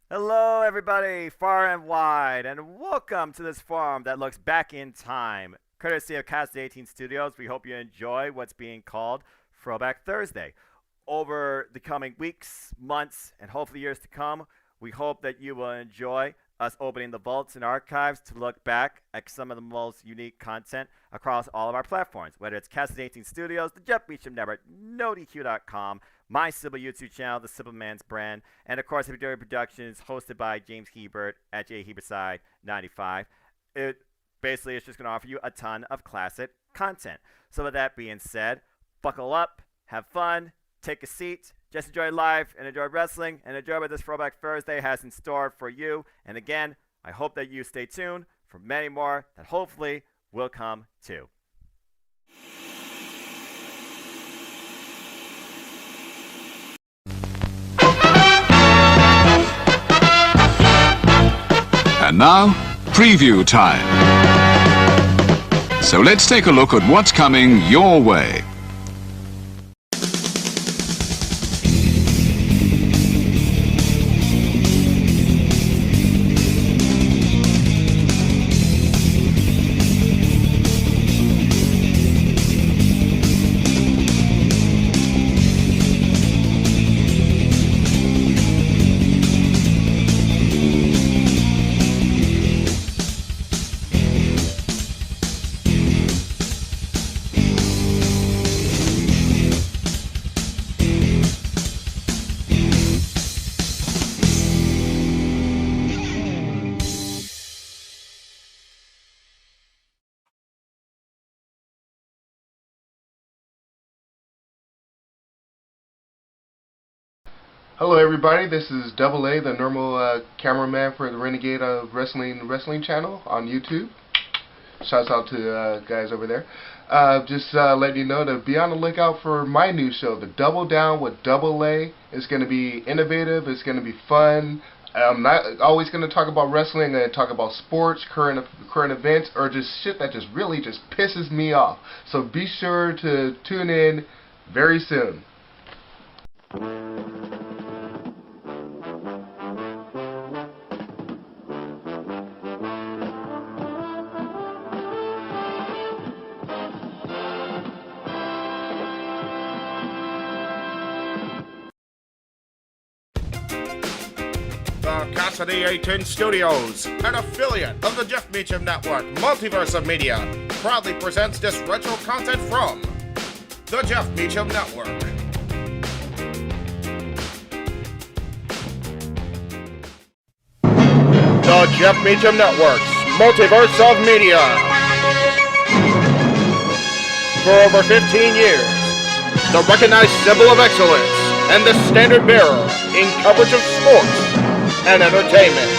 Hello, everybody, far and wide, and welcome to this forum that looks back in time. Courtesy of Casa D18 Studios, we hope you enjoy what's being called Throwback Thursday. Over the coming weeks, months, and hopefully years to come, we hope that you will enjoy us opening the vaults and archives to look back at some of the most unique content across all of our platforms, whether it's Casa D18 Studios, the Jeff Meacham Network, NoDQ.com, my Sybil YouTube channel, The Sybil Man's Brand, and of course, FTW Productions, hosted by James Hebert at jhebertside95. It basically is just going to offer you a ton of classic content. So with that being said, buckle up, have fun, take a seat, just enjoy life and enjoy wrestling, and enjoy what this Throwback Thursday has in store for you. And again, I hope that you stay tuned for many more that hopefully will come too. And now, preview time. So let's take a look at what's coming your way. Hello everybody, this is Double A, the normal cameraman for the Renegade of Wrestling channel on YouTube. Shouts out to guys over there. Just letting you know to be on the lookout for my new show, The Double Down with Double A. It's going to be innovative, it's going to be fun. I'm not always going to talk about wrestling, I'm going to talk about sports, current events, or just shit that just really just pisses me off. So be sure to tune in very soon. The Casa D18 Studios, an affiliate of the Jeff Meacham Network, Multiverse of Media, proudly presents this retro content from the Jeff Meacham Network. The Jeff Meacham Network's Multiverse of Media. For over 15 years, the recognized symbol of excellence and the standard bearer in coverage of sports and entertainment.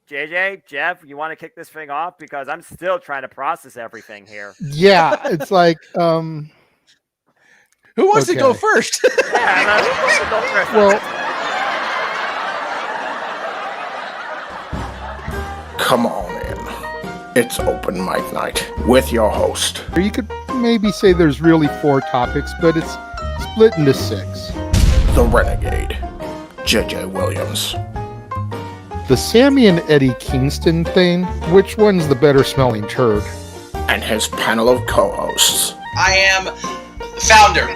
JJ, Jeff, you want to kick this thing off? Because I'm still trying to process everything here. Yeah, it's like, who wants to go first? Yeah, who wants to go first? well, Come on in. It's open mic night with your host. you could maybe say there's really 4 topics, but it's split into 6. The Renegade, JJ Williams. The Sammy and Eddie Kingston thing, which one's the better smelling turd? And his panel of co-hosts. I am the founder.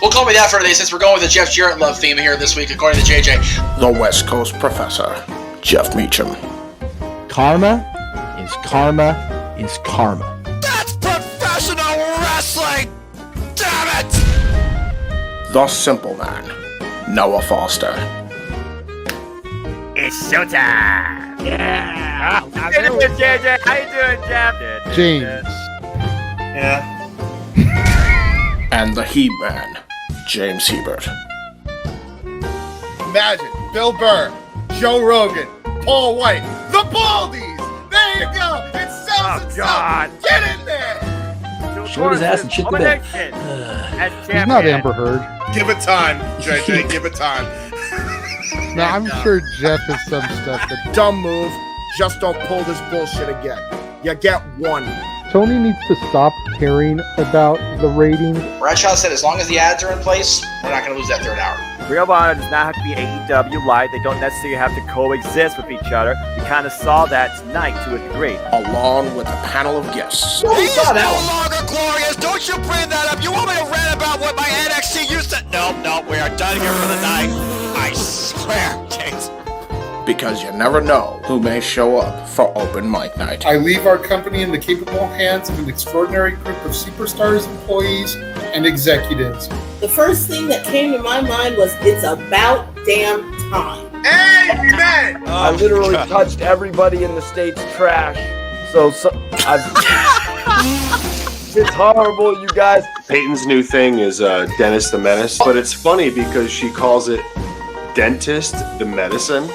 We'll call me that for today since we're going with the Jeff Jarrett love theme here this week, according to JJ. The West Coast Professor, Jeff Meacham. Karma is karma is karma. That's professional wrestling! Damn it! The Simple Man, Noah Foster. It's showtime! Yeah! How you doing, JJ? How you doing, Jeff? James. Yeah. And the He-Man, James Hebert. Imagine Bill Burr, Joe Rogan, Paul White, the Baldies! There you go! It sells Oh, itself! God. Get in there! Short his ass and shit the bed. He's not Amber Heard. Give it time, JJ, give it time. Now, I'm sure Jeff has some stuff that... Dumb move, just don't pull this bullshit again. You get one. Tony needs to stop caring about the ratings. Bradshaw said as long as the ads are in place, we're not going to lose that third hour. Ring of Honor does not have to be AEW Light. They don't necessarily have to coexist with each other. We kind of saw that tonight to a degree. Along with a panel of guests. He is no longer glorious. Don't you bring that up. You want me to rant about what my NXT used to... No, we are done here for the night. I swear, James. Because you never know who may show up for open mic night. I leave our company in the capable hands of an extraordinary group of superstars, employees, and executives. The first thing that came to my mind was, it's about damn time. Amen! I literally touched everybody in the state's trash. So it's horrible, you guys. Peyton's new thing is Dennis the Menace, but it's funny because she calls it Dentist the Medicine.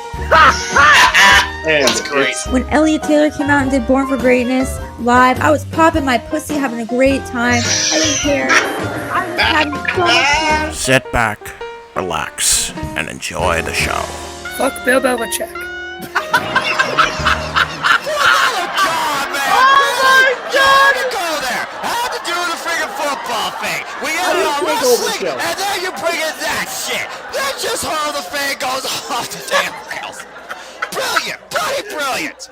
And that's great. When Elliot Taylor came out and did Born for Greatness live, I was popping my pussy, having a great time. I didn't care. I was having so much fun. Sit back, relax, and enjoy the show. Fuck Bill Belichick. We got it on wrestling, and then you bring in that shit. That's just how the fan goes off the damn rails. Brilliant, bloody brilliant.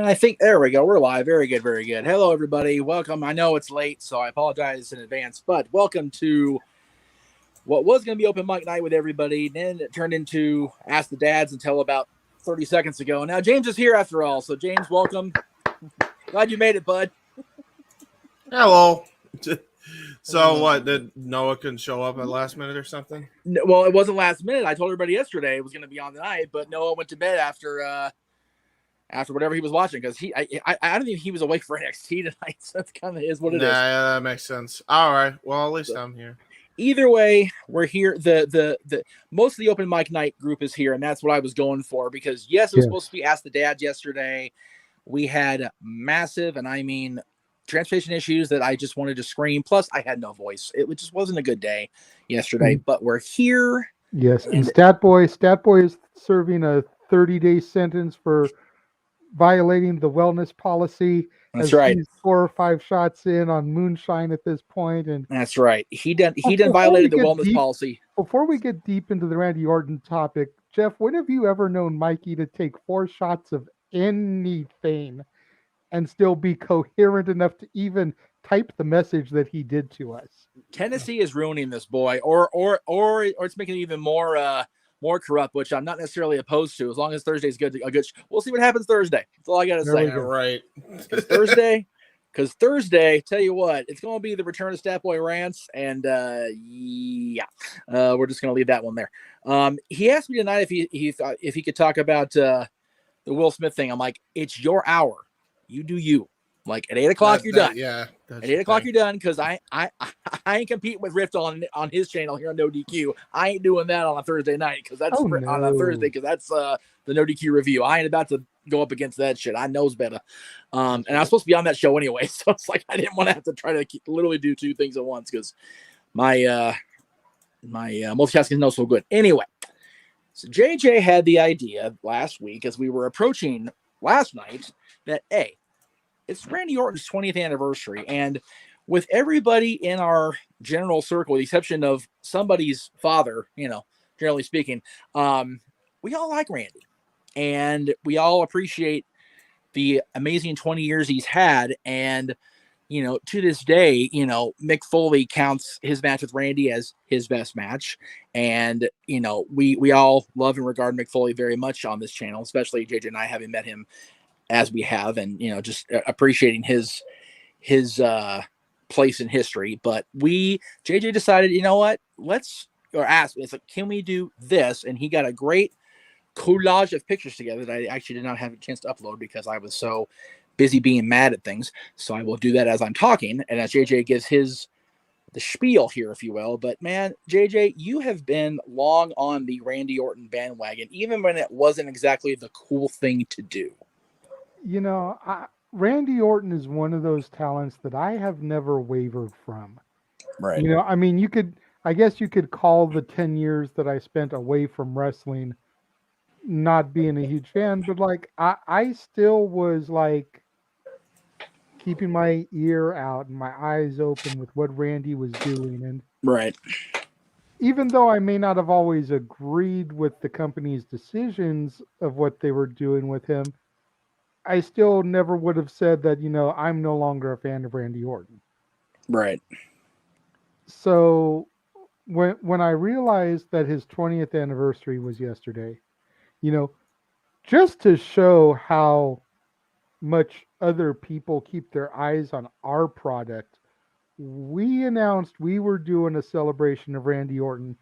I think there we go. We're live. Very good. Very good. Hello, everybody. Welcome. I know it's late, so I apologize in advance, but welcome to what was going to be open mic night with everybody. Then it turned into Ask the Dads until about 30 seconds ago. Now James is here after all. So James, welcome. Glad you made it, bud. Hello. So what, did Noah couldn't show up at last minute or something? No, well, it wasn't last minute. I told everybody yesterday it was going to be on the night, but Noah went to bed after whatever he was watching, because I don't think he was awake for NXT tonight. So that's kind of is what it is. Yeah, that makes sense. All right. Well, at least I'm here. Either way, we're here. The most of the open mic night group is here, and that's what I was going for, because yes, it was supposed to be Ask the Dad yesterday. We had massive, and I mean transportation issues that I just wanted to scream. Plus, I had no voice. It just wasn't a good day yesterday, but we're here. Yes, and Statboy is serving a 30-day sentence for violating the wellness policy. That's right. He's 4 or 5 shots in on moonshine at this point, and that's right. He done violated the wellness policy. Before we get deep into the Randy Orton topic, Jeff, when have you ever known Mikey to take 4 shots of anything and still be coherent enough to even type the message that he did to us? Tennessee is ruining this boy, or it's making it even more corrupt, which I'm not necessarily opposed to, as long as Thursday's good. We'll see what happens Thursday. That's all I gotta say. Right. Because Thursday, tell you what, it's gonna be the return of Statboy Rants, and we're just gonna leave that one there. He asked me tonight if he could talk about the Will Smith thing. I'm like, it's your hour. You do you. Like at 8 o'clock, you're done. Yeah. At 8 o'clock, you're done, because I ain't competing with Rift on his channel here on NoDQ. I ain't doing that on a Thursday night, because that's on a Thursday, because that's the NoDQ review. I ain't about to go up against that shit. I knows better. And I was supposed to be on that show anyway, so it's like I didn't want to have to try to literally do 2 things at once, because my multitasking is not so good. Anyway, so JJ had the idea last week, as we were approaching last night, that it's Randy Orton's 20th anniversary, and with everybody in our general circle, with the exception of somebody's father, generally speaking, we all like Randy, and we all appreciate the amazing 20 years he's had. And to this day, Mick Foley counts his match with Randy as his best match. And, we all love and regard Mick Foley very much on this channel, especially JJ and I, having met him as we have, and, just appreciating his place in history. But JJ decided, it's like, can we do this? And he got a great collage of pictures together that I actually did not have a chance to upload because I was so busy being mad at things. So I will do that as I'm talking and as JJ gives the spiel here, if you will. But man, JJ, you have been long on the Randy Orton bandwagon, even when it wasn't exactly the cool thing to do. Randy Orton is one of those talents that I have never wavered from. Right. I guess you could call the 10 years that I spent away from wrestling not being a huge fan, but like I still was like keeping my ear out and my eyes open with what Randy was doing. And right, even though I may not have always agreed with the company's decisions of what they were doing with him, I still never would have said that, I'm no longer a fan of Randy Orton. Right. So when I realized that his 20th anniversary was yesterday, just to show how much other people keep their eyes on our product, we announced we were doing a celebration of Randy Orton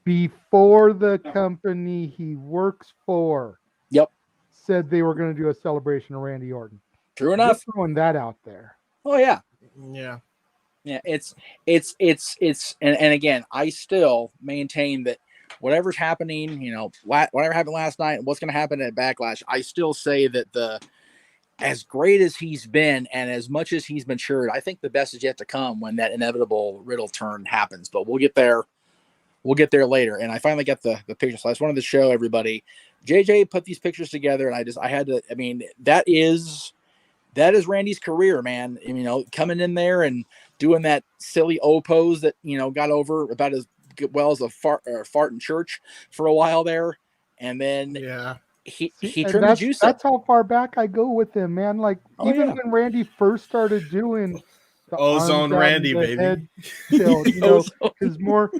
before the company he works for said they were going to do a celebration of Randy Orton. True enough. Just throwing that out there. Oh yeah. Yeah. Yeah. It's and again, I still maintain that whatever's happening, whatever happened last night and what's going to happen at Backlash, I still say that as great as he's been and as much as he's matured, I think the best is yet to come when that inevitable Riddle turn happens. But we'll get there. We'll get there later. And I finally got the pictures. So I just wanted to show everybody. JJ put these pictures together, and that is Randy's career, man. Coming in there and doing that silly O pose that, got over about as well as a fart in church for a while there. And then he turned the juice up. That's how far back I go with him, man. Like when Randy first started doing the Ozone Randy, baby. His more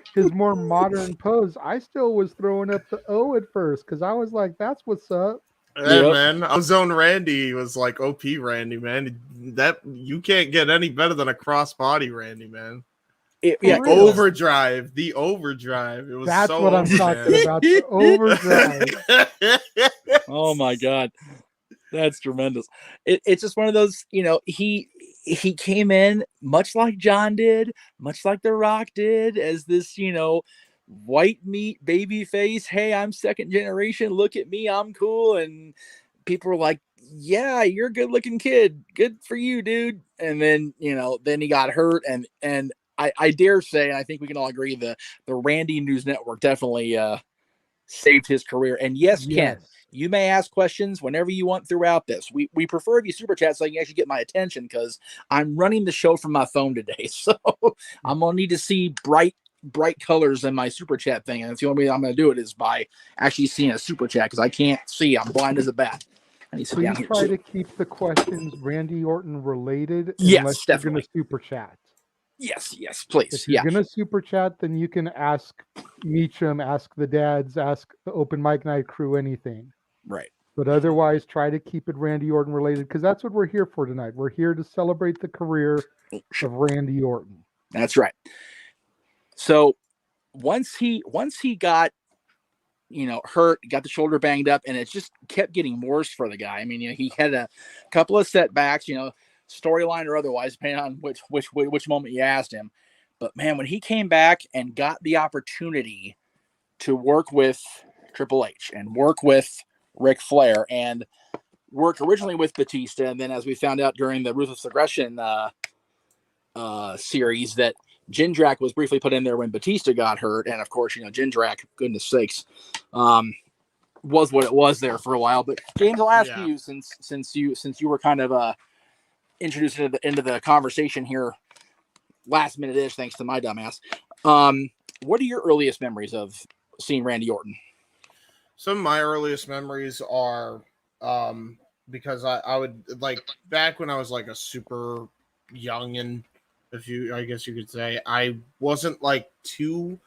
modern pose, I still was throwing up the O at first because I was like, that's what's up. Yeah, man. Ozone Randy was like OP Randy, man. That you can't get any better than a crossbody Randy, man. The overdrive. It was that's so what I'm talking about. The overdrive. Oh my god, that's tremendous. It's just one of those. He came in much like John did, much like The Rock did, as this white meat baby face. Hey, I'm second generation. Look at me, I'm cool. And people were like, yeah, you're a good looking kid. Good for you, dude. And then then he got hurt, and I dare say, and I think we can all agree, the Randy News Network definitely saved his career. And yes, Ken, you may ask questions whenever you want throughout this. We prefer if you super chat so you can actually get my attention, because I'm running the show from my phone today. So I'm going to need to see bright colors in my super chat thing. And that's the only way I'm going to do it is by actually seeing a super chat, because I can't see. I'm blind as a bat. Please try to keep the questions Randy Orton related. Yes, definitely. You're going to super chat. Yes, please. If you're going to super chat, then you can ask Meacham, ask the dads, ask the Open Mic Night crew, anything. Right. But otherwise, try to keep it Randy Orton related, because that's what we're here for tonight. We're here to celebrate the career of Randy Orton. That's right. So once he got hurt, got the shoulder banged up, and it just kept getting worse for the guy. I mean, he had a couple of setbacks, storyline or otherwise, depending on which moment you asked him. But man, when he came back and got the opportunity to work with Triple H and work with Ric Flair and work originally with Batista, and then as we found out during the Ruthless Aggression series, that Jindrak was briefly put in there when Batista got hurt, and of course, Jindrak, goodness sakes, was what it was there for a while. But James, I'll ask you, since you were kind of introduced into the conversation here last minute-ish, thanks to my dumbass. What are your earliest memories of seeing Randy Orton? Some of my earliest memories are because I would, like, back when I was like a super young, I guess you could say. I wasn't like too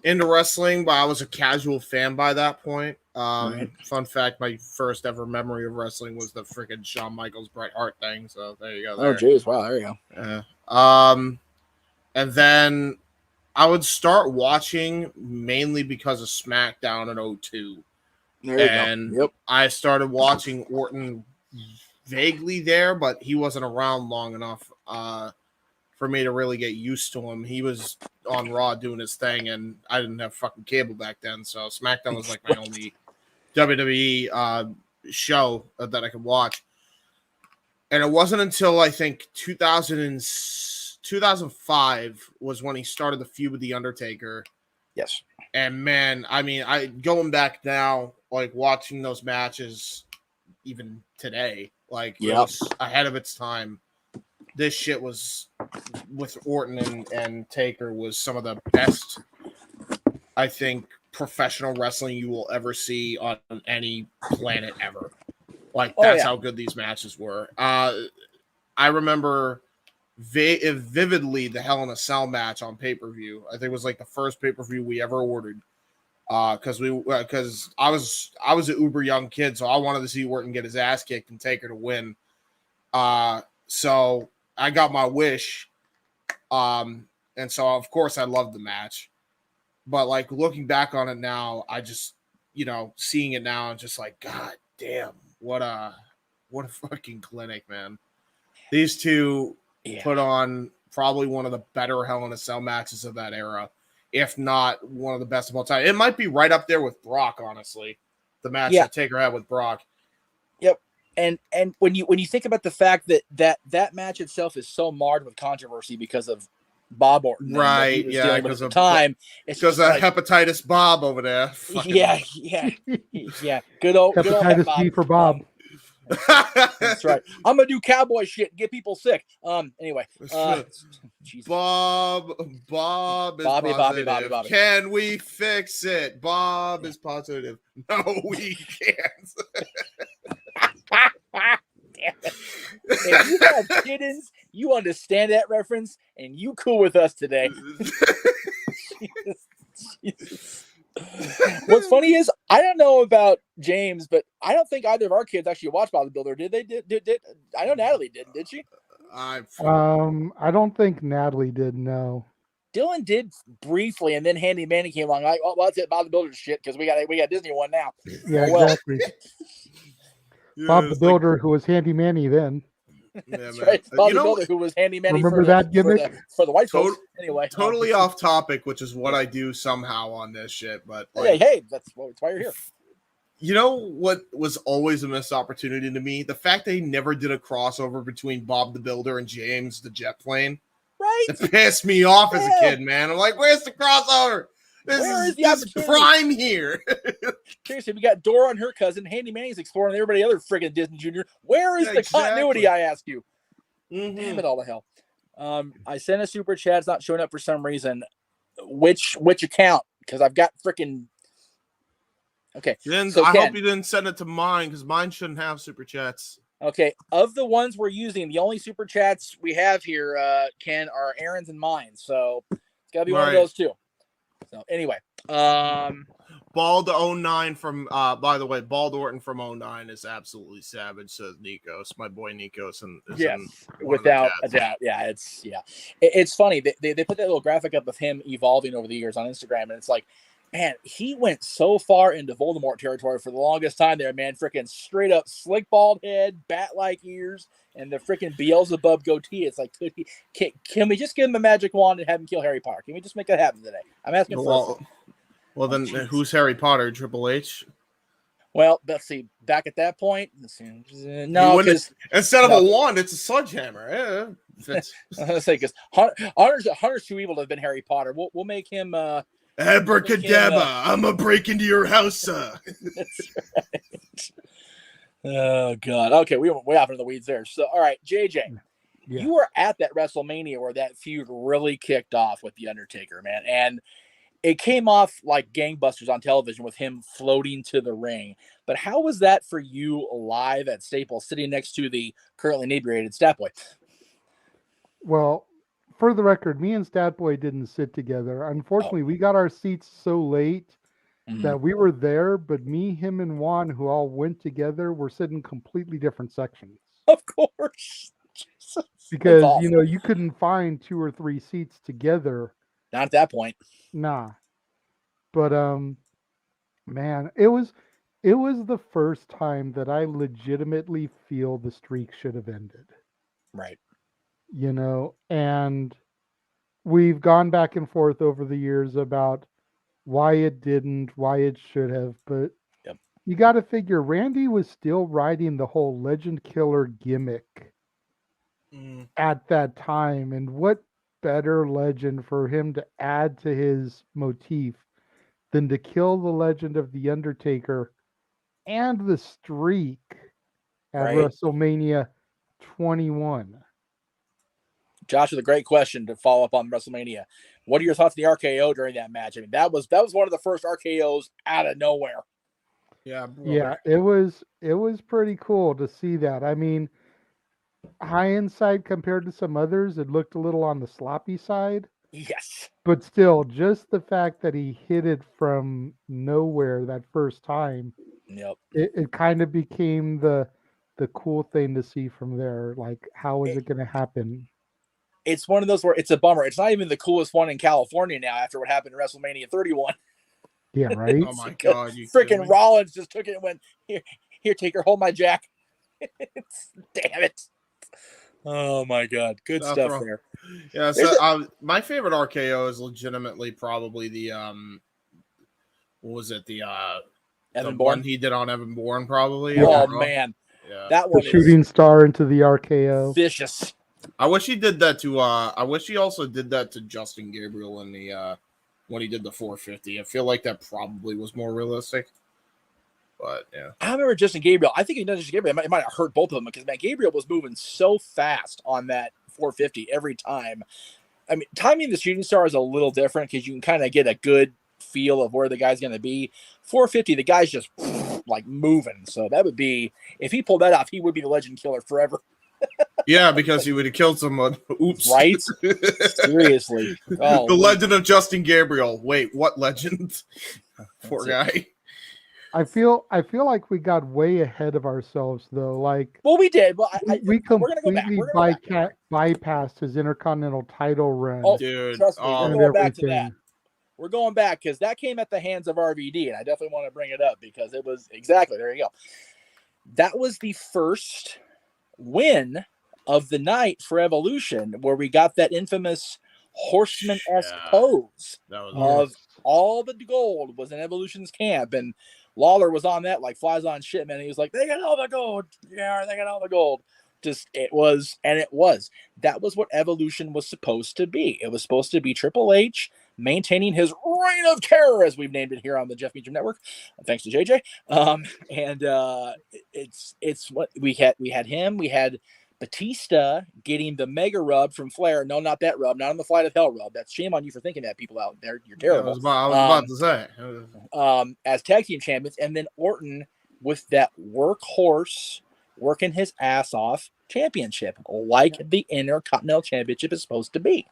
into wrestling, but I was a casual fan by that point. Right. Fun fact, my first ever memory of wrestling was the freaking Shawn Michaels Bret Hart thing. So there you go. Oh, jeez. Wow. There you go. And then I would start watching mainly because of SmackDown in 02. And yep. I started watching Orton vaguely there, but he wasn't around long enough for me to really get used to him. He was on Raw doing his thing, and I didn't have fucking cable back then, so SmackDown was like my only WWE show that I could watch. And it wasn't until I think 2005 was when he started the feud with The Undertaker. Yes. And man, I mean, going back now, like watching those matches even today, like it was ahead of its time. This shit was with Orton and Taker was some of the best, I think, professional wrestling you will ever see on any planet ever. Like that's how good these matches were. I remember vividly the Hell in a Cell match on pay-per-view. I think it was like the first pay-per-view we ever ordered. Because I was an uber young kid, so I wanted to see Orton get his ass kicked and Taker to win. So I got my wish. And so of course I loved the match. But like looking back on it now, I just, seeing it now, I'm just like, God damn, what a fucking clinic, man. These two put on probably one of the better Hell in a Cell matches of that era, if not one of the best of all time. It might be right up there with Brock, honestly. The match that Taker had with Brock. Yep. And when you think about the fact that match itself is so marred with controversy because of Bob Orton, right? Yeah, because of time. It's because of hepatitis Bob over there. Yeah. Good old hepatitis B for Bob. That's right. I'm gonna do cowboy shit and get people sick. Anyway, Bob is positive. Bobby. Can we fix it? Bob is positive. No, we can't. Damn it. If you have kittens, you understand that reference, and you cool with us today. Jesus. What's funny is I don't know about James, but I don't think either of our kids actually watched Bob the Builder. Did they? Did I know Natalie did she? I don't think Natalie did. No. Dylan did briefly, and then Handy Manny came along. Like, well, that's it. Bob the Builder shit because we got Disney one now. Yeah, exactly. Bob the Builder, who was Handy Manny then. That's right. Bob the Builder, who was Handy Manny. Remember that gimmick for the white folks? Anyway, totally off topic, which is what I do somehow on this shit. But hey, that's why you're here. You know what was always a missed opportunity to me? The fact they never did a crossover between Bob the Builder and James the Jet Plane. Right. It pissed me off as a kid, man. I'm like, where's the crossover? This is prime here. Seriously, we got Dora and her cousin, Handy Manny's exploring everybody other friggin' Disney Jr. Where is the continuity, I ask you? Mm-hmm. Damn it all to hell. I sent a super chat. It's not showing up for some reason. Which account? Because I've got freaking... Okay. Then so I hope you didn't send it to mine, because mine shouldn't have super chats. Okay. Of the ones we're using, the only super chats we have here, Ken, are Aaron's and mine. So it's got to be one of those two. So anyway, Bald 09 from by the way, Bald Orton from 09 is absolutely savage, says Nikos, my boy Nikos, and without a doubt. It's funny. They put that little graphic up of him evolving over the years on Instagram, and it's like, man, he went so far into Voldemort territory for the longest time there, man. Freaking straight up slick bald head, bat-like ears, and the freaking Beelzebub goatee. It's like, can we just give him a magic wand and have him kill Harry Potter? Can we just make that happen today? I'm asking for. Well, then who's Harry Potter? Triple H? Well, let's see. Back at that point, no, because instead of a wand, it's a sledgehammer. Yeah, let's say because Hunter's too evil to have been Harry Potter. We'll make him. Abracadabra! I'm a break into your house, sir. That's right. Oh God. Okay, we went way off into the weeds there. So, all right, JJ, you were at that WrestleMania where that feud really kicked off with the Undertaker, man, and it came off like gangbusters on television with him floating to the ring. But how was that for you live at Staples, sitting next to the currently inebriated Stat Boy? Well, for the record, me and Statboy didn't sit together. Unfortunately, we got our seats so late that we were there, but me, him, and Juan, who all went together, were sitting completely different sections. Of course. Because, awesome. you know, you couldn't find 2 or 3 seats together. Not at that point. Nah. But, man, it was the first time that I legitimately feel the streak should have ended. Right. You know, and we've gone back and forth over the years about why it didn't, why it should have, but you got to figure Randy was still riding the whole legend killer gimmick at that time, and what better legend for him to add to his motif than to kill the legend of the Undertaker and the streak at WrestleMania 21. Josh, with a great question to follow up on WrestleMania. What are your thoughts on the RKO during that match? I mean, that was one of the first RKOs out of nowhere. Yeah, yeah, it was pretty cool to see that. I mean, hindsight compared to some others, it looked a little on the sloppy side. Yes, but still, just the fact that he hit it from nowhere that first time, it kind of became the cool thing to see from there. Like, how is it going to happen? It's one of those where it's a bummer. It's not even the coolest one in California now after what happened in WrestleMania 31. Yeah, right? Oh my God. Freaking Rollins just took it and went, here, Taker, hold my jack. Damn it. Oh my God. Good stuff there. Yeah, so my favorite RKO is legitimately probably the what was it? The Evan the Bourne? one he did on Evan Bourne, probably. Oh man. Yeah. That one the shooting star into the RKO. Vicious. I wish he did that to I wish he also did that to Justin Gabriel in the when he did the 450. I feel like that probably was more realistic. But yeah. I remember Justin Gabriel. I think he done Justin Gabriel. It might have hurt both of them because man, Gabriel was moving so fast on that 450 every time. I mean, timing the shooting star is a little different because you can kind of get a good feel of where the guy's going to be. 450, the guy's just like moving. So that would be, if he pulled that off, he would be the legend killer forever. Yeah, because he would have killed someone. Oops. Right? Seriously. Oh, the legend of Justin Gabriel. Wait, what legend? Poor guy. I feel like we got way ahead of ourselves though. Like, well, we did. Well, we completely bypassed his Intercontinental title run. Oh, dude, trust me, we're going back to that. We're going back because that came at the hands of RVD, and I definitely want to bring it up because it was exactly there. You go. That was the first win of the night for Evolution, where we got that infamous Horseman-esque pose of all the gold was in Evolution's camp, and Lawler was on that like flies on shit, man. He was like, they got all the gold. Yeah, they got all the gold. It was. That was what Evolution was supposed to be. It was supposed to be Triple H maintaining his reign of terror, as we've named it here on the Jeff Meacham Network, thanks to JJ. It's what we had. We had him. We had Batista getting the mega rub from Flair. No, not that rub. Not on the Flight of Hell rub. That's shame on you for thinking that, people out there. You're terrible. Yeah, I was about to say. As tag team champions, and then Orton with that workhorse working his ass off championship, like the Intercontinental Championship is supposed to be.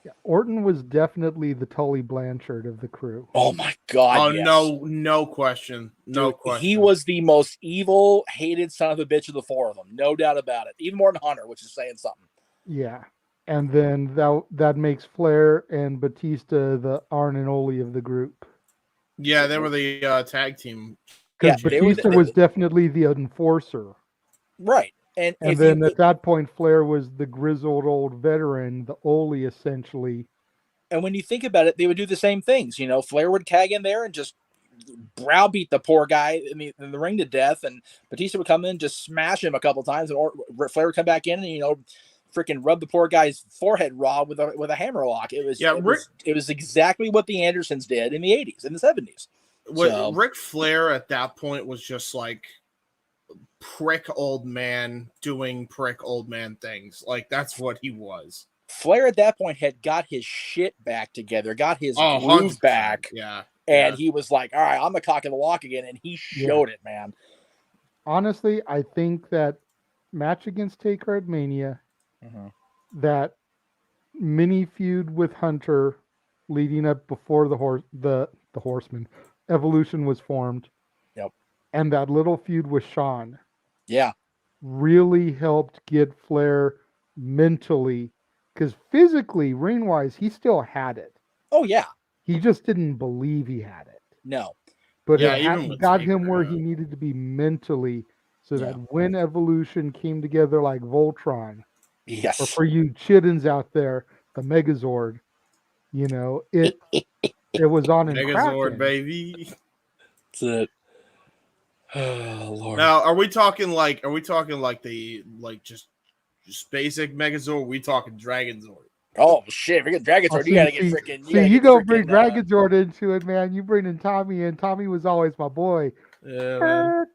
Yeah, Orton was definitely the Tully Blanchard of the crew. Oh my God! Oh yes. no question, no question. He was the most evil, hated son of a bitch of the four of them, no doubt about it. Even more than Hunter, which is saying something. Yeah, and then that makes Flair and Batista the Arn and Ole of the group. Yeah, they were the tag team. Because Batista was definitely the enforcer. Right. And then at that point, Flair was the grizzled old veteran, the Ole essentially. And when you think about it, they would do the same things. You know, Flair would tag in there and just browbeat the poor guy in the ring to death, and Batista would come in, just smash him a couple times, and Flair would come back in and freaking rub the poor guy's forehead raw with a hammerlock. It was exactly what the Andersons did in the 80s, in the 70s. Ric Flair at that point was just like prick old man doing prick old man things. Like, that's what he was. Flair at that point had got his shit back together, got his groove back. Yeah. And he was like, all right, I'm the cock of the walk again. And he showed it, man. Honestly, I think that match against Taker at Mania, that mini feud with Hunter leading up before the Horseman Evolution was formed. Yep. And that little feud with Shawn. Yeah. Really helped get Flair mentally, because physically, ring-wise, he still had it. Oh, yeah. He just didn't believe he had it. No. But Yeah, it even with got Taker, him where he needed to be mentally, so that when Evolution came together like Voltron, yes, or for you Chiddens out there, the Megazord, you know, it was on and Megazord, cracking. baby. That's it. Oh, Lord. Now, are we talking like just basic Megazord? Or are we talking Dragonzord? Oh shit! If you get Dragonzord, you gotta get freaking. You go bring Dragonzord into it, man. You bring in Tommy, and Tommy was always my boy. Yeah, man.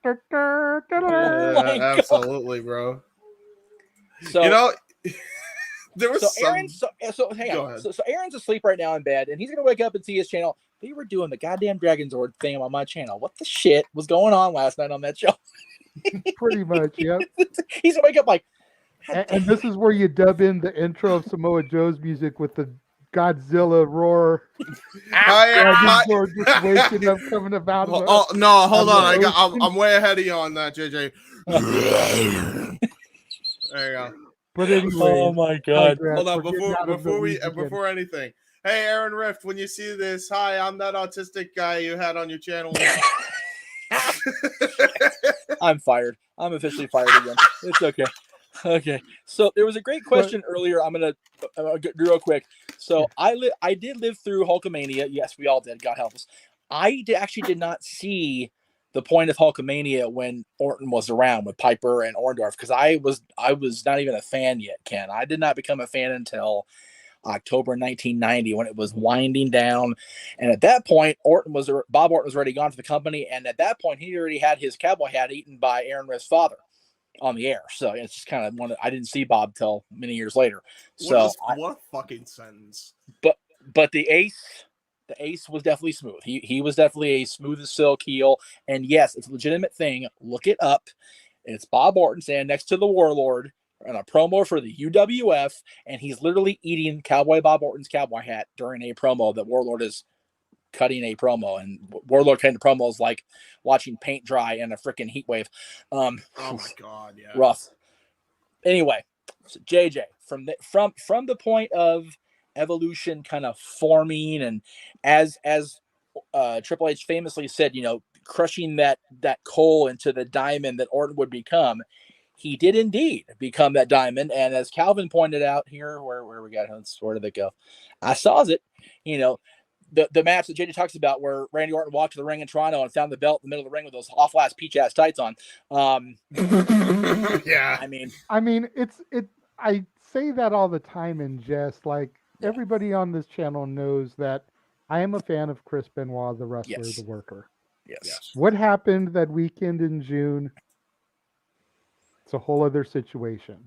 Absolutely, bro. So you know, there was so Aaron. So hang on. So Aaron's asleep right now in bed, and he's gonna wake up and see his channel. They were doing the goddamn Dragonzord thing on my channel. What the shit was going on last night on that show? Pretty much, yep. He's gonna wake up like. And this is where you dub in the intro of Samoa Joe's music with the Godzilla roar. Dragonzord just waking up, coming about. Oh no, hold on! I'm way ahead of you on that, JJ. There you go. But anyway, oh my god! Hold on, before anything. Hey, Aaron Rift, when you see this, hi, I'm that autistic guy you had on your channel. I'm fired. I'm officially fired again. It's okay. Okay. So there was a great question earlier. I'm gonna do real quick. So I did live through Hulkamania. Yes, we all did. God help us. I actually did not see the point of Hulkamania when Orton was around with Piper and Orndorff, because I was not even a fan yet, Ken. I did not become a fan until October 1990 when it was winding down, and at that point Bob Orton was already gone for the company, and at that point he already had his cowboy hat eaten by Aaron Rift's father on the air. So it's just kind of I didn't see Bob till many years later. So what a fucking sentence. But the ace was definitely smooth. He was definitely a smooth as silk heel, and yes, it's a legitimate thing. Look it up. It's Bob Orton standing next to the Warlord on a promo for the UWF, and he's literally eating Cowboy Bob Orton's cowboy hat during a promo that Warlord is cutting a promo, and Warlord cutting the promo is like watching paint dry in a freaking heat wave. Oh my god, yeah, rough. Anyway, so JJ, from the point of Evolution kind of forming, and as Triple H famously said, you know, crushing that coal into the diamond that Orton would become. He did indeed become that diamond, and as Calvin pointed out here, where we got him, where did it go? I saw it. You know, the match that JJ talks about where Randy Orton walked to the ring in Toronto and found the belt in the middle of the ring with those awful ass peach ass tights on. Yeah, I mean, I say that all the time in jest. Like everybody on this channel knows that I am a fan of Chris Benoit, the wrestler, the worker. Yes. What happened that weekend in June? It's a whole other situation.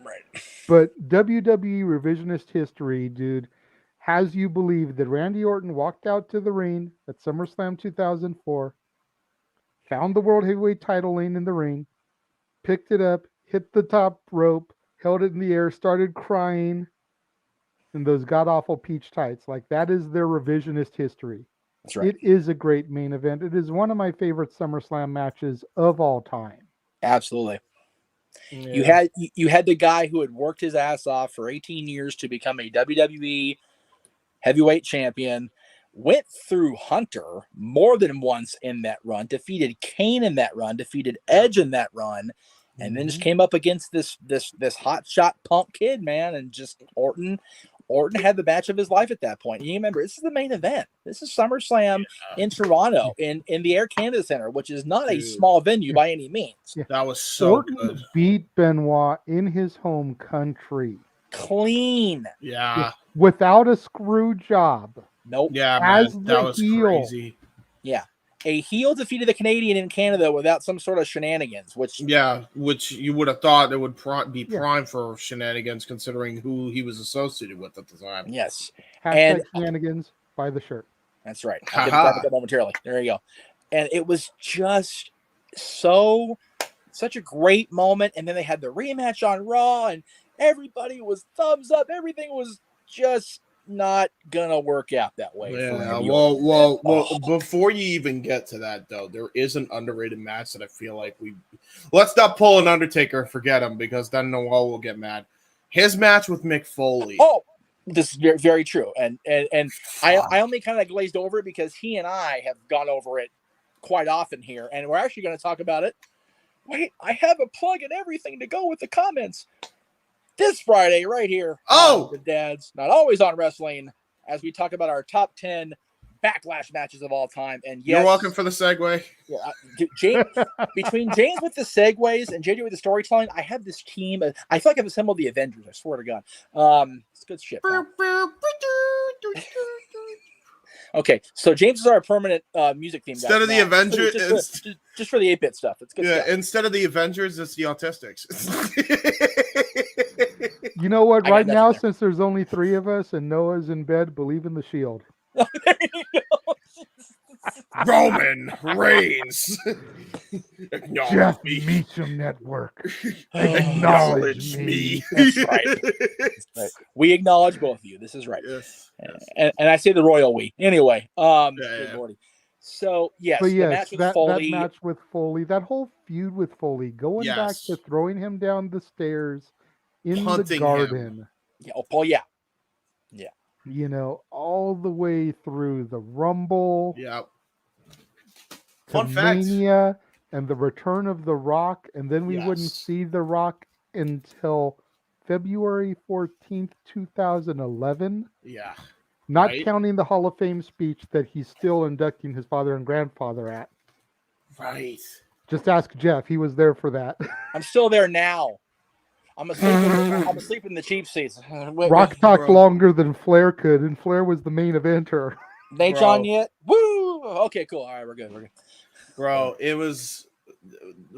Right. But WWE revisionist history, dude, has you believe that Randy Orton walked out to the ring at SummerSlam 2004, found the World Heavyweight title laying in the ring, picked it up, hit the top rope, held it in the air, started crying in those god-awful peach tights. Like, that is their revisionist history. That's right. It is a great main event. It is one of my favorite SummerSlam matches of all time. Absolutely. Yeah. You had the guy who had worked his ass off for 18 years to become a WWE heavyweight champion, went through Hunter more than once in that run, defeated Kane in that run, defeated Edge in that run, and then just came up against this hot shot punk kid, man, and just Orton had the match of his life at that point. And you remember, this is the main event. This is SummerSlam in Toronto in the Air Canada Center, which is not a small venue by any means. Yeah. That was so Orton good. Beat Benoit in his home country. Clean. Yeah. Without a screw job. Nope. Yeah, As man. That was heel. crazy. Yeah. A heel defeated the Canadian in Canada without some sort of shenanigans, which you would have thought it would be prime for shenanigans, considering who he was associated with at the time. Yes. Hashtag shenanigans, buy the shirt. That's right. I'll get back to that momentarily. There you go. And it was just such a great moment. And then they had the rematch on Raw, and everybody was thumbs up. Everything was just not gonna work out that way. Yeah, for Randy well, Orton. before you even get to that, though, there is an underrated match that I feel like let's not pull an Undertaker and forget him, because then Noel will get mad. His match with Mick Foley. Oh, this is very, very true, and I only kind of glazed over it because he and I have gone over it quite often here, and we're actually going to talk about it. Wait, I have a plug and everything to go with the comments this Friday right here. Oh, the Dads Not Always on Wrestling, as we talk about our top 10 backlash matches of all time. And yes, you're welcome for the segue. Yeah, James, between James with the segues and JJ with the storytelling, I have this team. I feel like I've assembled the Avengers. I swear to God, it's good shit. Okay, so James is our permanent music theme guy. Instead of the Avengers, just for the 8-bit stuff. It's good. Yeah, stuff. Instead of the Avengers, it's the Autistics. You know what? Right now, since there's only 3 of us and Noah's in bed, believe in the Shield. Roman Reigns. Jeff Meacham Network. Acknowledge me. That's right. That's right. We acknowledge both of you. This is right. Yes. And I say the royal we. Anyway, yeah. So yes, but yes, the match with that Foley. That match with Foley, that whole feud with Foley, going back to throwing him down the stairs in Punting the garden. him. Yeah, Paul, yeah. You know, all the way through the Rumble. Yeah. To Fun fact. Mania and the return of The Rock, and then we wouldn't see The Rock until February 14th, 2011. Yeah. Not counting the Hall of Fame speech that he's still inducting his father and grandfather at. Right. Just ask Jeff. He was there for that. I'm still there now. I'm asleep in the cheap seats. Rock talked longer than Flair could, and Flair was the main eventer. Nate John yet? Woo! Okay, cool. All right, we're good. Bro, it was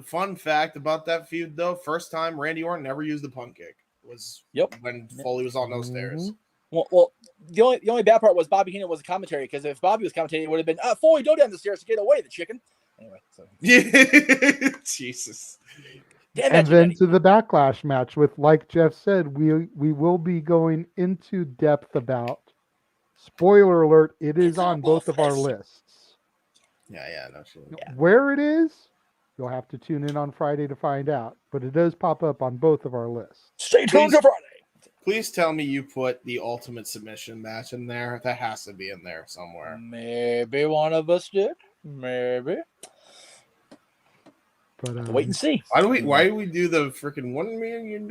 fun fact about that feud though. First time Randy Orton never used the punt kick was when Foley was on those stairs. Well, the only bad part was Bobby Heenan was a commentary, because if Bobby was commentating, it would have been Foley, go down the stairs to get away, the chicken. Anyway, so Jesus. And then to the backlash match with, like Jeff said, we will be going into depth about. Spoiler alert, it is on both of our lists. Yeah, no shit. Where it is, you'll have to tune in on Friday to find out. But it does pop up on both of our lists. Stay tuned to Friday. Please tell me you put the Ultimate Submission match in there. That has to be in there somewhere. Maybe one of us did. Maybe. But wait and see. Why do we do the freaking $1 million?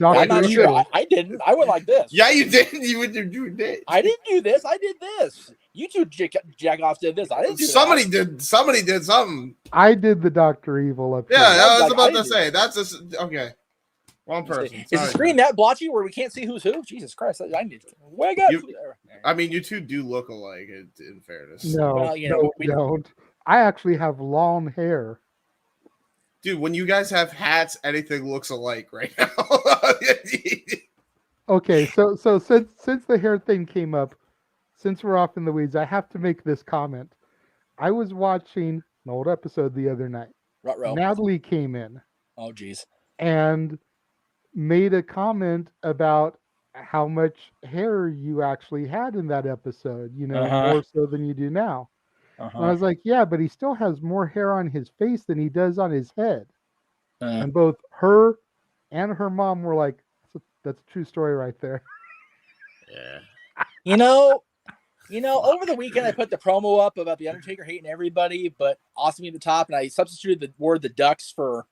I'm not sure. I didn't. I went like this. Yeah, you did. You would do this. I didn't do this. I did this. You two jack-offs did this. I didn't do Somebody that. did. Somebody did something. I did the Dr. Evil up Yeah, here. I was about to say. That's okay. Wrong person. Is the screen that blotchy where we can't see who's who? Jesus Christ! I need to wake up. I mean, you two do look alike. In fairness, No, we don't. I actually have long hair. Dude, when you guys have hats, anything looks alike right now. Okay, so since the hair thing came up, since we're off in the weeds, I have to make this comment. I was watching an old episode the other night. Ruh-roh. Natalie came in. Oh, geez. And made a comment about how much hair you actually had in that episode, you know, more so than you do now. And I was like, yeah, but he still has more hair on his face than he does on his head. And both her and her mom were like, that's a true story right there. Yeah. You know, over the weekend I put the promo up about the Undertaker hating everybody, but awesome at the top, and I substituted the word "the Ducks" for.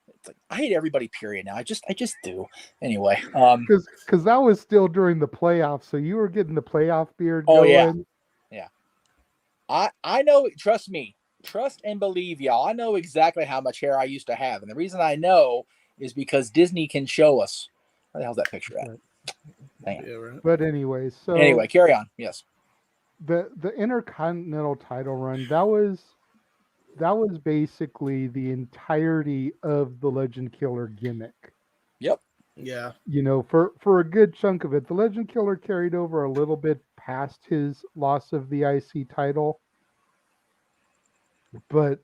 It's like, I hate everybody. Period. Now I just do. Anyway, because that was still during the playoffs, so you were getting the playoff beard. Oh going. yeah. I know. Trust me. Trust and believe, y'all. I know exactly how much hair I used to have, and the reason I know is because Disney can show us. Where the hell's that picture at? Right. Yeah, right. But anyway, carry on. Yes. The Intercontinental title run, that was basically the entirety of the Legend Killer gimmick. Yep. Yeah. You know, for a good chunk of it, the Legend Killer carried over a little bit past his loss of the IC title. But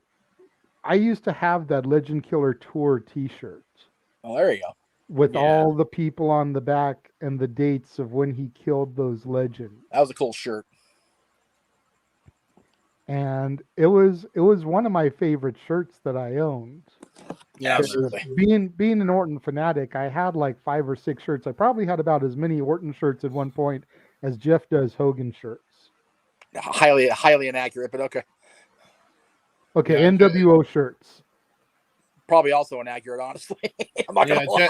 I used to have that Legend Killer Tour t-shirt. Oh, there you go. with all the people on the back and the dates of when he killed those legends. That was a cool shirt. And it was one of my favorite shirts that I owned. Yeah, absolutely. Being an Orton fanatic, I had like 5 or 6 shirts. I probably had about as many Orton shirts at one point as Jeff does Hogan shirts. Highly inaccurate, but okay. Okay, yeah, NWO shirts. Probably also inaccurate, honestly. I'm not gonna lie.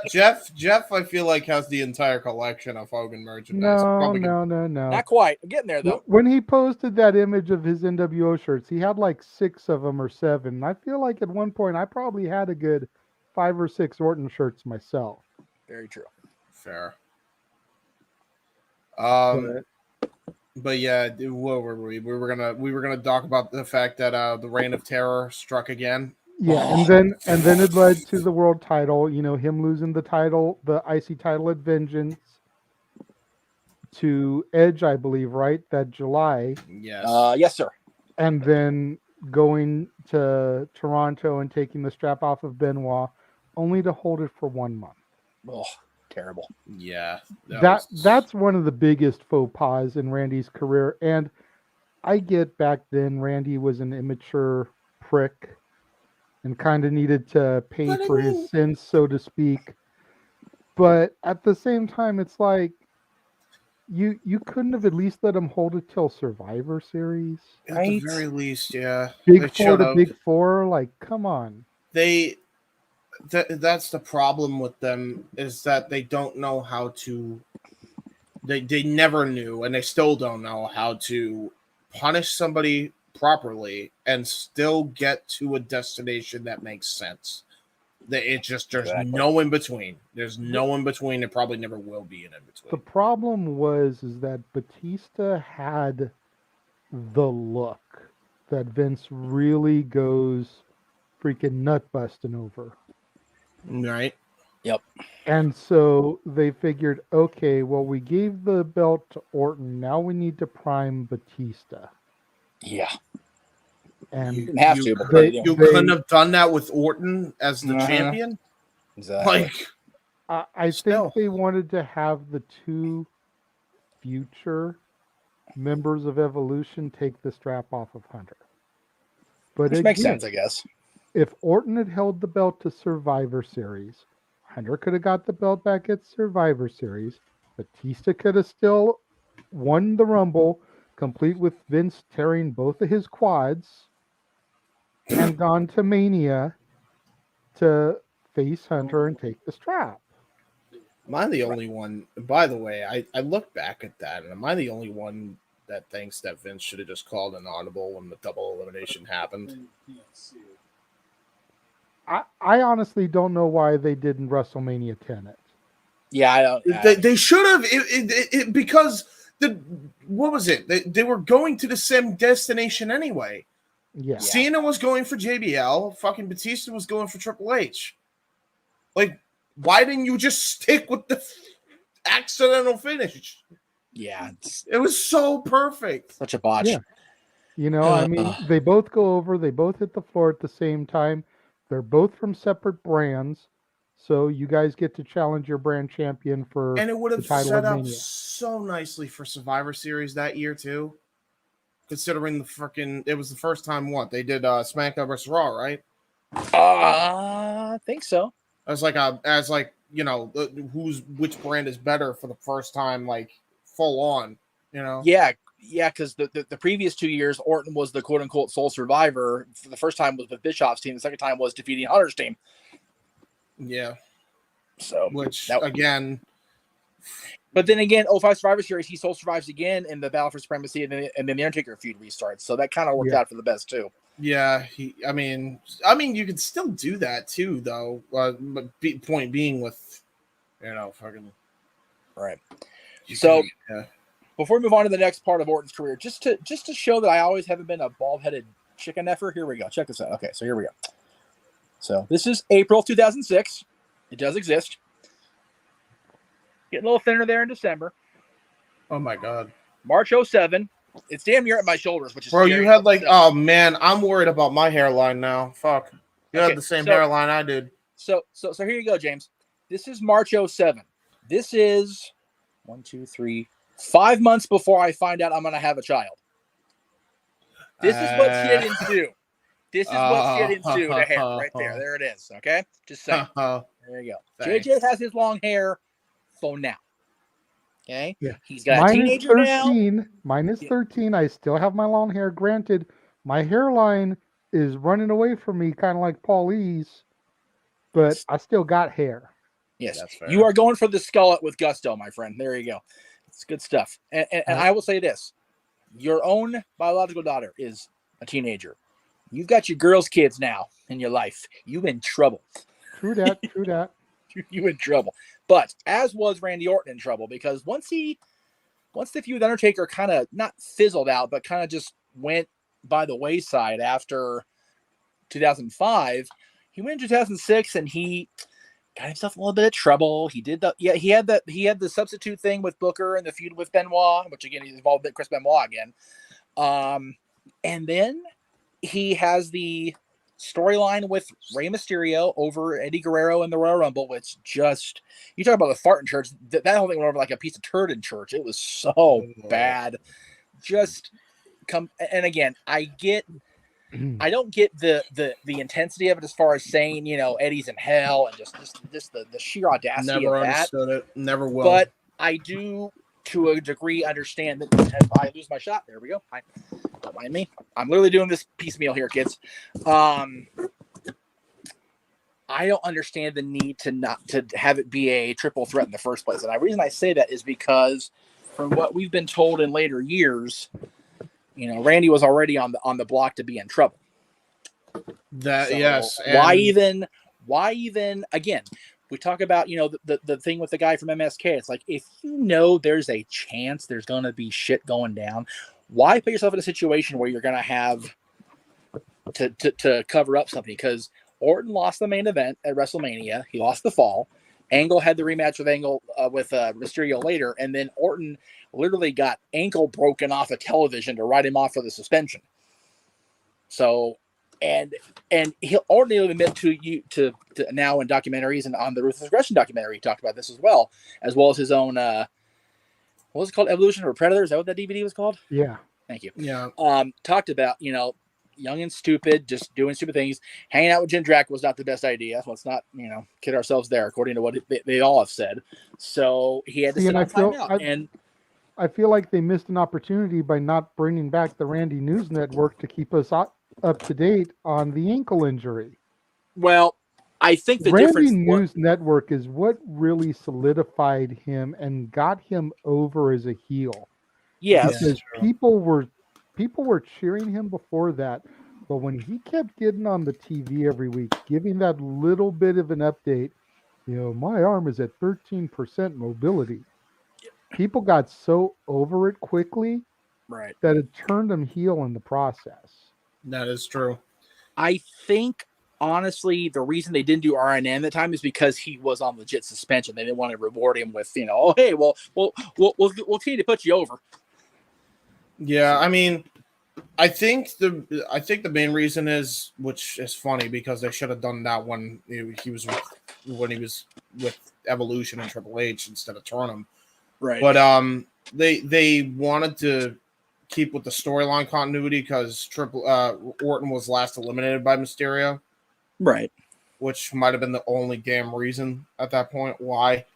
Jeff, I feel like has the entire collection of Hogan merchandise. No. Not quite. I'm getting there though. When he posted that image of his NWO shirts, he had like 6 of them or 7. I feel like at one point I probably had a good 5 or 6 Orton shirts myself. Very true. Fair. But yeah, what were we? We were gonna talk about the fact that the Reign of Terror struck again. Yeah, and then it led to the world title. You know, him losing the title, the IC title at Vengeance, to Edge, I believe, right? That July. Yes. Yes, sir. And then going to Toronto and taking the strap off of Benoit, only to hold it for 1 month. Oh, terrible. Yeah. That's one of the biggest faux pas in Randy's career. And I get back then Randy was an immature prick and kind of needed to pay for his sins, so to speak. But at the same time, it's like you couldn't have at least let him hold it till Survivor Series. At the very least, yeah. Big Four to Big Four, like, come on. That's the problem with them, is that they don't know how to. They never knew, and they still don't know how to punish somebody properly and still get to a destination that makes sense. There's no in between. There's no in between. There probably never will be an in between. The problem is that Batista had the look that Vince really goes freaking nut busting over. Right. Yep. And so they figured, okay, well, we gave the belt to Orton. Now we need to prime Batista. Yeah. And you didn't have to, but you couldn't have done that with Orton as the champion. Exactly. Like, I think they wanted to have the 2 future members of Evolution take the strap off of Hunter. But which makes sense, I guess. If Orton had held the belt to Survivor Series, Hunter could have got the belt back at Survivor Series. Batista could have still won the Rumble, complete with Vince tearing both of his quads, and gone to Mania to face Hunter and take the strap. Am I the only one? By the way, I look back at that, and am I the only one that thinks that Vince should have just called an audible when the double elimination happened? I honestly don't know why they didn't WrestleMania 10 it. Yeah, I don't. They should have because what was it? They were going to the same destination anyway. Yeah. Cena was going for JBL. Fucking Batista was going for Triple H. Like, why didn't you just stick with the accidental finish? Yeah. It was so perfect. Such a botch. Yeah. You know, I mean, they both go over. They both hit the floor at the same time. They're both from separate brands. So you guys get to challenge your brand champion for and it would have the title set of up Mania. so nicely for Survivor Series that year too. Considering it was the first time they did SmackDown versus Raw, right? I think so. As which brand is better for the first time, like full on, you know? Yeah, because the previous 2 years, Orton was the quote unquote sole survivor. For the first time was with Bischoff's team. The second time was defeating Hunter's team. Yeah. So again. But then again, 05 Survivor Series, he sole survives again in the Battle for Supremacy, and then the Undertaker feud restarts. So that kind of worked out for the best too. Yeah, I mean, you could still do that too, though. But point being, with fucking right. So before we move on to the next part of Orton's career, just to show that I always haven't been a bald-headed chicken effer. Here we go. Check this out. Okay, so here we go. So this is April 2006. It does exist. Getting a little thinner there in December. Oh my God. March 07. It's damn near at my shoulders, which is bro. You had oh man, I'm worried about my hairline now. Fuck. You had the same hairline I did. So here you go, James. This is March 07. This is 5 months before I find out I'm going to have a child. This is what shit ensue. This is what shit ensue to hair right there. There it is. Okay? Just saying. There you go. Thanks. JJ has his long hair for now. Okay? Yeah. He's got a Mine teenager is now. 13. Mine is 13. I still have my long hair. Granted, my hairline is running away from me, kind of like Paulie's, but I still got hair. Yes. You are going for the skullet with gusto, my friend. There you go. It's good stuff. And I will say this. Your own biological daughter is a teenager. You've got your girls' kids now in your life. You in trouble. True that. True that. You in trouble. But as was Randy Orton in trouble, because once the feud with Undertaker kind of not fizzled out, but kind of just went by the wayside after 2005, he went in 2006 and he got himself a little bit of trouble. He had the substitute thing with Booker and the feud with Benoit, which again, he's involved with Chris Benoit again. And then he has the storyline with Rey Mysterio over Eddie Guerrero in the Royal Rumble, which just, you talk about the fart in church, that whole thing went over like a piece of turd in church. It was so bad. And again, I don't get the intensity of it as far as saying, Eddie's in hell and just the sheer audacity Never of that. understood it. Never will. But I do, to a degree, understand that if I lose my shot, there we go. Don't mind me. I'm literally doing this piecemeal here, kids. I don't understand the need to have it be a triple threat in the first place. And the reason I say that is because from what we've been told in later years, Randy was already on the block to be in trouble. Yes. Why even again? We talk about, the thing with the guy from MSK. It's like, if there's a chance there's going to be shit going down, why put yourself in a situation where you're going to have to cover up something? Because Orton lost the main event at WrestleMania. He lost the fall. Angle had the rematch with Mysterio later, and then Orton literally got ankle broken off of television to write him off for the suspension. So, and Orton admit to now in documentaries and on the Ruthless Aggression documentary, he talked about this as well as his own what was it called? Evolution of a Predator? Is that what that DVD was called? Yeah. Thank you. Yeah. Talked about, young and stupid, just doing stupid things. Hanging out with Jindrak was not the best idea. Let's not, kid ourselves there, according to what they all have said. So he had to sit on timeout. And I feel like they missed an opportunity by not bringing back the Randy News Network to keep us up to date on the ankle injury. Well, I think the Randy News Network is what really solidified him and got him over as a heel. Yes. Because people were cheering him before that, but when he kept getting on the TV every week, giving that little bit of an update, my arm is at 13% mobility. People got so over it quickly, right, that it turned him heel in the process. That is true. I think, honestly, the reason they didn't do RNN at the time is because he was on legit suspension. They didn't want to reward him with, oh, hey, we'll continue to put you over. Yeah, I mean, I think the main reason is, which is funny because they should have done that when he was with Evolution and Triple H instead of Turnham. Right. But they wanted to keep with the storyline continuity because Orton was last eliminated by Mysterio. Right. Which might have been the only damn reason at that point why.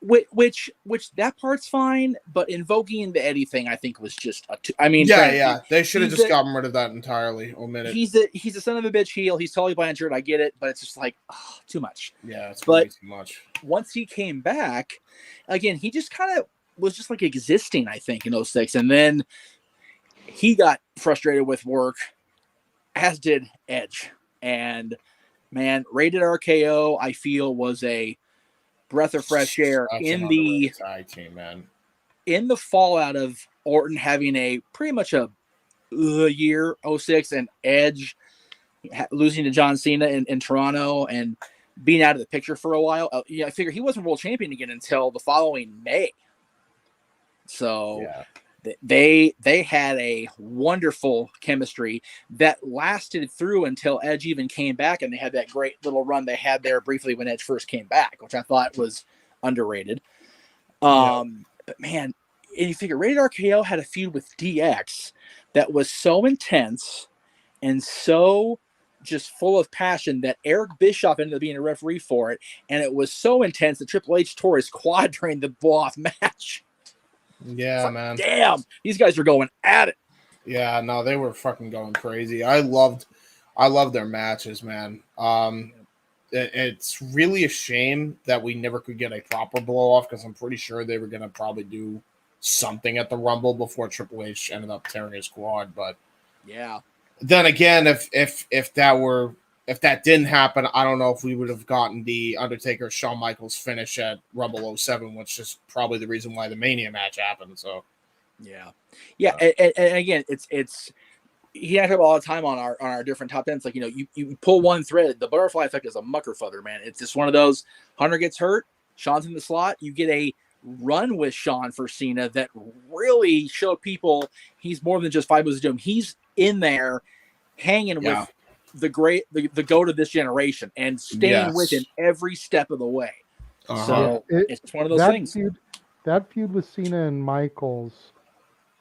Which that part's fine, but invoking the Eddie thing, I think, was just they should have just gotten rid of that entirely. Omitted. He's a son of a bitch heel. He's totally Blanchard. I get it, but it's just like too much. Yeah, it's way too much. Once he came back, again, he just kind of was just like existing, I think, in 06. And then he got frustrated with work, as did Edge. And man, Rated RKO, I feel, was a breath of fresh air in the fallout of Orton having a pretty much a year 06 and Edge losing to John Cena in Toronto and being out of the picture for a while. I figure he wasn't world champion again until the following May. So They had a wonderful chemistry that lasted through until Edge even came back, and they had that great little run they had there briefly when Edge first came back, which I thought was underrated. But man, and you figure Rated RKO had a feud with DX that was so intense and so just full of passion that Eric Bischoff ended up being a referee for it, and it was so intense that Triple H tore his quad during the blow-off match. Yeah, man. Damn, these guys are going at it. Yeah, no, they were fucking going crazy. I loved their matches, man. It's really a shame that we never could get a proper blow-off, because I'm pretty sure they were going to probably do something at the Rumble before Triple H ended up tearing his quad. But yeah, then again, if that didn't happen, I don't know if we would have gotten the Undertaker Shawn Michaels finish at Rumble 07, which is probably the reason why the Mania match happened. So yeah, and again, it's he acts up all the time on our different top ends. Like, you pull one thread, the butterfly effect is a mucker fudder, man. It's just one of those. Hunter gets hurt, Sean's in the slot, you get a run with Sean for Cena that really showed people he's more than just 5 moves to doom. He's in there hanging with the GOAT of this generation and staying with him every step of the way. So it's one of those things. That feud with Cena and Michaels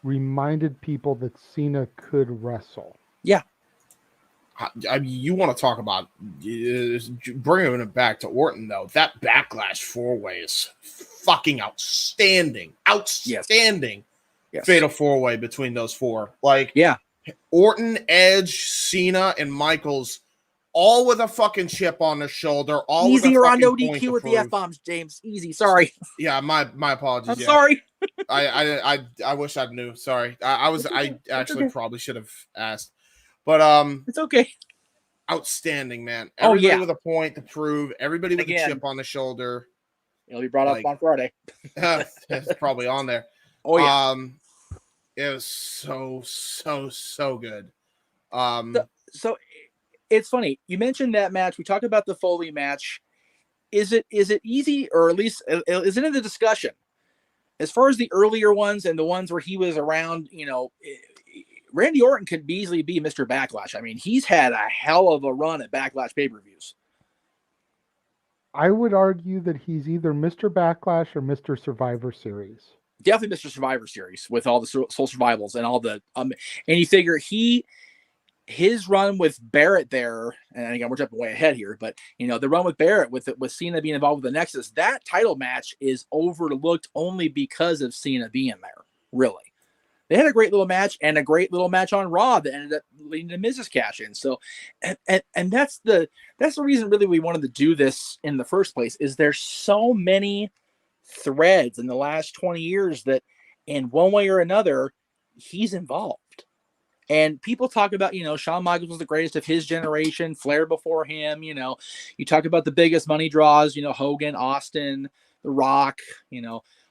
reminded people that Cena could wrestle. Yeah. I mean, you want to talk about bringing it back to Orton, though. That Backlash 4-way is fucking outstanding. Outstanding. Yes. Fatal 4-way between those four. Like, Orton, Edge, Cena, and Michaels, all with a fucking chip on their shoulder. All easier with a on NoDQ with the F-bombs, James. Easy. Sorry. Yeah, my apologies. I'm sorry. I wish I knew. Sorry. I actually probably should have asked. But it's okay. Outstanding, man. Everybody with a point to prove. Everybody with a chip on the shoulder. It'll be brought up on Friday. It's probably on there. Oh yeah. It was so good. So it's funny. You mentioned that match. We talked about the Foley match. Is it easy, or at least is it in the discussion? As far as the earlier ones and the ones where he was around, Randy Orton could easily be Mr. Backlash. I mean, he's had a hell of a run at Backlash pay-per-views. I would argue that he's either Mr. Backlash or Mr. Survivor Series. Definitely Mr. Survivor Series with all the Soul Survivals and all the and you figure his run with Barrett there, and again we're jumping way ahead here, but the run with Barrett with Cena being involved with the Nexus, that title match is overlooked only because of Cena being there. Really, they had a great little match and a great little match on Raw that ended up leading to Miz's cash in. So, and that's the reason really we wanted to do this in the first place. Is there's so many threads in the last 20 years that in one way or another he's involved. And people talk about, Shawn Michaels was the greatest of his generation, Flair before him, you talk about the biggest money draws, Hogan, Austin, The Rock,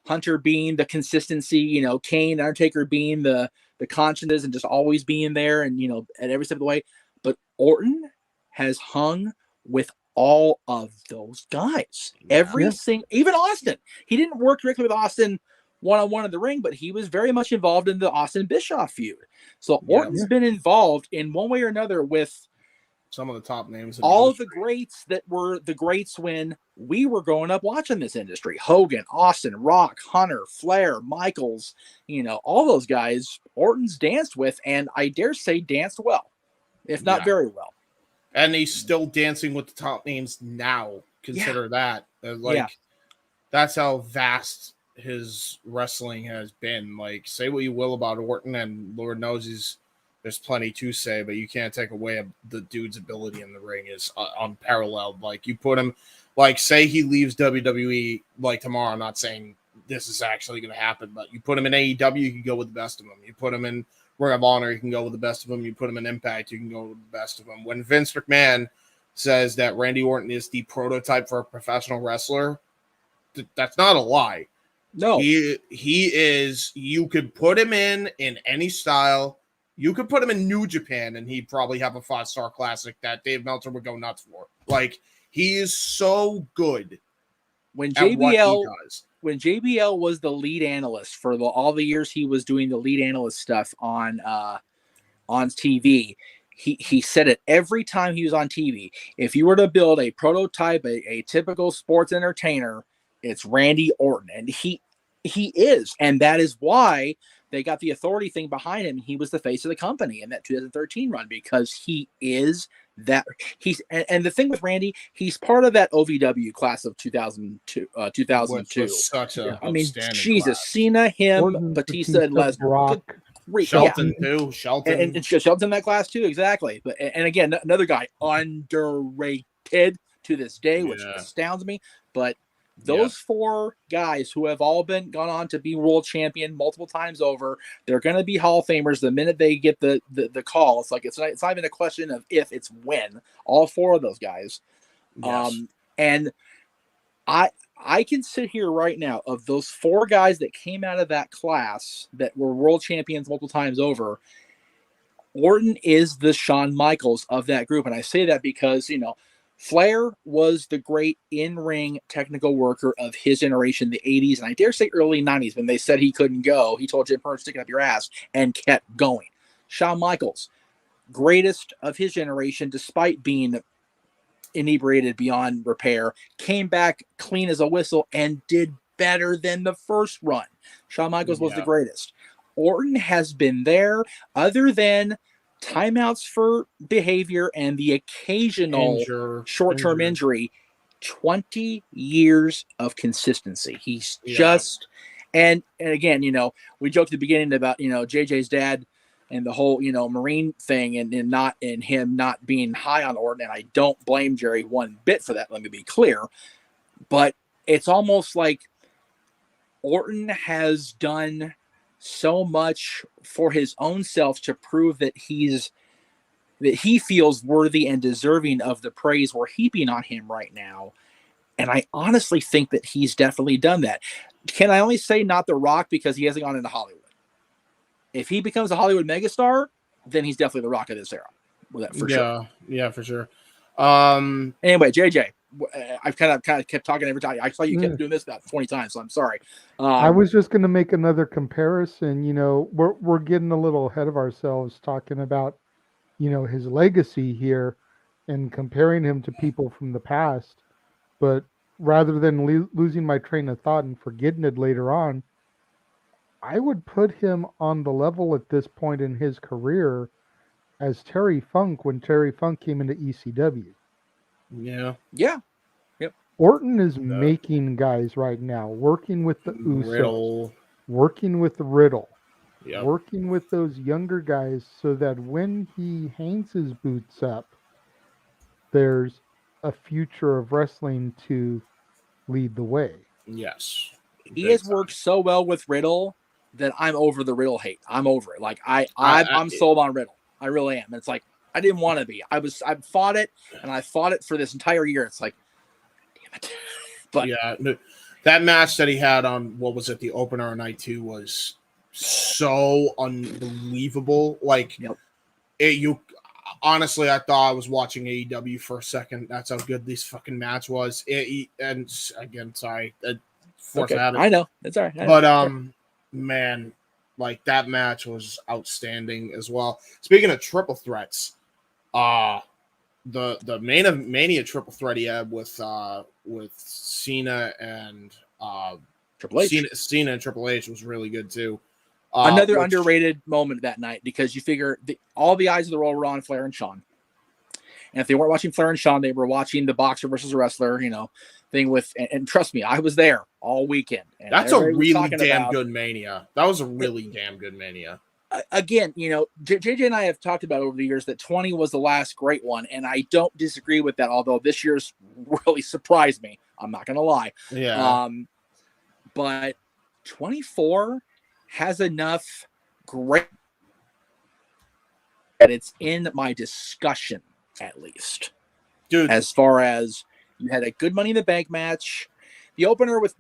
Hunter being the consistency, Kane, Undertaker being the consciences and just always being there and, at every step of the way. But Orton has hung with all of those guys. Every single, even Austin. He didn't work directly with Austin one-on-one in the ring, but he was very much involved in the Austin Bischoff feud. So Orton's been involved in one way or another with some of the top names. All the greats that were the greats when we were growing up watching this industry. Hogan, Austin, Rock, Hunter, Flair, Michaels, all those guys Orton's danced with, and I dare say danced well, if not very well. And he's still dancing with the top names now. Consider that. That's how vast his wrestling has been. Like, say what you will about Orton, and Lord knows there's plenty to say, but you can't take away the dude's ability in the ring is unparalleled. Like, you put him, like, say he leaves WWE like tomorrow. I'm not saying this is actually going to happen, but you put him in AEW, you can go with the best of them. You put him in Ring of Honor, you can go with the best of them. You put him in Impact, you can go with the best of them. When Vince McMahon says that Randy Orton is the prototype for a professional wrestler, that's not a lie. No, he is. You could put him in any style. You could put him in New Japan, and he'd probably have a 5-star classic that Dave Meltzer would go nuts for. Like, he is so good. When at what he does. JBL was the lead analyst for all the years he was doing the lead analyst stuff on TV, he said it every time he was on TV. If you were to build a prototype, a typical sports entertainer, it's Randy Orton, and he is, and that is why they got the authority thing behind him. He was the face of the company in that 2013 run, because he is that. And the thing with Randy, he's part of that OVW class of 2002. Which was such a Jesus, class. Cena, him, Orton, Batista, and Lesnar. Brock. Shelton too. Shelton and Shelton's in that class too, exactly. But and again, another guy underrated to this day, which astounds me. But those four guys who have all gone on to be world champion multiple times over, they're going to be Hall of Famers the minute they get the call. It's like it's not even a question of if, it's when. All four of those guys, and I can sit here right now, of those four guys that came out of that class that were world champions multiple times over, Orton is the Shawn Michaels of that group. And I say that because, Flair was the great in-ring technical worker of his generation, the 80s, and I dare say early 90s, when they said he couldn't go. He told Jim Hart, stick it up your ass, and kept going. Shawn Michaels, greatest of his generation, despite being inebriated beyond repair, came back clean as a whistle and did better than the first run. Shawn Michaels was the greatest. Orton has been there, other than timeouts for behavior and the occasional short-term injury, 20 years of consistency. He's just, and again, we joked at the beginning about, JJ's dad and the whole, Marine thing, and him not being high on Orton. And I don't blame Jerry one bit for that. Let me be clear. But it's almost like Orton has done so much for his own self to prove that he feels worthy and deserving of the praise we're heaping on him right now. And I honestly think that he's definitely done that. Can I only say not The Rock, because he hasn't gone into Hollywood? If he becomes a Hollywood megastar, then he's definitely The Rock of this era. Well, that for sure. Yeah, for sure. Anyway, JJ, I've kind of kept talking every time. I saw you kept doing this about 20 times, so I'm sorry. I was just going to make another comparison. We're getting a little ahead of ourselves talking about, his legacy here and comparing him to people from the past. But rather than losing my train of thought and forgetting it later on, I would put him on the level at this point in his career as Terry Funk when Terry Funk came into ECW. Yeah. Yep. Orton is making guys right now, working with the Usos, working with Riddle, working with those younger guys, so that when he hangs his boots up, there's a future of wrestling to lead the way. Yes. He has worked so well with Riddle that I'm over the Riddle hate. I'm over it. Like I'm sold on Riddle. I really am. It's like, I didn't want to be. I fought it, and I fought it for this entire year. It's like, damn it. But that match that he had on, what was it, the opener on night 2 was so unbelievable. Like, honestly, I thought I was watching AEW for a second. That's how good this fucking match was. And again, sorry, I know it's all right. But man, like, that match was outstanding as well. Speaking of triple threats, the Mania triple threat he had with Cena and Triple H. Cena and Triple H was really good too. Another underrated moment that night, because you figure all the eyes of the world were on Flair and Shawn. And if they weren't watching Flair and Shawn, they were watching the boxer versus wrestler, thing with, and trust me, I was there all weekend. And that's a really damn good Mania. That was a really damn good Mania. Again, JJ and I have talked about over the years that 20 was the last great one, and I don't disagree with that, although this year's really surprised me. I'm not going to lie. Yeah. But 24 has enough great that it's in my discussion, at least. Dude. As far as you had a good Money in the Bank match. The opener with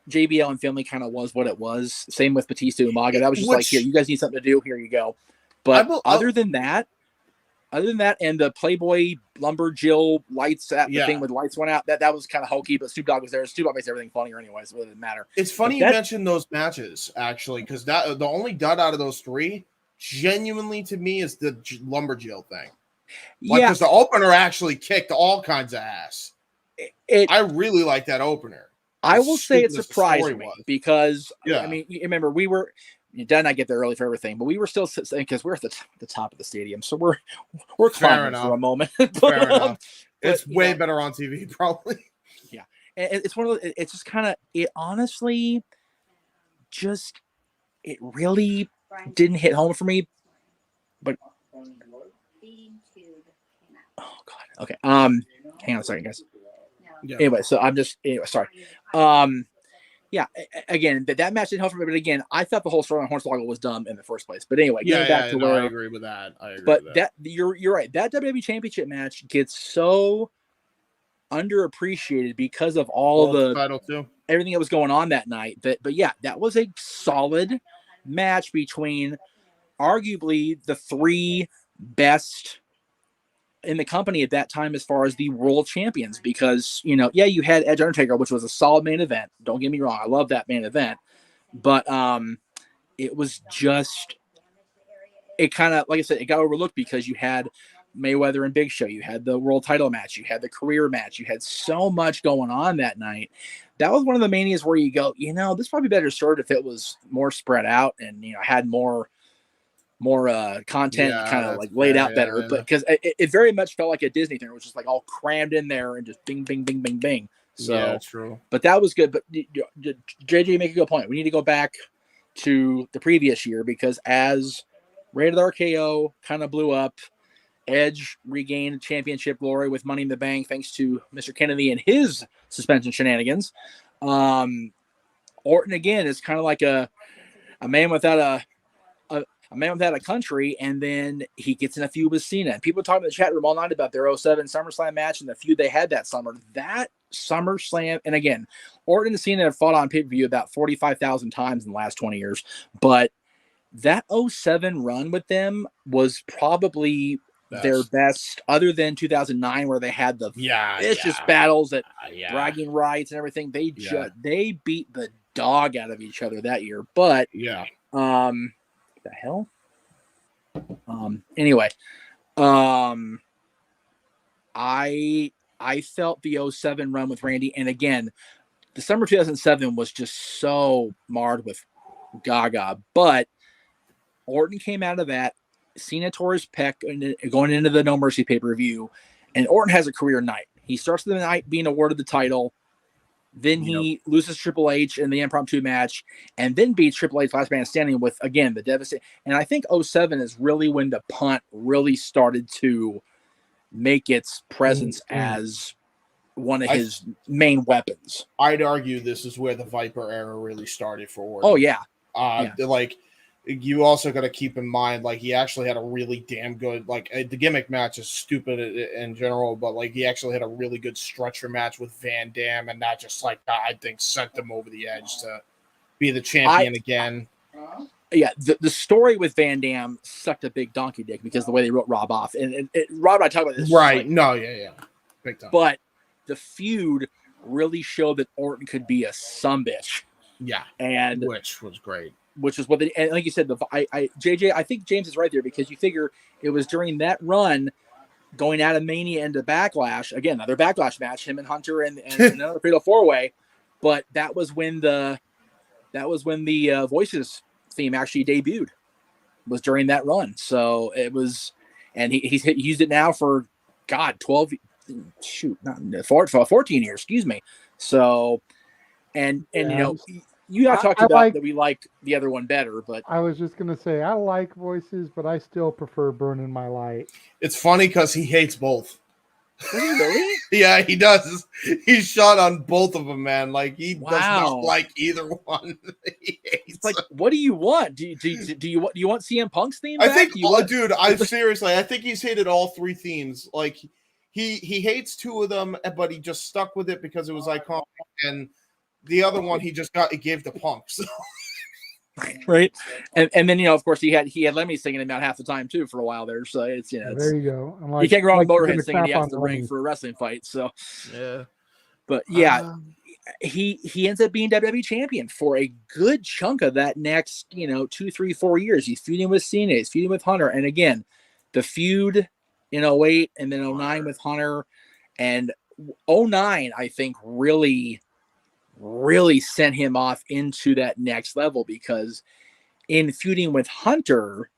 JBL and Finlay kind of was what it was. Same with Batista Umaga. That was just like, here, you guys need something to do. Here you go. But other than that, Other than that, and the Playboy Lumberjill lights at the thing with lights went out, that was kind of hokey, but Snoop Dogg was there. Snoop Dogg makes everything funnier anyway, so it doesn't matter. It's funny you mentioned those matches, actually, because the only dud out of those three, genuinely to me, is the Lumberjill thing. Because the opener actually kicked all kinds of ass. I really like that opener. I will say it surprised me because, I mean, you remember Dad and I get there early for everything, but we were still sitting because we're at the top of the stadium, so we're climbing for a moment. Fair enough. It's way better on TV, probably. Yeah, and it's one of those. It's just kind of it. Honestly, it really didn't hit home for me. But oh god, okay. Hang on a second, guys. Anyway, so sorry. Yeah, again, that match didn't help for me, but again, I thought the whole story on Hornswoggle was dumb in the first place. But anyway, I agree with that. You're right. That WWE Championship match gets so underappreciated because of all everything that was going on that night. But that was a solid match between arguably the three best in the company at that time as far as the world champions, because you had Edge Undertaker, which was a solid main event. Don't get me wrong, I love that main event, but it was just it kind of, like I said, it got overlooked because you had Mayweather and Big Show, you had the world title match, you had the career match, you had so much going on that night. That was one of the manias where you go, this probably better served if it was more spread out and had more content kind of like laid out better, but because it very much felt like a Disney thing. It was just like all crammed in there and just bing, bing, bing, bing, bing. So true. But that was good. But JJ make a good point. We need to go back to the previous year because as Rated RKO kind of blew up, Edge regained championship glory with Money in the Bank thanks to Mr. Kennedy and his suspension shenanigans. Orton again is kind of like a man without a man without a country, and then he gets in a feud with Cena. And people talking in the chat room all night about their 07 SummerSlam match and the feud they had that summer. That SummerSlam, and again, Orton and Cena have fought on pay-per-view about 45,000 times in the last 20 years, but that 07 run with them was probably their best, other than 2009 where they had the vicious battles at bragging rights and everything. They beat the dog out of each other that year. But the hell? Anyway, I felt the 07 run with Randy, and again, the summer 2007 was just so marred with Gaga, but Orton came out of that. Cena tore his pec going into the No Mercy pay-per-view, and Orton has a career night. He starts the night being awarded the title, then he loses Triple H in the impromptu match, and then beats Triple H last man standing with, again, the devastating. And I think 07 is really when the punt really started to make its presence as one of his main weapons. I'd argue this is where the Viper era really started for Orton. Oh, yeah. Like, you also got to keep in mind, like, he actually had a really damn good, like, the gimmick match is stupid in general, but, like, he actually had a really good stretcher match with Van Dam, and that just, like, I think sent him over the edge to be the champion again. Yeah, the story with Van Dam sucked a big donkey dick because the way they wrote Rob off. And Rob and I talk about this. Right. Big time. But the feud really showed that Orton could be a sumbitch. Yeah. And which was great. Which is what and like you said, JJ, I think James is right there because you figure it was during that run going out of Mania into Backlash, again, another Backlash match, him and Hunter and another Fatal 4-Way, but that was when the Voices theme actually debuted, was during that run. So it was, and he used it now for 14 years, excuse me. So, and you have talked about that we like the other one better, but I was just gonna say I like Voices, but I still prefer Burning My Light. It's funny because he hates both. Does he really? Yeah, he does. He's shot on both of them, man. Like he does not like either one. It's like, what do you want? Do you want CM Punk's theme? I think, dude. I think he's hated all three themes. Like he hates two of them, but he just stuck with it because it was iconic, and the other one he gave to Punk. So. Right. And then, of course he had Lemmy singing about half the time too for a while there. So it's, there you go. I'm you can't go wrong with you're Motorhead gonna singing crap he has on the ring Lemmy. for a wrestling fight. So Yeah. But yeah, he ends up being WWE champion for a good chunk of that next, 2, 3, 4 years. He's feuding with Cena, he's feuding with Hunter. And again, the feud in 08 and then 09 with Hunter, and 09, I think really sent him off into that next level, because in feuding with Hunter,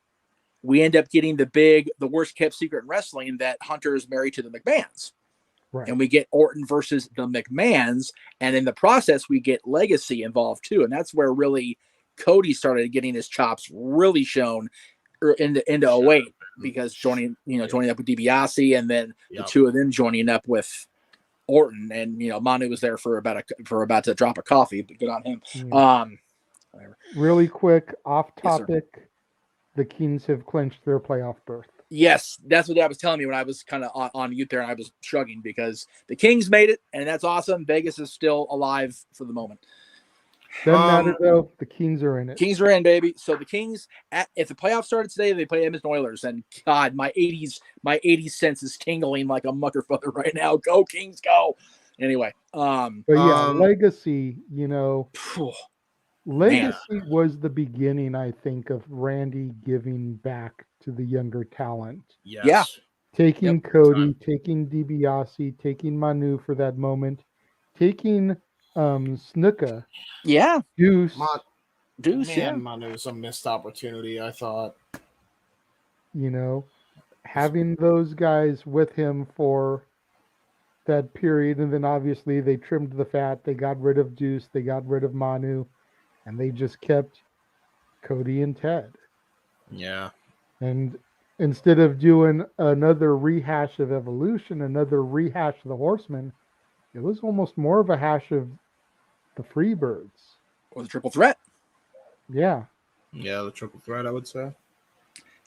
we end up getting the worst kept secret in wrestling, that Hunter is married to the McMahons. Right. And we get Orton versus the McMahons. And in the process, we get Legacy involved too. And that's where really Cody started getting his chops really shown into 08, because joining up with DiBiase, and then the two of them joining up with Orton, and Manu was there for about to drop a coffee, but good on him. Whatever. Really quick, off Yes, sir. topic, the Kings have clinched their playoff berth. Yes, that's what Dad was telling me when I was kind of on mute there, and I was shrugging because the Kings made it, and that's awesome. Vegas is still alive for the moment. Doesn't matter though. The Kings are in it. Kings are in, baby. So the Kings, if the playoffs started today, they play Edmonton Oilers, and God, my 80s sense is tingling like a muckerfucker right now. Go Kings, go! Anyway, but yeah, Legacy. Legacy was the beginning, I think, of Randy giving back to the younger talent. Yes. Yeah. Taking Cody, taking DiBiase, taking Manu for that moment, taking Snuka. Yeah. Deuce. Manu's a missed opportunity, I thought. Having those guys with him for that period, and then obviously they trimmed the fat. They got rid of Deuce. They got rid of Manu. And they just kept Cody and Ted. Yeah. And instead of doing another rehash of Evolution, another rehash of the Horsemen, it was almost more of a hash of the Freebirds. Or the Triple Threat. Yeah. Yeah, the Triple Threat, I would say.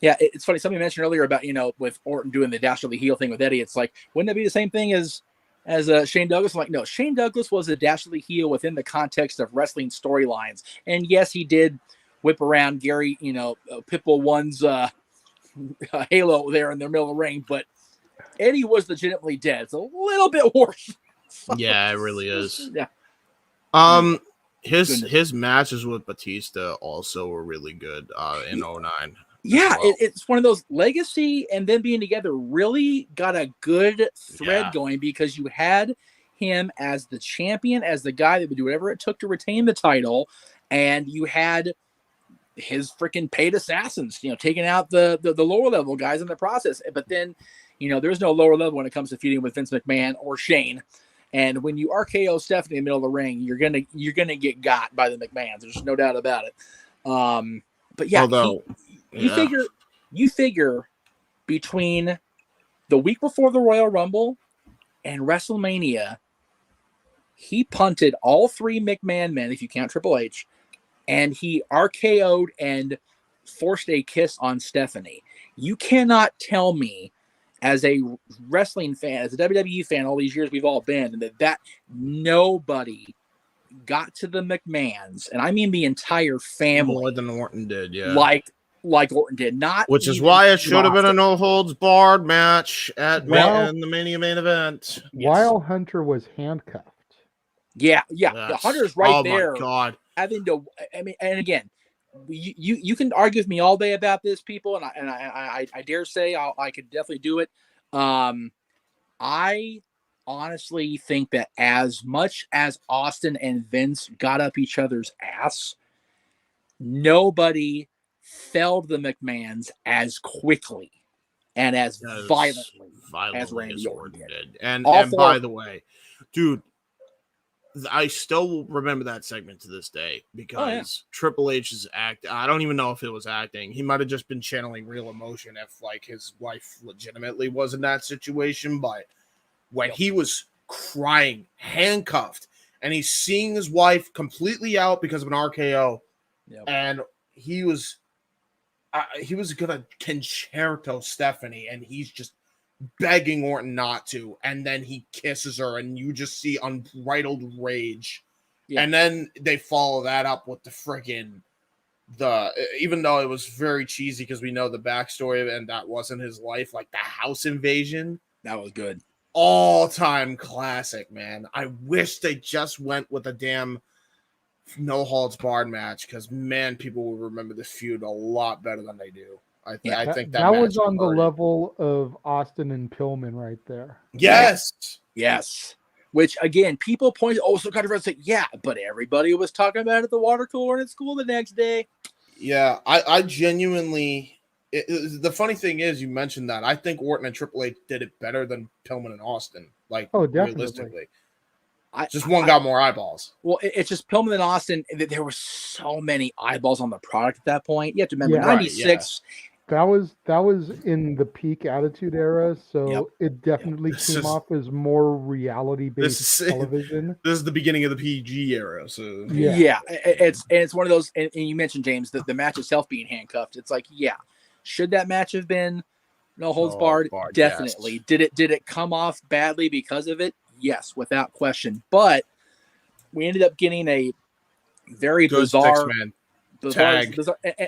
Yeah, it's funny. Somebody mentioned earlier about, with Orton doing the dastardly heel thing with Eddie. It's like, wouldn't it be the same thing as Shane Douglas? I'm like, no, Shane Douglas was a dastardly heel within the context of wrestling storylines. And yes, he did whip around Gary, Pitbull One's halo there in the middle of the ring, but Eddie was legitimately dead. It's a little bit worse. Yeah, it really is. Yeah. His matches with Batista also were really good in 09. Yeah, well. It's one of those Legacy and then being together really got a good thread going, because you had him as the champion, as the guy that would do whatever it took to retain the title, and you had his freaking paid assassins, taking out the lower level guys in the process. But then, there's no lower level when it comes to feuding with Vince McMahon or Shane. And when you RKO Stephanie in the middle of the ring, you're gonna get got by the McMahons. There's no doubt about it. But yeah, you figure between the week before the Royal Rumble and WrestleMania, he punted all 3 McMahon men, if you count Triple H, and he RKO'd and forced a kiss on Stephanie. You cannot tell me, as a wrestling fan, as a WWE fan, all these years we've all been, that nobody got to the McMahons, and I mean the entire family, more than Orton did, yeah. Like Orton did, which is why it should have been a no holds barred match at the main event. While Hunter was handcuffed. Yeah. The Hunter's right there. Oh my God. Having to, and again, you can argue with me all day about this, people, and I dare say I could definitely do it. I honestly think that as much as Austin and Vince got up each other's ass, nobody felled the McMahons as quickly and as violently as Randy Orton did. And by the way, dude, I still remember that segment to this day, because Triple H's act. I don't even know if it was acting. He might have just been channeling real emotion if his wife legitimately was in that situation. But when he was crying, handcuffed, and he's seeing his wife completely out because of an RKO, and he was gonna concerto Stephanie, and he's just begging Orton not to, and then he kisses her, and you just see unbridled rage. And then they follow that up with the friggin' even though it was very cheesy because we know the backstory and that wasn't his life, like the house invasion. That was good. All-time classic, man. I wish they just went with a damn no holds barred match because, man, people will remember this feud a lot better than they do. I think that was on the level of Austin and Pillman right there. Yes. Which again, people point also controversial. Yeah, but everybody was talking about it at the water cooler and at school the next day. Yeah, I genuinely. The funny thing is, you mentioned that. I think Orton and Triple H did it better than Pillman and Austin. Like, realistically. One got more eyeballs. Well, it's just Pillman and Austin. There were so many eyeballs on the product at that point. You have to remember, 96. That was in the peak Attitude Era, so it definitely came off as more reality-based television. This is the beginning of the PG era, so it's one of those. And you mentioned, James, that the match itself being handcuffed. It's like, should that match have been no holds barred? Definitely. Yes. Did it come off badly because of it? Yes, without question. But we ended up getting a very bizarre tag.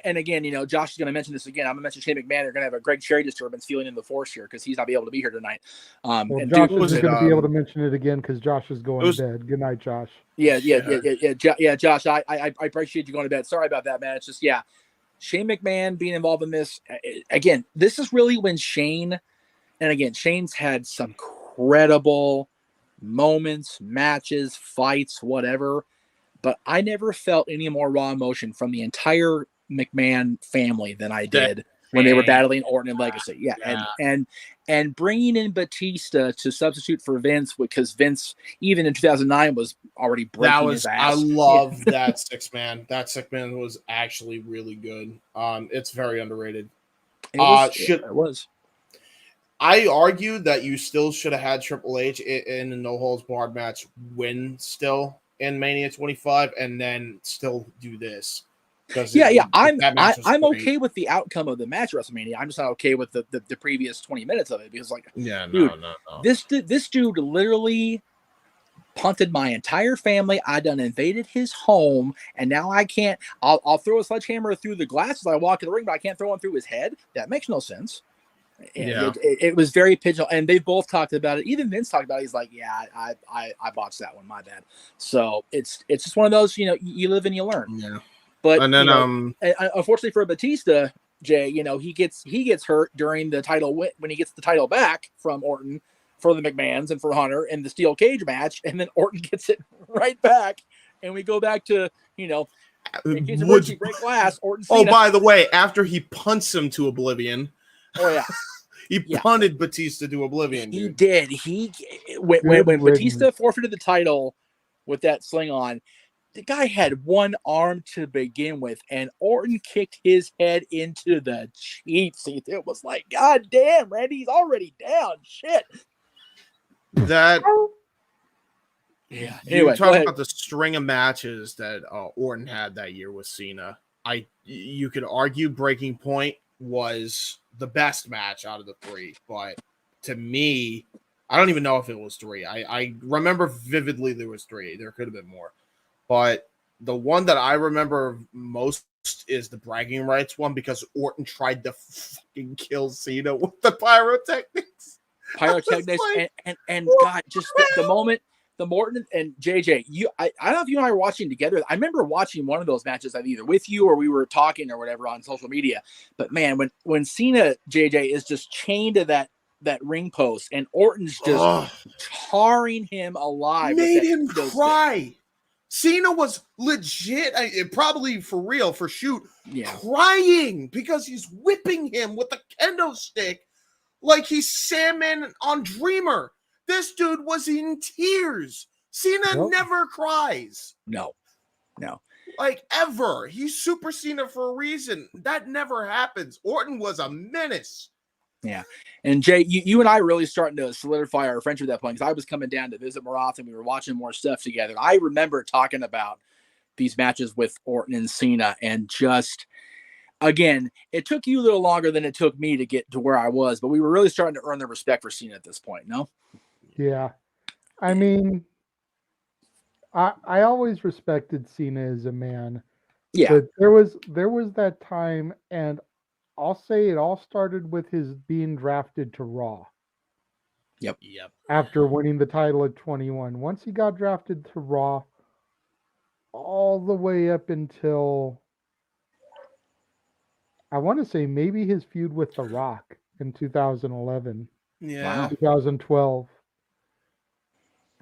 And again, Josh is going to mention this again. I'm going to mention Shane McMahon. They're going to have a Greg Cherry disturbance feeling in the force here because he's not be able to be here tonight. Josh isn't going to be able to mention it again because Josh is going to bed. Good night, Josh. Yeah, Josh, I appreciate you going to bed. Sorry about that, man. It's just, Shane McMahon being involved in this. Again, this is really when Shane's had some incredible moments, matches, fights, whatever. But I never felt any more raw emotion from the entire McMahon family than I did when they were battling Orton and Legacy. And bringing in Batista to substitute for Vince, because Vince, even in 2009, was already breaking his ass. I love that six-man. That six-man was actually really good. It's very underrated. It was. I argue that you still should have had Triple H in a no-holds-barred match win still in Mania 25 and then still do this. I'm okay with the outcome of the match at WrestleMania. I'm just not okay with the previous 20 minutes of it because, this dude literally punted my entire family. I done invaded his home, and now I can't. I'll throw a sledgehammer through the glass as I walk in the ring, but I can't throw one through his head. That makes no sense. It was very pigeonhole, and they both talked about it. Even Vince talked about it. He's like, I botched that one, my bad. So it's just one of those, you live and you learn. Yeah. But and then unfortunately for Batista, Jay, he gets hurt during the title when he gets the title back from Orton for the McMahons and for Hunter in the steel cage match, and then Orton gets it right back, and we go back to in case of emergency, break glass. Orton. Oh, by the way, after he punts him to oblivion. Oh yeah. He punted Batista to oblivion. He did. When Batista forfeited the title with that sling on, the guy had one arm to begin with, and Orton kicked his head into the cheap seat. It was like, God damn, Randy's already down. Shit. That. Yeah. Anyway, talking about the string of matches that Orton had that year with Cena. You could argue Breaking Point was the best match out of the three, but to me, I don't even know if it was three. I remember vividly there was three. There could have been more. But the one that I remember most is the bragging rights one because Orton tried to fucking kill Cena with the pyrotechnics. And God, just the moment the Morton and JJ, I don't know if you and I were watching together. I remember watching one of those matches either with you or we were talking or whatever on social media. But man, when Cena JJ is just chained to that ring post and Orton's just tarring him alive, made him cry. Cena was legit, probably for real, for shoot, crying because he's whipping him with a kendo stick like he's Sandman on Dreamer. This dude was in tears. Cena never cries. No. Like, ever. He's Super Cena for a reason. That never happens. Orton was a menace. Yeah. And Jay, you and I really starting to solidify our friendship at that point because I was coming down to visit more often. We were watching more stuff together. I remember talking about these matches with Orton and Cena and just, again, it took you a little longer than it took me to get to where I was, but we were really starting to earn the respect for Cena at this point, no? Yeah. I mean, I always respected Cena as a man, Yeah. But there was that time, and I'll say it all started with his being drafted to Raw. Yep. After winning the title at 21. Once he got drafted to Raw, all the way up until, I want to say, maybe his feud with The Rock in 2011. Yeah. 2012.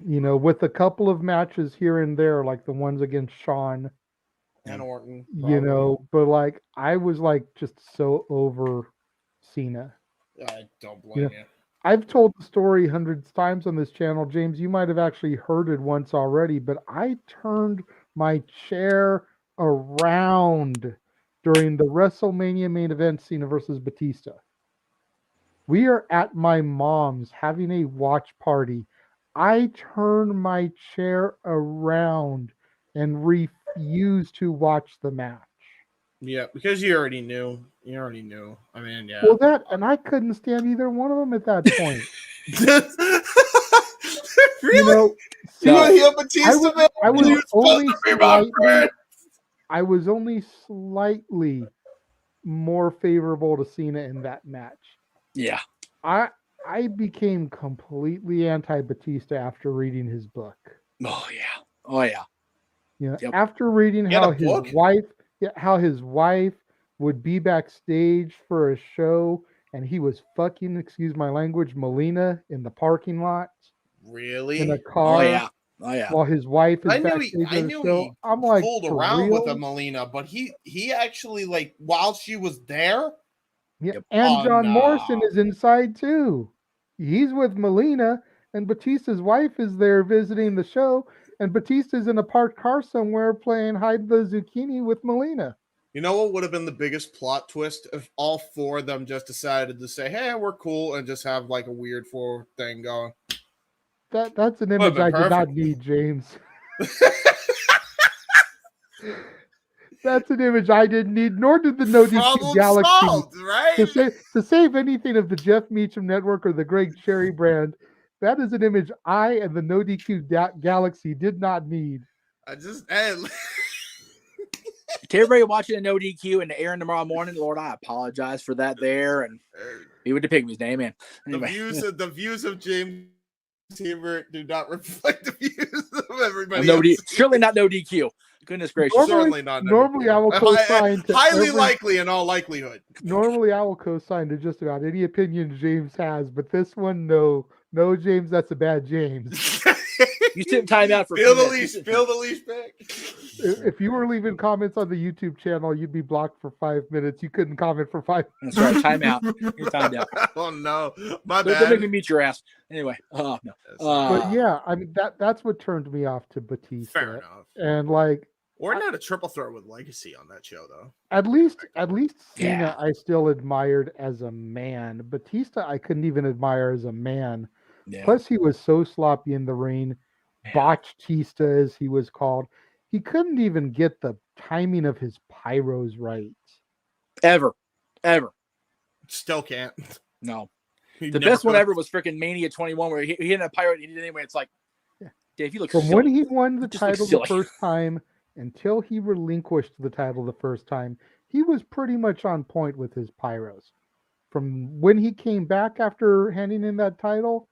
With a couple of matches here and there, like the ones against Shawn and Orton. But like I was like just so over Cena. I don't blame you. I've told the story hundreds of times on this channel, James. You might have actually heard it once already, but I turned my chair around during the WrestleMania main event, Cena versus Batista. We are at my mom's having a watch party. I turned my chair around and refused to watch the match. Yeah, because you already knew. I mean, yeah. Well, and I couldn't stand either one of them at that point. Really? I was only slightly more favorable to Cena in that match. Yeah. I became completely anti-Batista after reading his book. Oh yeah. Yep. After reading how his wife would be backstage for a show and he was fucking, excuse my language, Melina in the parking lot. Really? In a car. Oh yeah. While his wife is I backstage knew at the he show. I'm like, fooled around with a Melina, but he actually, like, while she was there. Yeah, and John Morrison is inside too. He's with Melina, and Batista's wife is there visiting the show, and Batista's in a parked car somewhere playing hide the zucchini with Melina. You know what would have been the biggest plot twist if all four of them just decided to say, "Hey, we're cool," and just have like a weird forward thing going. That's an image I did not need, James. That's an image I didn't need, nor did the NoDQ Galaxy. Solved, right? To save anything of the Jeff Meacham Network or the Greg Cherry brand, that is an image I and the NoDQ Galaxy did not need. To everybody watching the NoDQ and Aaron tomorrow morning, Lord, I apologize for that there. And he would depict his name, man. Anyway. The views of James Timber do not reflect the views of everybody else. Surely not NoDQ. Goodness gracious. Certainly not. Normally, I will co-sign to highly likely in all likelihood. Normally, I will co-sign to just about any opinion James has, but this one, no, James, that's a bad James. You sit in timeout for feel the leash back. If you were leaving comments on the YouTube channel, you'd be blocked for 5 minutes. You couldn't comment for 5 minutes. That's right. Timeout. You're timed out. Oh no, my bad. Don't make me meet your ass. Anyway, no. But yeah, I mean that's what turned me off to Batista. Fair enough. And like, Orton had a triple threat with Legacy on that show, though. At least Cena, I still admired as a man. Batista, I couldn't even admire as a man. Yeah. Plus, he was so sloppy in the ring. Botchtista, as he was called. He couldn't even get the timing of his pyros right. Ever. Still can't. No. The best one ever was freaking Mania 21, where he hit a pyro and he did it anyway. It's like, Dave, you look from silly. When he won the title the first time until he relinquished the title the first time, he was pretty much on point with his pyros. From when he came back after handing in that title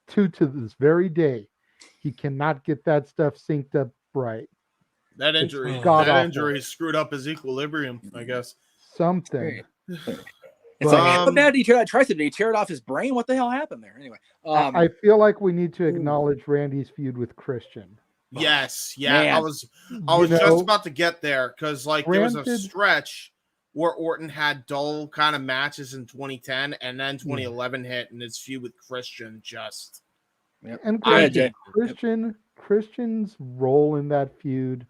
to this very day, he cannot get that stuff synced up right. That injury screwed up his equilibrium, I guess. Something. It's like, what did he tear that tricep? Did he tear it off his brain? What the hell happened there? Anyway, I feel like we need to acknowledge Randy's feud with Christian. Yes, yeah, man. I was just about to get there because there was a stretch where Orton had dull kind of matches in 2010, and then 2011 hit, and his feud with Christian just. Yep. And Christian's role in that feud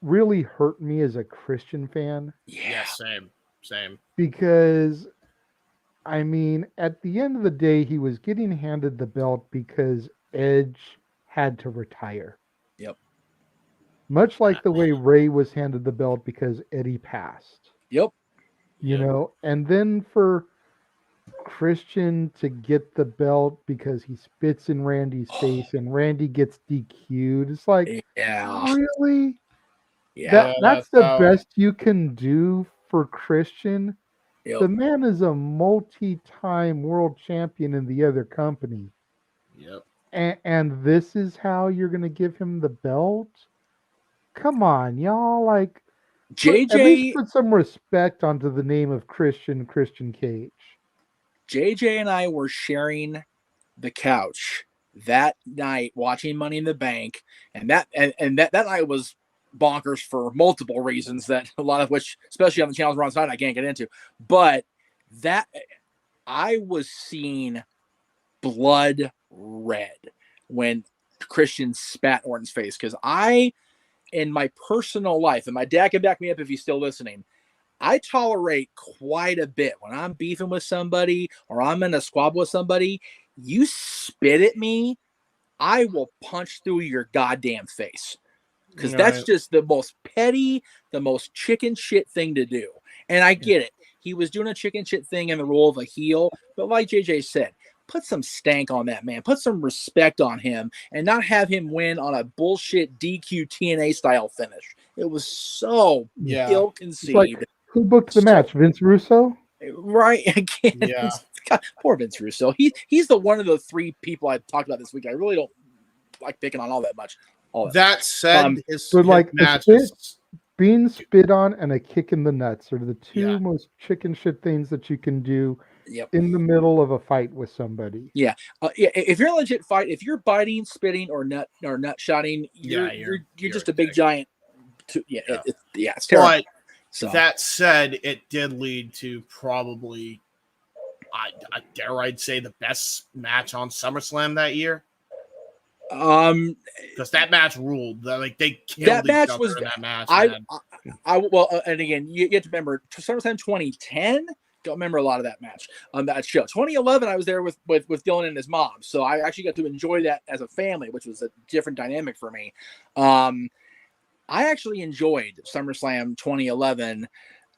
really hurt me as a Christian fan. Yeah, same. Because, I mean, at the end of the day, he was getting handed the belt because Edge had to retire. Yep. Much like the way Ray was handed the belt because Eddie passed. Yep. You know, and then for Christian to get the belt because he spits in Randy's face and Randy gets DQ'd. It's like, really? That's the best you can do for Christian. Yep. The man is a multi-time world champion in the other company. Yep. And this is how you're going to give him the belt? Come on, y'all. Like, JJ, at least put some respect onto the name of Christian Cage. JJ and I were sharing the couch that night watching Money in the Bank, and that night was bonkers for multiple reasons, that a lot of which, especially on the channels we're on side, I can't get into. But that I was seeing blood red when Christian spat Orton's face, because in my personal life, and my dad can back me up if he's still listening, I tolerate quite a bit when I'm beefing with somebody or I'm in a squabble with somebody. You spit at me, I will punch through your goddamn face, because that's just the most petty, the most chicken shit thing to do. And I get it. He was doing a chicken shit thing in the role of a heel, but like JJ said, put some stank on that man. Put some respect on him, and not have him win on a bullshit DQ TNA style finish. It was so ill-conceived. Like, who booked the match? Vince Russo? Right. Again. Yeah. God, poor Vince Russo. He's the one of the three people I talked about this week. I really don't like picking on all that much. That said, but like being spit on and a kick in the nuts are the two most chicken shit things that you can do in the middle of a fight with somebody. Yeah. If you're a legit fight, if you're biting, spitting, or nut shotting, you're just a big giant. It's terrible. But that said, it did lead to probably, I dare I'd say, the best match on SummerSlam that year. Because that match ruled. Like, they killed each other in that match. And again, you have to remember SummerSlam 2010. Don't remember a lot of that match on that show. 2011, I was there with Dylan and his mom, so I actually got to enjoy that as a family, which was a different dynamic for me. I actually enjoyed SummerSlam 2011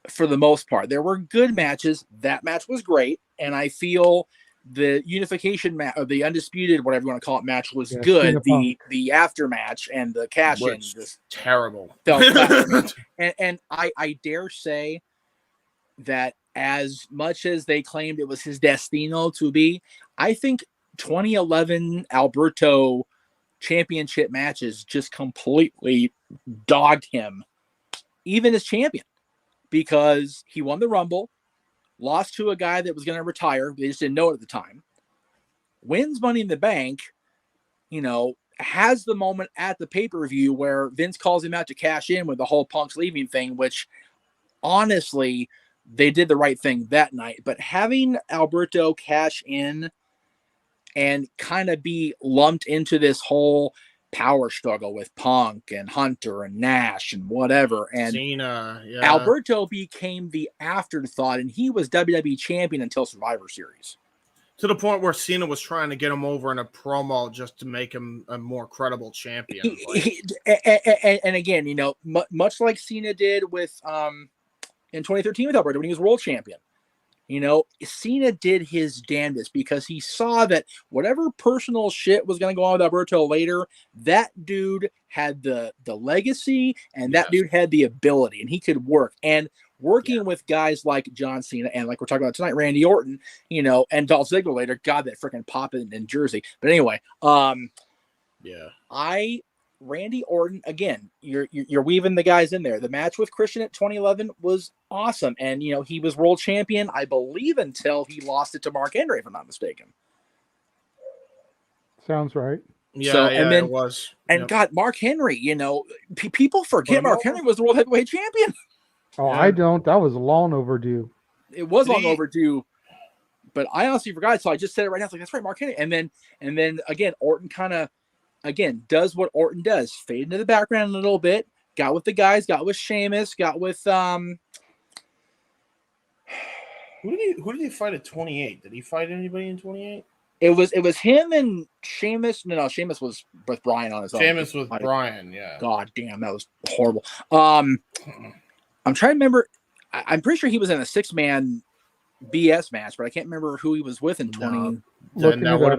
for the most part. There were good matches. That match was great, and I feel the unification match, or the undisputed, whatever you want to call it, match was good. The after match and the cash in just terrible. and I dare say that as much as they claimed it was his destino to be, I think 2011 Alberto championship matches just completely dogged him, even as champion, because he won the Rumble, lost to a guy that was going to retire. They just didn't know it at the time. Wins Money in the Bank, has the moment at the pay-per-view where Vince calls him out to cash in with the whole Punk's leaving thing, which honestly, they did the right thing that night. But having Alberto cash in and kind of be lumped into this whole power struggle with Punk and Hunter and Nash and whatever, and Cena, Alberto became the afterthought, and he was WWE champion until Survivor Series, to the point where Cena was trying to get him over in a promo just to make him a more credible champion. And again, much like Cena did with in 2013 with Alberto when he was world champion. Cena did his damnedest, because he saw that whatever personal shit was going to go on with Alberto later, that dude had the legacy, and that dude had the ability, and he could work. And working with guys like John Cena and, like we're talking about tonight, Randy Orton, and Dolph Ziggler later, God, that freaking pop in Jersey. But anyway, Randy Orton, again, you're weaving the guys in there. The match with Christian at 2011 was awesome. And, he was world champion, I believe, until he lost it to Mark Henry, if I'm not mistaken. Sounds right. Yeah, it was. And God, Mark Henry, people forget Mark Henry was the world heavyweight champion. Oh, yeah. I don't. That was long overdue. It was long overdue. But I honestly forgot, so I just said it right now. It's like, that's right, Mark Henry. And then again, Orton kind of, does what Orton does. Fade into the background a little bit. Got with the guys. Got with Sheamus. Got with Who did he fight at 28? Did he fight anybody in 28? It was him and Sheamus. No, Sheamus was with Bryan on his own. Sheamus with Bryan, yeah. God damn, that was horrible. I'm trying to remember. I'm pretty sure he was in a 6-man BS match, but I can't remember who he was with in 20. Then that would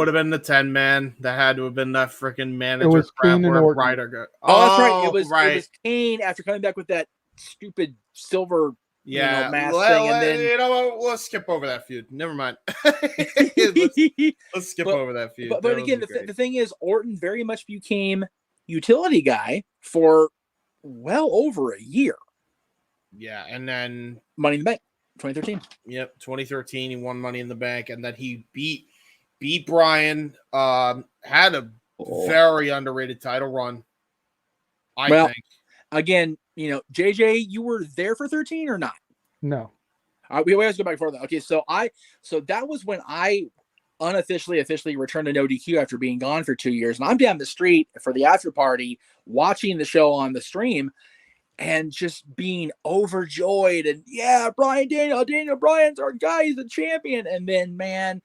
have been the 10-man. That had to have been that freaking manager. It was Kane and Orton. Ryder. Oh, that's right. It was Kane after coming back with that stupid silver mask thing, and then you know what? Let's skip over that feud. Never mind. let's skip over that feud. But again, the thing is, Orton very much became utility guy for well over a year. Yeah, and then Money in the Bank, 2013. Yep, 2013. He won Money in the Bank, and then he beat Bryan. Had a very underrated title run. I think. Again, JJ, you were there for 13 or not? No. We always go back and forth. Okay, so that was when I officially returned to NoDQ after being gone for 2 years, and I'm down the street for the after party watching the show on the stream and just being overjoyed. And yeah, Daniel Bryan's our guy, he's the champion. And then, man,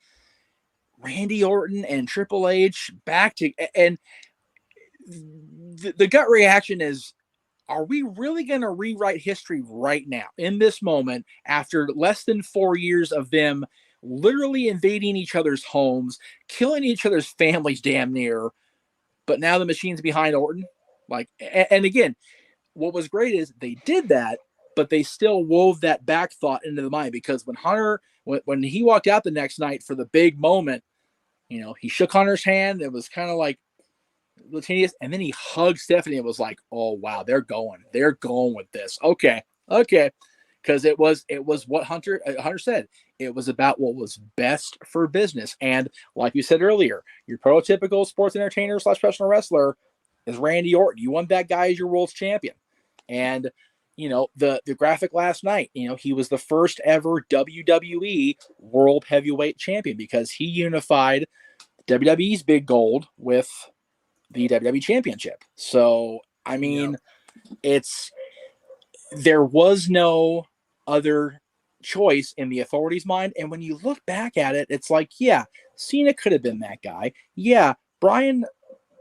Randy Orton and Triple H back to, and the gut reaction is, are we really going to rewrite history right now in this moment after less than 4 years of them literally invading each other's homes, killing each other's families damn near, but now the machine's behind Orton? And again, what was great is they did that, but they still wove that back thought into the mind, because when Hunter, when he walked out the next night for the big moment, he shook Hunter's hand. It was kind of like, and then he hugged Stephanie. It was like, oh wow, they're going with this. Okay, because it was what Hunter said. It was about what was best for business. And like you said earlier, your prototypical sports entertainer / professional wrestler is Randy Orton. You want that guy as your world's champion. And the graphic last night, he was the first ever WWE World Heavyweight Champion, because he unified WWE's big gold with the WWE Championship. So, I mean, there was no other choice in the authorities' mind. And when you look back at it, it's like, yeah, Cena could have been that guy. Yeah, Bryan,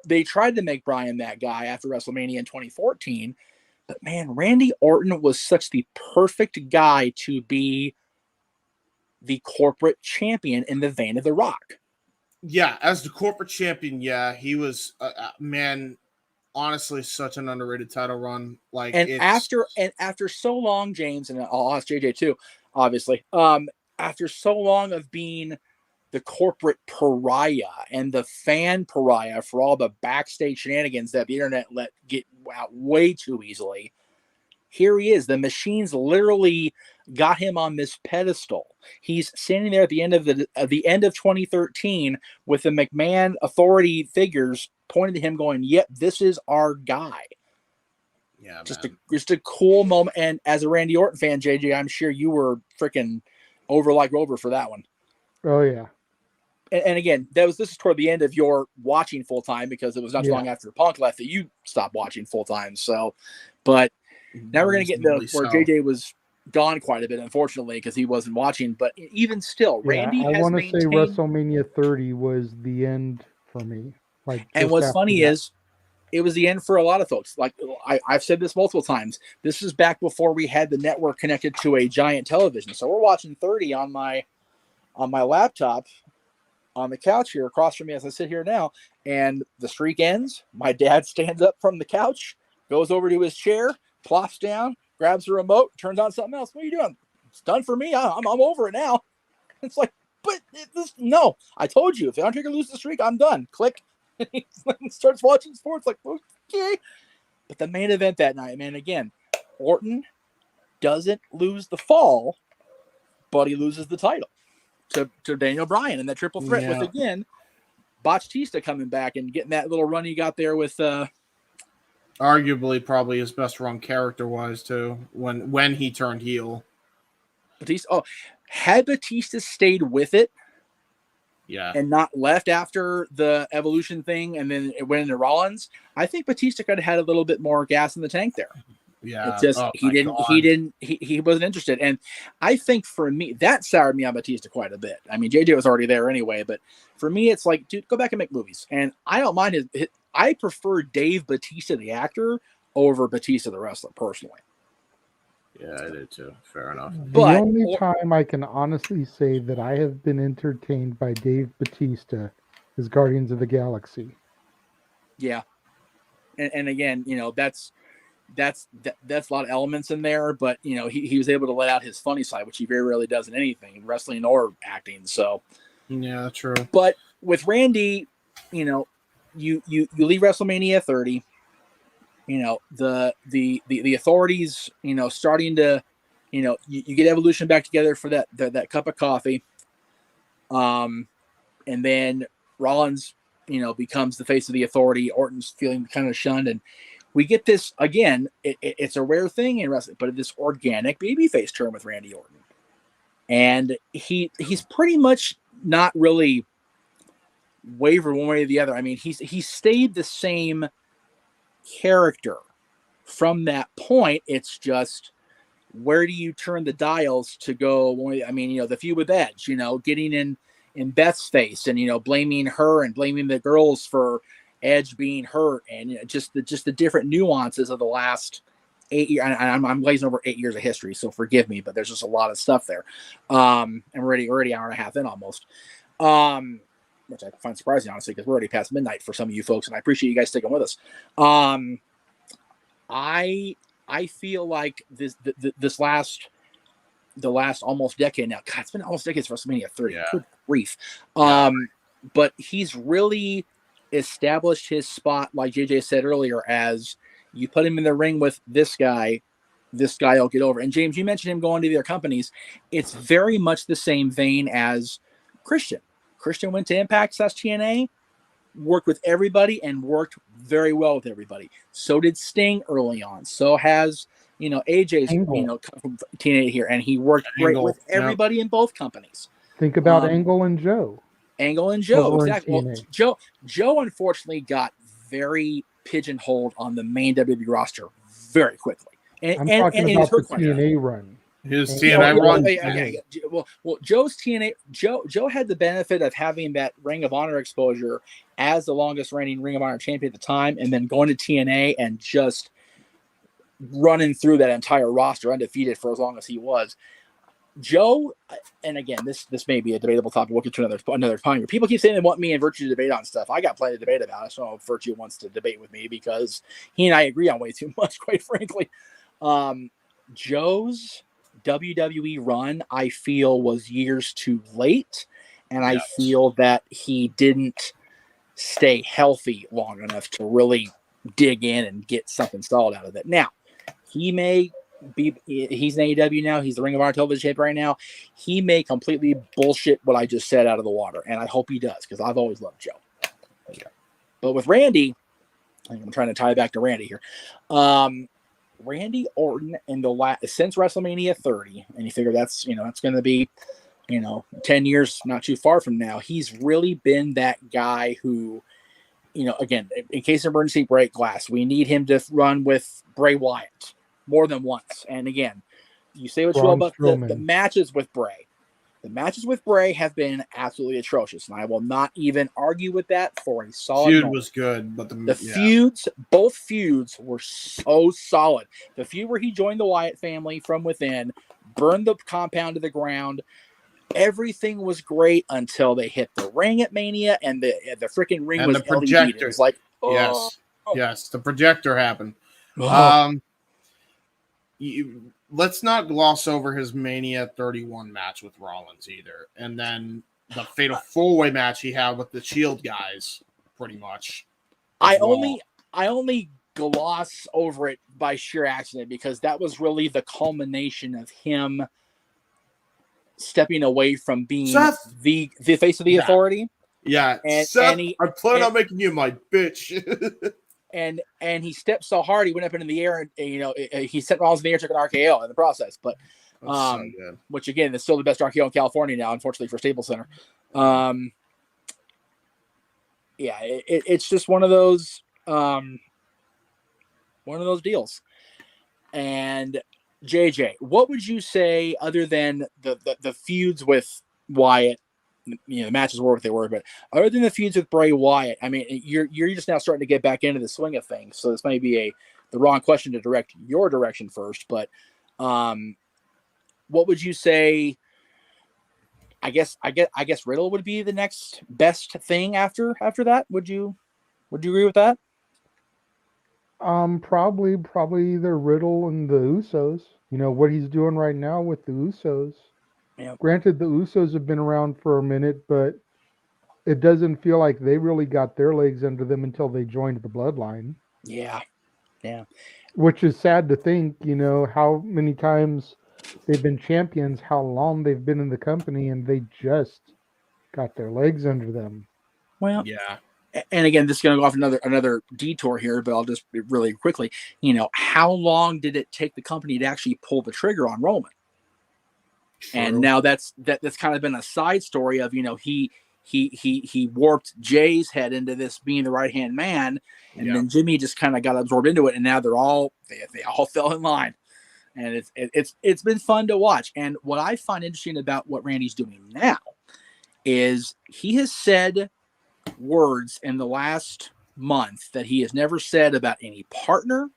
they tried to make Bryan that guy after WrestleMania in 2014. But man, Randy Orton was such the perfect guy to be the corporate champion in the vein of The Rock. Yeah, as the corporate champion, he was man, honestly, such an underrated title run. After so long, James, and I'll ask JJ too, obviously. After so long of being the corporate pariah and the fan pariah for all the backstage shenanigans that the internet let get out way too easily, here he is. The machines literally got him on this pedestal. He's standing there at the end of the end of 2013 with the McMahon authority figures pointing to him, going, "Yep, this is our guy." Yeah, just a cool moment. And as a Randy Orton fan, JJ, I'm sure you were freaking over like Rover for that one. Oh yeah. And again, this is toward the end of your watching full time, because it was not too long after Punk left that you stopped watching full time. So, but now we're going to get into where JJ was gone quite a bit, unfortunately, because he wasn't watching. But even still, Randy has want to maintained... say WrestleMania 30 was the end for me. And what's funny is, it was the end for a lot of folks. Like I've said this multiple times. This is back before we had the network connected to a giant television. So we're watching 30 on my laptop on the couch here across from me as I sit here now, and the streak ends. My dad stands up from the couch, goes over to his chair, plops down, grabs the remote, turns on something else. What are you doing? It's done for me. I'm over it now. It's like, but no, I told you, if the Undertaker loses the streak, I'm done. Click. And he starts watching sports like, okay. But the main event that night, man, again, Orton doesn't lose the fall, but he loses the title to Daniel Bryan in that triple threat with, again, Batista coming back and getting that little run he got there with arguably probably his best run character-wise too, when he turned heel. Had Batista stayed with it and not left after the Evolution thing and then it went into Rollins, I think Batista could have had a little bit more gas in the tank there. Yeah, it's just he wasn't interested. And I think for me, that soured me on Batista quite a bit. I mean, JJ was already there anyway, but for me, it's like, dude, go back and make movies. And I don't mind I prefer Dave Batista, the actor, over Batista, the wrestler, personally. Yeah, I did too. Fair enough. The only time I can honestly say that I have been entertained by Dave Bautista is Guardians of the Galaxy. Yeah, and again, that's a lot of elements in there, but he was able to let out his funny side, which he very rarely does in anything, wrestling or acting. So yeah, true. But with Randy, you leave WrestleMania 30. The authorities, starting to, you get Evolution back together for that cup of coffee. And then Rollins, becomes the face of the authority. Orton's feeling kind of shunned, and we get this again. It's a rare thing in wrestling, but this organic babyface turn with Randy Orton, and he's pretty much not really wavered one way or the other. I mean, he stayed the same character from that point. It's just, where do you turn the dials to go? I mean, the feud with Edge, getting in Beth's face and blaming her and blaming the girls for Edge being hurt, and just the different nuances of the last 8 years. I'm glazing over 8 years of history, so forgive me, but there's just a lot of stuff there. And we're already hour and a half in almost, which I find surprising, honestly, because we're already past midnight for some of you folks, and I appreciate you guys sticking with us. I feel like the last almost decade now. God, it's been almost decades for WrestleMania 30. Yeah. Good grief. But he's really established his spot, like JJ said earlier, as you put him in the ring with this guy will get over. And James, you mentioned him going to their companies. It's very much the same vein as Christian. Christian went to Impact / TNA, worked with everybody and worked very well with everybody. So did Sting early on. So has, AJ's, come from TNA here, and he worked great with everybody in both companies. Think about Angle and Joe. Angle and Joe, exactly. Well, Joe unfortunately got very pigeonholed on the main WWE roster very quickly. I'm talking about the TNA run. His TNA run. Well, Joe's TNA. Joe had the benefit of having that Ring of Honor exposure as the longest reigning Ring of Honor champion at the time, and then going to TNA and just running through that entire roster undefeated for as long as he was. Joe, and again, this may be a debatable topic. We'll get to another time. People keep saying they want me and Virtue to debate on stuff. I got plenty to debate about. I don't know if Virtue wants to debate with me, because he and I agree on way too much, quite frankly. Joe's WWE run, I feel, was years too late, and I feel that he didn't stay healthy long enough to really dig in and get something solid out of it. Now, he's in AEW now. He's the Ring of Honor television champ right now. He may completely bullshit what I just said out of the water, and I hope he does, because I've always loved Joe. Yeah. But with Randy, I'm trying to tie it back to Randy here. Randy Orton since WrestleMania 30, and you figure that's going to be 10 years not too far from now. He's really been that guy who, again, in case of emergency, break glass. We need him to run with Bray Wyatt more than once. And again, you say what you will about the matches with Bray. The matches with Bray have been absolutely atrocious, and I will not even argue with that for a solid feud moment. Was good, but both feuds were so solid. The feud where he joined the Wyatt family from within, burned the compound to the ground, everything was great until they hit the ring at Mania, and the freaking ring was the projector. LED. It was like, yes, the projector happened. Let's not gloss over his Mania 31 match with Rollins either. And then the Fatal 4-Way match he had with the Shield guys, pretty much. I only gloss over it by sheer accident, because that was really the culmination of him stepping away from being the face of the authority. Yeah. And I plan on making you my bitch. And he stepped so hard he went up into the air, and he sent Rollins in the air, took an RKO in the process. But which again is still the best RKO in California now, unfortunately for Staples Center. It's just one of those deals. And JJ, what would you say, other than the feuds with Wyatt? The matches were what they were, but other than the feuds with Bray Wyatt, I mean, you're just now starting to get back into the swing of things. So this may be the wrong question to direct your direction first, but What would you say? I guess Riddle would be the next best thing after that. Would you agree with that? Probably either Riddle and the Usos. You know what he's doing right now with the Usos. Yeah. Granted, the Usos have been around for a minute, but it doesn't feel like they really got their legs under them until they joined the Bloodline. Yeah. Which is sad to think, you know, how many times they've been champions, how long they've been in the company, and they just got their legs under them. Well, yeah. And again, this is going to go off another detour here, but I'll just really quickly, you know, how long did it take the company to actually pull the trigger on Roman? True. And now that's kind of been a side story of, you know, he warped Jay's head into this being the right-hand man, and then Jimmy just kind of got absorbed into it, and now they all fell in line. And it's been fun to watch. And what I find interesting about what Randy's doing now is he has said words in the last month that he has never said about any partner,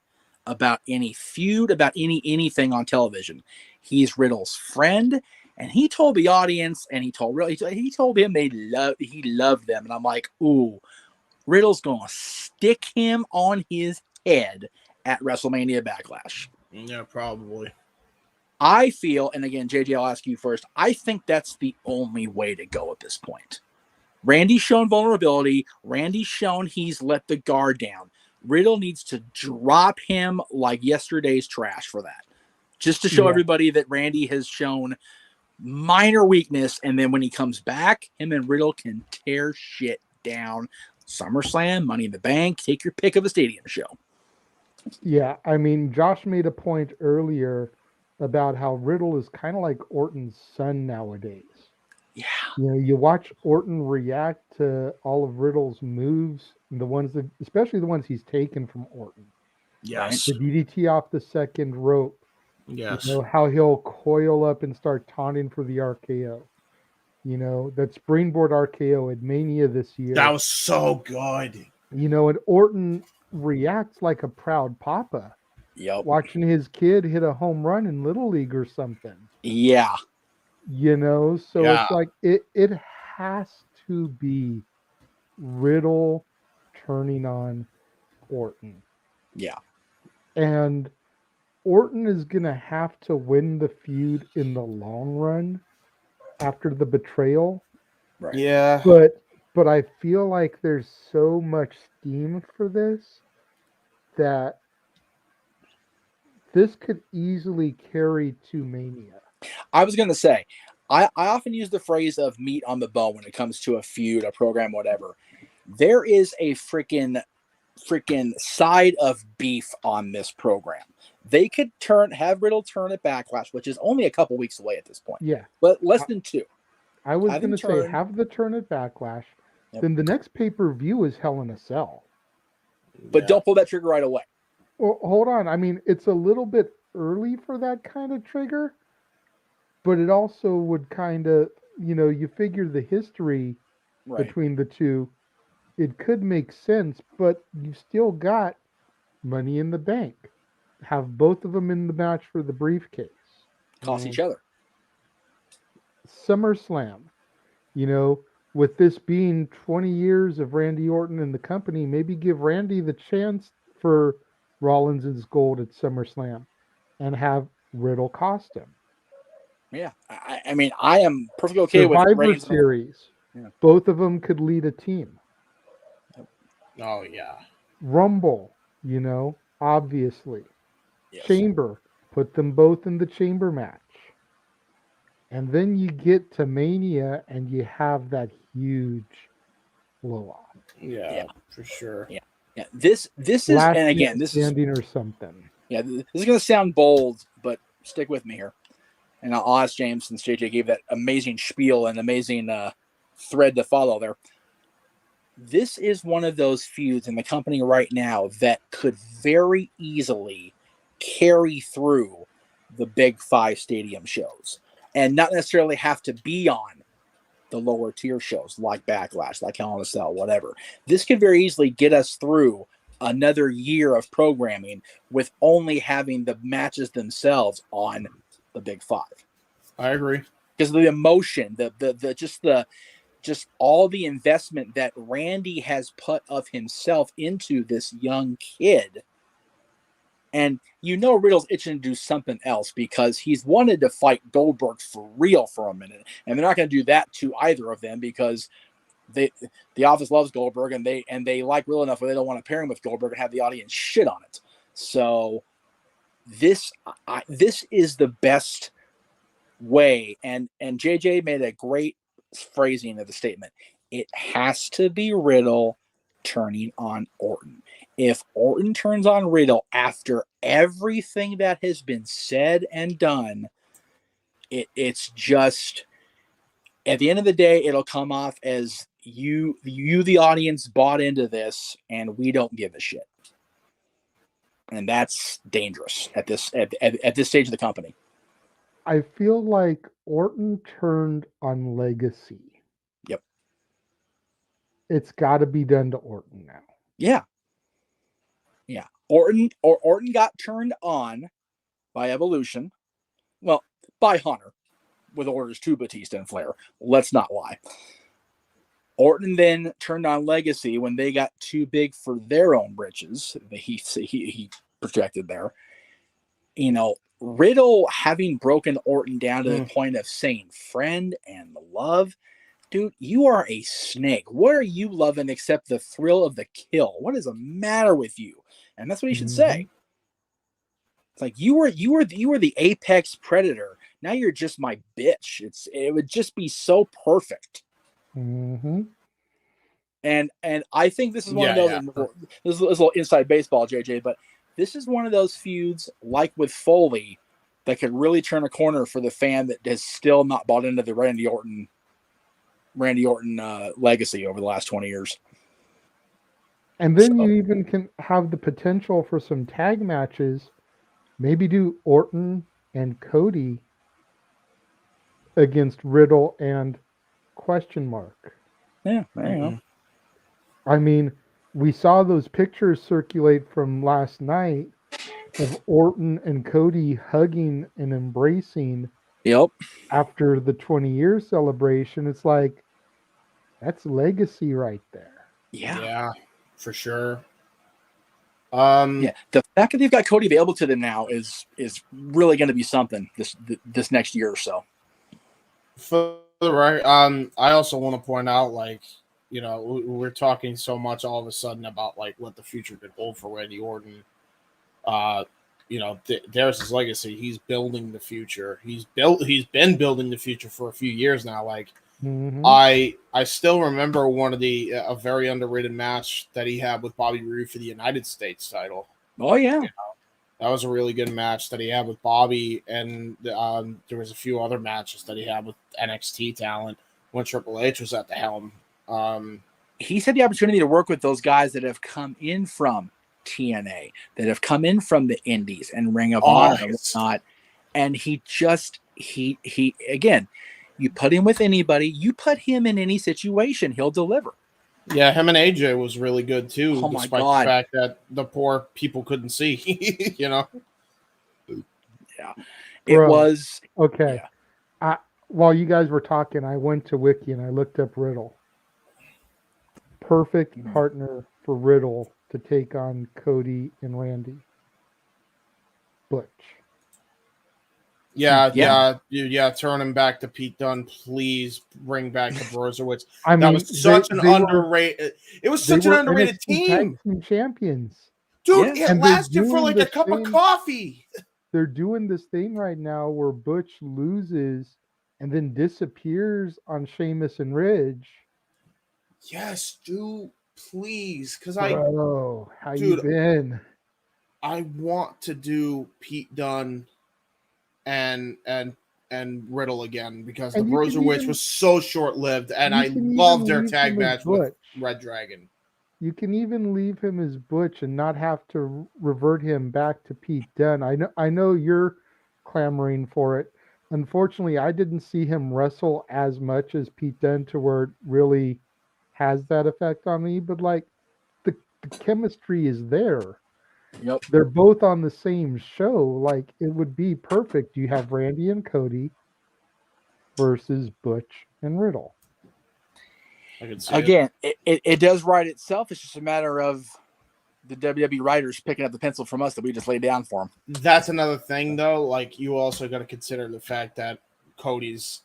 about any feud, about anything on television. He's Riddle's friend, and he told the audience, and he told him he loved them, and I'm like, ooh, Riddle's gonna stick him on his head at WrestleMania Backlash. Yeah, probably. I feel, and again, JJ, I'll ask you first. I think that's the only way to go at this point. Randy's shown vulnerability. Randy's shown he's let the guard down. Riddle needs to drop him like yesterday's trash for that. Just to show everybody that Randy has shown minor weakness, and then when he comes back, him and Riddle can tear shit down. SummerSlam, Money in the Bank, take your pick of a stadium show. Yeah, I mean, Josh made a point earlier about how Riddle is kind of like Orton's son nowadays. Yeah. You know, you watch Orton react to all of Riddle's moves, the ones that, especially the ones he's taken from Orton. Yes. The DDT off the second rope. Yes. You know, how he'll coil up and start taunting for the RKO. You know, that springboard RKO at Mania this year. That was so good. You know, and Orton reacts like a proud papa. Yep. Watching his kid hit a home run in Little League or something. Yeah. You know, so it's like it has to be Riddle turning on Orton. Yeah. And Orton is going to have to win the feud in the long run after the betrayal. Right. Yeah. But I feel like there's so much steam for this that this could easily carry to Mania. I was going to say, I often use the phrase of meat on the bone when it comes to a feud, a program, whatever. There is a freaking side of beef on this program. They could have Riddle turn at Backlash, which is only a couple weeks away at this point. Yeah. But less than 2. I was going to say, have the turn at Backlash. Yep. Then the next pay-per-view is Hell in a Cell. But don't pull that trigger right away. Well, hold on. I mean, it's a little bit early for that kind of trigger, but it also would kind of, you know, you figure the history between the two, it could make sense, but you still got Money in the Bank. Have both of them in the match for the briefcase. Cost each other. SummerSlam, you know, with this being 20 years of Randy Orton in the company, maybe give Randy the chance for Rollins' gold at SummerSlam and have Riddle cost him. Yeah, I mean, I am perfectly okay with Survivor Series. Yeah. Both of them could lead a team. Oh, yeah. Rumble, you know, obviously. Yes. Chamber, put them both in the chamber match. And then you get to Mania and you have that huge blow off. Yeah, for sure. Yeah. Yeah. This is, and again, this is standing or something. Yeah, this is going to sound bold, but stick with me here. And I'll ask James, since JJ gave that amazing spiel and amazing thread to follow there. This is one of those feuds in the company right now that could very easily carry through the big 5 stadium shows and not necessarily have to be on the lower tier shows like Backlash, like Hell in a Cell, whatever. This could very easily get us through another year of programming with only having the matches themselves on the Big Five. I agree. Because of the emotion, just all the investment that Randy has put of himself into this young kid. And Riddle's itching to do something else because he's wanted to fight Goldberg for real for a minute. And they're not going to do that to either of them because the office loves Goldberg and they like Riddle enough where they don't want to pair him with Goldberg and have the audience shit on it. So this is the best way. And JJ made a great phrasing of the statement. It has to be Riddle turning on Orton. If Orton turns on Riddle after everything that has been said and done, it's just, at the end of the day, it'll come off as you the audience bought into this and we don't give a shit. And that's dangerous at this stage of the company. I feel like Orton turned on Legacy. Yep. It's got to be done to Orton now. Yeah. Yeah. Orton got turned on by Evolution. Well, by Hunter with orders to Batista and Flair. Let's not lie. Orton then turned on Legacy when they got too big for their own britches. He projected there. Riddle having broken Orton down to the point of saying friend and love. Dude, you are a snake. What are you loving except the thrill of the kill? What is the matter with you? And that's what he should say. It's like you were the apex predator. Now you're just my bitch. It would just be so perfect. Mm-hmm. And I think this is one of those. This is a little inside baseball, JJ, but this is one of those feuds, like with Foley, that could really turn a corner for the fan that has still not bought into the Randy Orton legacy over the last 20 years. And then you even can have the potential for some tag matches. Maybe do Orton and Cody against Riddle and question mark. Yeah, there you go. I mean, we saw those pictures circulate from last night of Orton and Cody hugging and embracing. Yep. After the 20-year celebration, it's like, that's legacy right there. Yeah, for sure. The fact that they've got Cody available to them now is really going to be something this next year or so. For the right, I also want to point out, like, we're talking so much all of a sudden about like what the future could hold for Randy Orton. There's his legacy. He's building the future. He's been building the future for a few years now. Like, I still remember one of a very underrated match that he had with Bobby Roode for the United States title. Oh yeah, that was a really good match that he had with Bobby, and there was a few other matches that he had with NXT talent when Triple H was at the helm. He's had the opportunity to work with those guys that have come in from TNA, that have come in from the Indies and Ring of Honor and whatnot. And he again, you put him with anybody, you put him in any situation, he'll deliver. Yeah, him and AJ was really good too, oh despite the fact that the poor people couldn't see. Yeah, it was okay. Yeah. While you guys were talking, I went to Wiki and I looked up Riddle. Perfect partner for Riddle to take on Cody and Randy. Butch. Yeah. Turn him back to Pete Dunne, please. Bring back the Broserwicz. That was such an underrated. It was such an underrated team. Champions, dude. It lasted for like a cup of coffee. They're doing this thing right now where Butch loses and then disappears on Sheamus and Ridge. Yes, dude, please, because how you been? I want to do Pete Dunne and Riddle again because the Broserwicz was so short lived, and I loved their tag match with Red Dragon. You can even leave him as Butch and not have to revert him back to Pete Dunne. I know you're clamoring for it. Unfortunately, I didn't see him wrestle as much as Pete Dunne to where it really has that effect on me. But like the the chemistry is there. Yep. They're both on the same show. Like, it would be perfect. You have Randy and Cody versus Butch and Riddle. Again, it does write itself. It's just a matter of the WWE writers picking up the pencil from us that we just laid down for them. That's another thing, though. Like, you also got to consider the fact that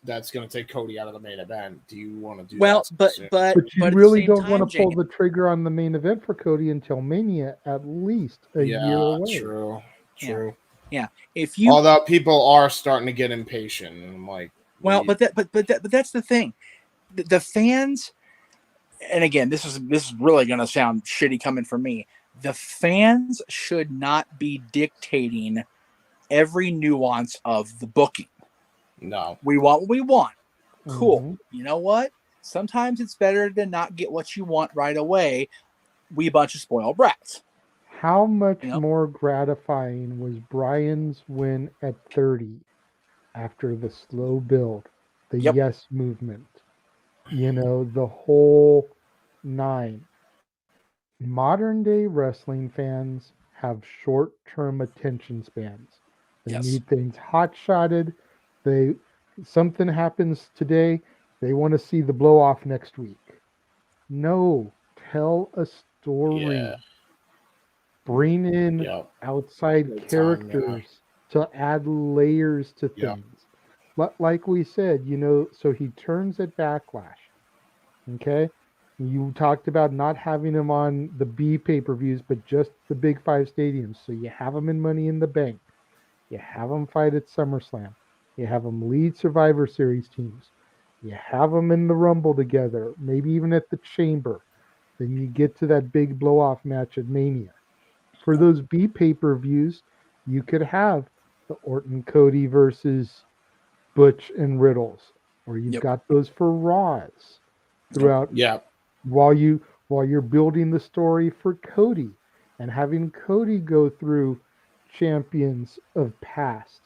that's going to take Cody out of the main event. Do you want to do that? But you really don't want to pull the trigger on the main event for Cody until Mania, at least a year away. True. Yeah. Although people are starting to get impatient, and I'm like, well, but that's the thing. The fans, and again, this is really going to sound shitty coming from me. The fans should not be dictating every nuance of the booking. No. We want what we want. Cool. Mm-hmm. You know what? Sometimes it's better to not get what you want right away. We a bunch of spoiled brats. How much more gratifying was Bryan's win at 30 after the slow build, the yes movement, the whole 9. Modern day wrestling fans have short-term attention spans. They need things hot-shotted. Something happens today, they want to see the blow off next week. No, tell a story. Yeah. Bring in outside characters to add layers to things. Like we said, so he turns at Backlash. Okay? You talked about not having him on the B pay-per-views, but just the big 5 stadiums. So you have him in Money in the Bank. You have him fight at SummerSlam. You have them lead Survivor Series teams. You have them in the Rumble together, maybe even at the Chamber. Then you get to that big blow-off match at Mania. For those B pay-per-views, you could have the Orton Cody versus Butch and Riddles, or you've got those for Raws throughout. Yeah. While you're building the story for Cody and having Cody go through champions of past.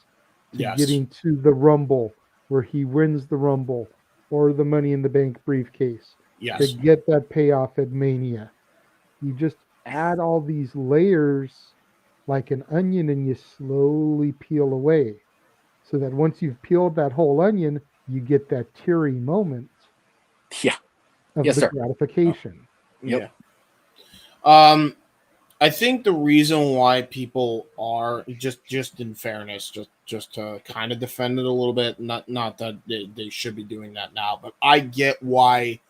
Getting to the Rumble where he wins the Rumble or the Money in the Bank briefcase to get that payoff at Mania. You just add all these layers like an onion and you slowly peel away so that once you've peeled that whole onion, you get that teary moment of the gratification. Yeah. I think the reason why people are just in fairness, just to kind of defend it a little bit, not that they should be doing that now, but I get why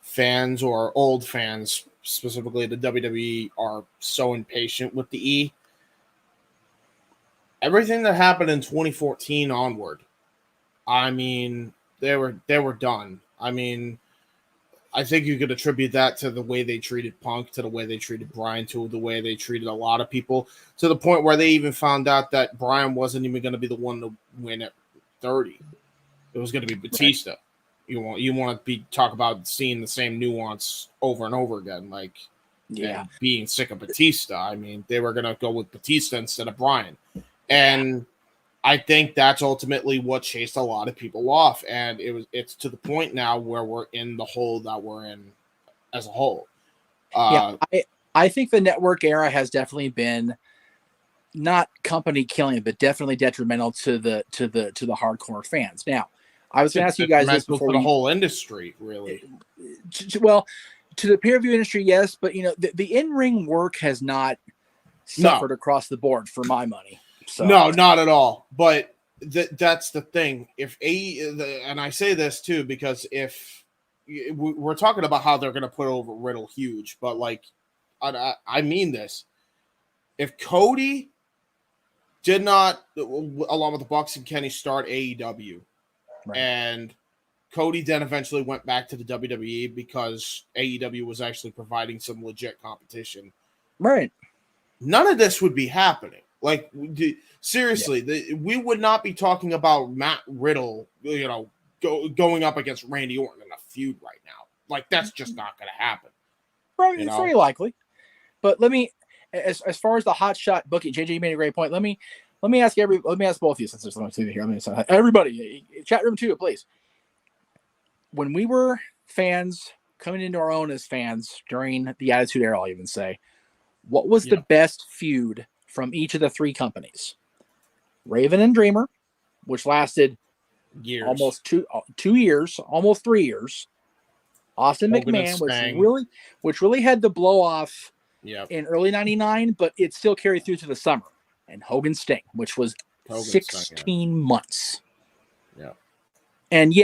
fans or old fans, specifically the WWE, are so impatient with the E. Everything that happened in 2014 onward, I mean, they were done. I mean, I think you could attribute that to the way they treated Punk, to the way they treated Bryan, to the way they treated a lot of people, to the point where they even found out that Bryan wasn't even going to be the one to win at 30. It was going to be Batista. Right. You want to talk about seeing the same nuance over and over again, like and being sick of Batista. I mean, they were going to go with Batista instead of Bryan, and I think that's ultimately what chased a lot of people off, and it's to the point now where we're in the hole that we're in as a whole. I think the network era has definitely been not company killing, but definitely detrimental to the hardcore fans. Now, I was going to ask you guys this before. For the whole industry, really. Well, to the pay-per-view industry, yes, but the in-ring work has not suffered across the board for my money. So. No, not at all. But that's the thing. And I say this too because if we're talking about how they're going to put over Riddle huge, but like I mean this. If Cody did not, along with the Bucks and Kenny, start AEW, and Cody then eventually went back to the WWE because AEW was actually providing some legit competition. Right. None of this would be happening. Like, seriously, we would not be talking about Matt Riddle, going up against Randy Orton in a feud right now. Like, that's just not going to happen. Right, it's very likely. But let me, as far as the hot shot booking, JJ made a great point. Let me ask both of you, since there's someone sitting here. Everybody, chat room too, please. When we were fans coming into our own as fans during the Attitude Era, I'll even say, what was the best feud from each of the three companies? Raven and Dreamer, which lasted almost two years, almost 3 years. Austin Hogan and McMahon, which really had the blow off Yep. in early '99, but it still carried through to the summer. And Hogan Sting, which was 16 months. Yeah. And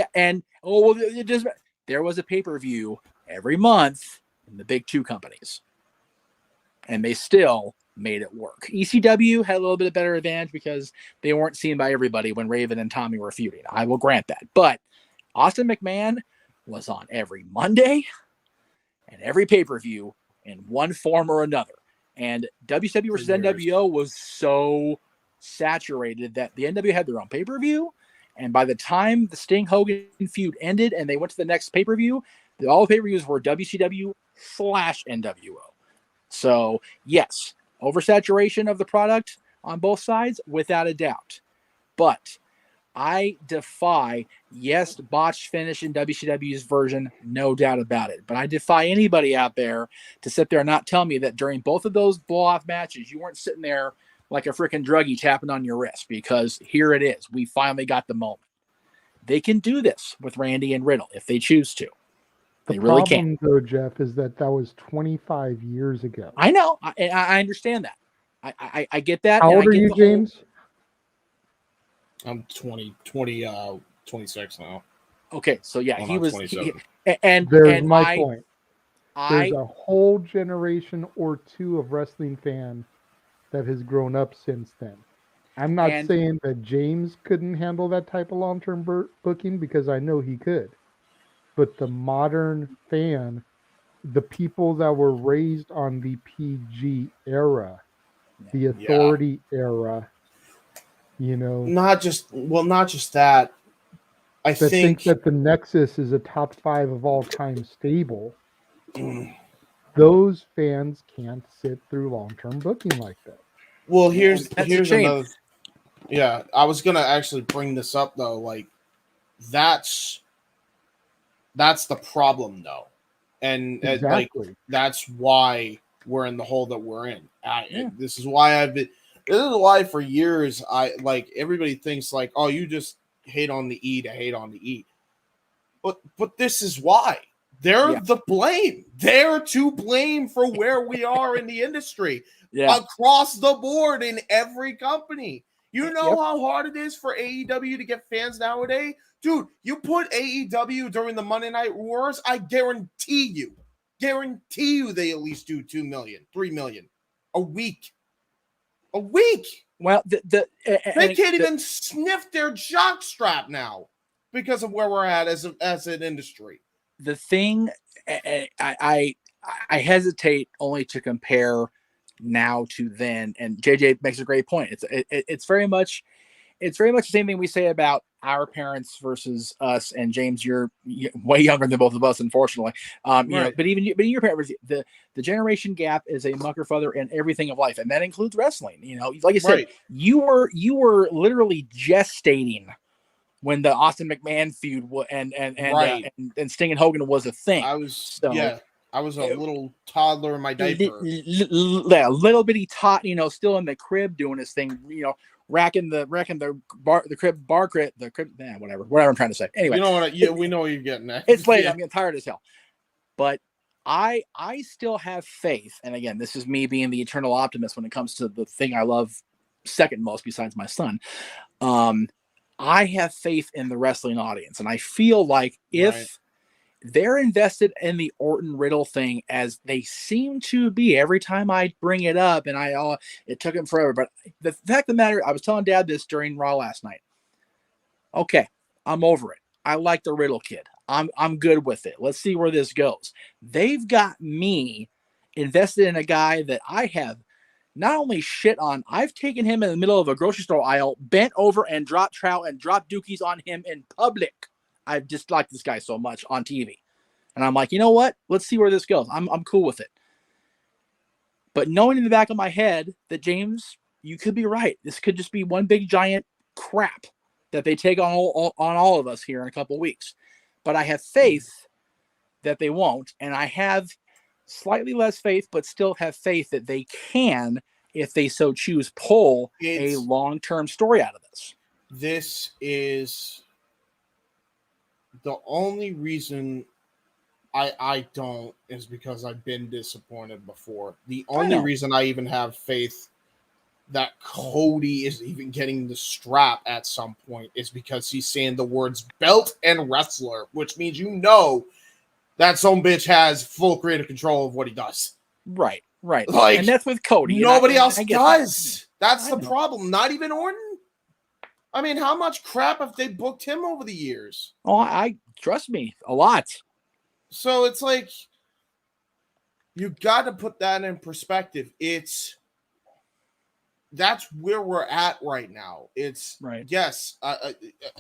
there was a pay-per-view every month in the big two companies. And they still made it work. ECW had a little bit of better advantage because they weren't seen by everybody when Raven and Tommy were feuding. I will grant that. But Austin McMahon was on every Monday and every pay-per-view in one form or another. And WCW versus NWO was so saturated that the NWO had their own pay-per-view. And by the time the Sting-Hogan feud ended and they went to the next pay-per-view, all the pay-per-views were WCW/NWO. So, yes, oversaturation of the product on both sides, without a doubt. But I defy, yes, botched finish in WCW's version, no doubt about it. But I defy anybody out there to sit there and not tell me that during both of those blow-off matches, you weren't sitting there like a freaking druggie tapping on your wrist, because here it is. We finally got the moment. They can do this with Randy and Riddle if they choose to. They really can. The problem, though, Jeff, is that was 25 years ago. I know. I understand that. I get that. How old are you, James? I'm 26 now. Okay, so yeah, Well, he was. And there's my point. There's a whole generation or two of wrestling fan that has grown up since then. I'm not saying that James couldn't handle that type of long-term booking, because I know he could. But the modern fan, the people that were raised on the PG era, the authority era, not just that. I think that the Nexus is a top 5 of all time stable. Those fans can't sit through long-term booking like that. Well, here's another. Yeah, I was gonna actually bring this up though. Like, that's the problem though, and exactly. That's why we're in the hole that we're in. This is why This is why for years everybody thinks like, oh, you just hate on the E to hate on the E, but this is why they're the blame. They're to blame for where we are in the industry across the board in every company. You know how hard it is for AEW to get fans nowadays? Dude, you put AEW during the Monday Night Wars, I guarantee you they at least do 2 million, 3 million a week. A week. Well, they can't even sniff their jockstrap now because of where we're at as an industry. The thing, I hesitate only to compare now to then, and JJ makes a great point. It's very much the same thing we say about our parents versus us. And James, you're way younger than both of us, unfortunately. But even your parents, the generation gap is a mucker further in everything of life, and that includes wrestling. Like I said, you were literally gestating when the Austin McMahon feud and Sting and Hogan was a thing. I was I was a little toddler in my diaper. Little bitty tot, still in the crib doing his thing, racking the crib, whatever I'm trying to say. Anyway, we know what you're getting at. It's late. I'm getting tired as hell. But I still have faith. And again, this is me being the eternal optimist when it comes to the thing I love second most besides my son. I have faith in the wrestling audience. And I feel like if they're invested in the Orton Riddle thing, as they seem to be every time I bring it up, and it took him forever. But the fact of the matter, I was telling Dad this during Raw last night. Okay, I'm over it. I like the Riddle kid. I'm good with it. Let's see where this goes. They've got me invested in a guy that I have not only shit on, I've taken him in the middle of a grocery store aisle, bent over and dropped trout and dropped dookies on him in public. I've just liked this guy so much on TV. And I'm like, you know what? Let's see where this goes. I'm cool with it. But knowing in the back of my head that, James, you could be right. This could just be one big giant crap that they take on all of us here in a couple weeks. But I have faith that they won't, and I have slightly less faith, but still have faith that they can, if they so choose, pull a long-term story out of this. This is the only reason I don't is because I've been disappointed before. The only reason I even have faith that Cody is even getting the strap at some point is because he's saying the words belt and wrestler, which means that some bitch has full creative control of what he does. Right. Like, and that's with Cody. Nobody else does. That's the problem. Not even Orton. I mean, how much crap have they booked him over the years? Oh, I trust me, a lot. So it's like, you got to put that in perspective. That's where we're at right now. It's right. Yes.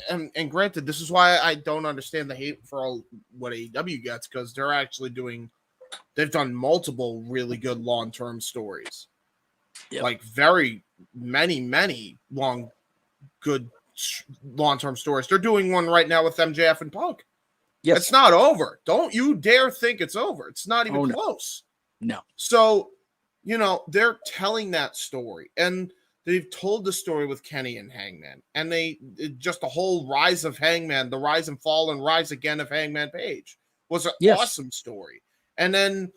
And granted, this is why I don't understand the hate for all what AEW gets, because they've done multiple really good long-term stories. Yep. Like very many good long-term stories. They're doing one right now with MJF and Punk. Yes. It's not over. Don't you dare think it's over. It's not even close. No. So, they're telling that story, and they've told the story with Kenny and Hangman, and just the whole rise of Hangman, the rise and fall and rise again of Hangman Page was an awesome story. And then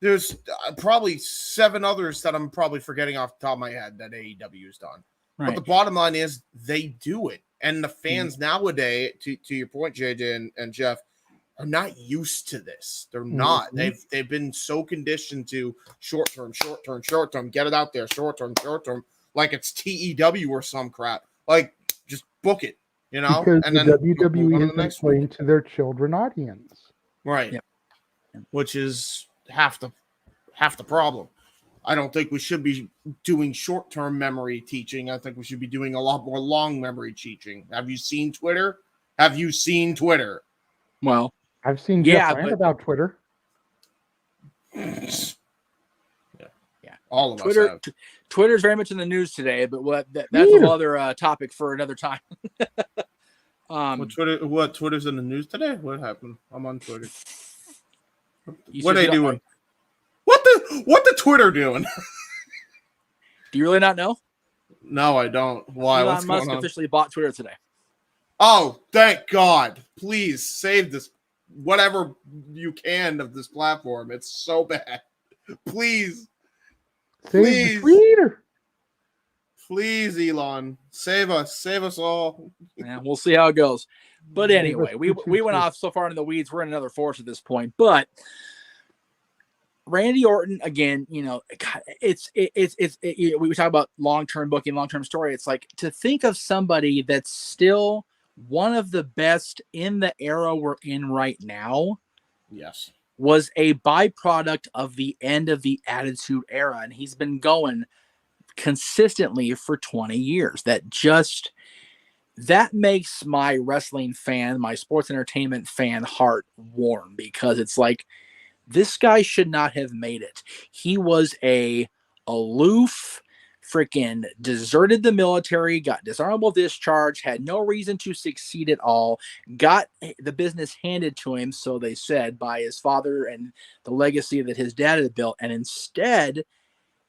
there's probably 7 others that I'm probably forgetting off the top of my head that AEW has done. Right. But the bottom line is they do it. And the fans nowadays, to your point, JJ and Jeff, are not used to this. They're not. They've been so conditioned to short term, get it out there, short term, like it's TEW or some crap. Like, just book it, Because and the WWE isn't playing to their children audience. Right. Yeah. Which is half the problem. I don't think we should be doing short-term memory teaching. I think we should be doing a lot more long memory teaching. Have you seen Twitter? Well, I've seen Jeff rant about Twitter. Yeah. All of Twitter, us have. Twitter's very much in the news today, but that's a whole other topic for another time. What Twitter's in the news today? What happened? I'm on Twitter. What are they doing? What the Twitter doing? Do you really not know? No, I don't. Why? Elon What's Musk going on? officially bought Twitter today. Oh, thank God. Please save this, whatever you can, of this platform. It's so bad. Please. Save the Twitter. Please, Elon. Save us. Save us all. Yeah, we'll see how it goes. But anyway, we went off so far into the weeds. We're in another force at this point. But Randy Orton, again, we talk about long-term booking, long-term story. It's like, to think of somebody that's still one of the best in the era we're in right now. Yes. Was a byproduct of the end of the Attitude Era. And he's been going consistently for 20 years. That makes my wrestling fan, my sports entertainment fan heart warm, because it's like, this guy should not have made it. He was a aloof, freaking deserted the military, got dishonorable discharge, had no reason to succeed at all, got the business handed to him, so they said, by his father and the legacy that his dad had built. And instead,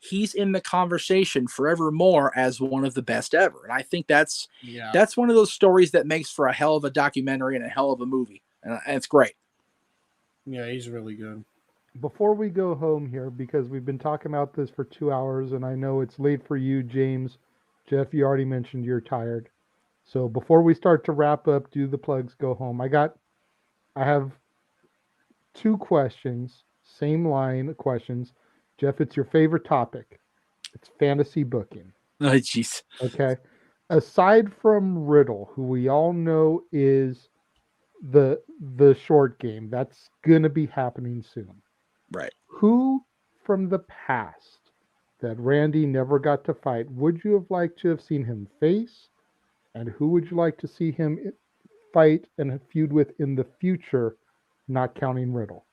he's in the conversation forevermore as one of the best ever. And I think that's one of those stories that makes for a hell of a documentary and a hell of a movie. And it's great. Yeah, he's really good. Before we go home here, because we've been talking about this for 2 hours, and I know it's late for you, James. Jeff, you already mentioned you're tired. So before we start to wrap up, do the plugs, go home. I have 2 questions, same line of questions. Jeff, it's your favorite topic. It's fantasy booking. Oh, jeez. Okay. Aside from Riddle, who we all know is the short game, that's gonna be happening soon. Right. Who from the past that Randy never got to fight would you have liked to have seen him face, and who would you like to see him fight and feud with in the future, not counting Riddle?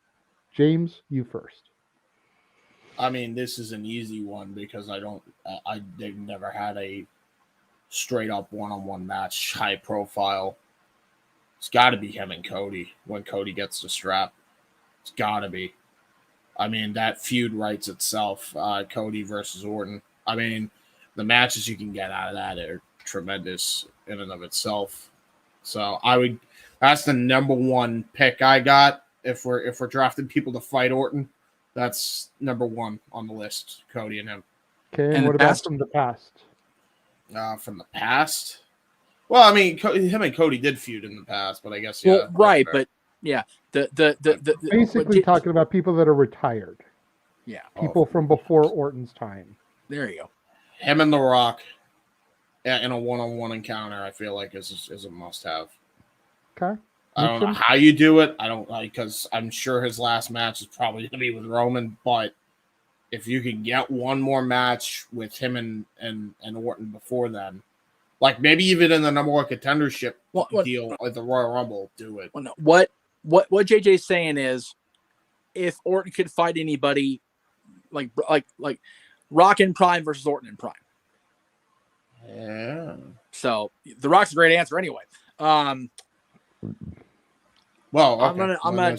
James, you first. I mean, this is an easy one because they've never had a straight up one-on-one match, high profile. It's got to be him and Cody when Cody gets the strap. It's got to be. I mean, that feud writes itself. Cody versus Orton. I mean, the matches you can get out of that are tremendous in and of itself. So that's the number one pick I got. If we're drafting people to fight Orton, that's number one on the list. Cody and him. Okay, and what about from the past? From the past? Well, I mean, him and Cody did feud in the past, but I guess yeah. Well, right, but yeah, basically talking about people that are retired. Yeah, people from before Orton's time. There you go. Him and The Rock in a one-on-one encounter, I feel like is a must-have. Okay. I don't know how you do it. I don't like because I'm sure his last match is probably going to be with Roman, but if you can get one more match with him and Orton before then, like maybe even in the number one contendership deal at the Royal Rumble, do it. Well, no. What JJ's saying is, if Orton could fight anybody, like Rock in Prime versus Orton in Prime. Yeah. So the Rock's a great answer anyway. Well, okay. I'm gonna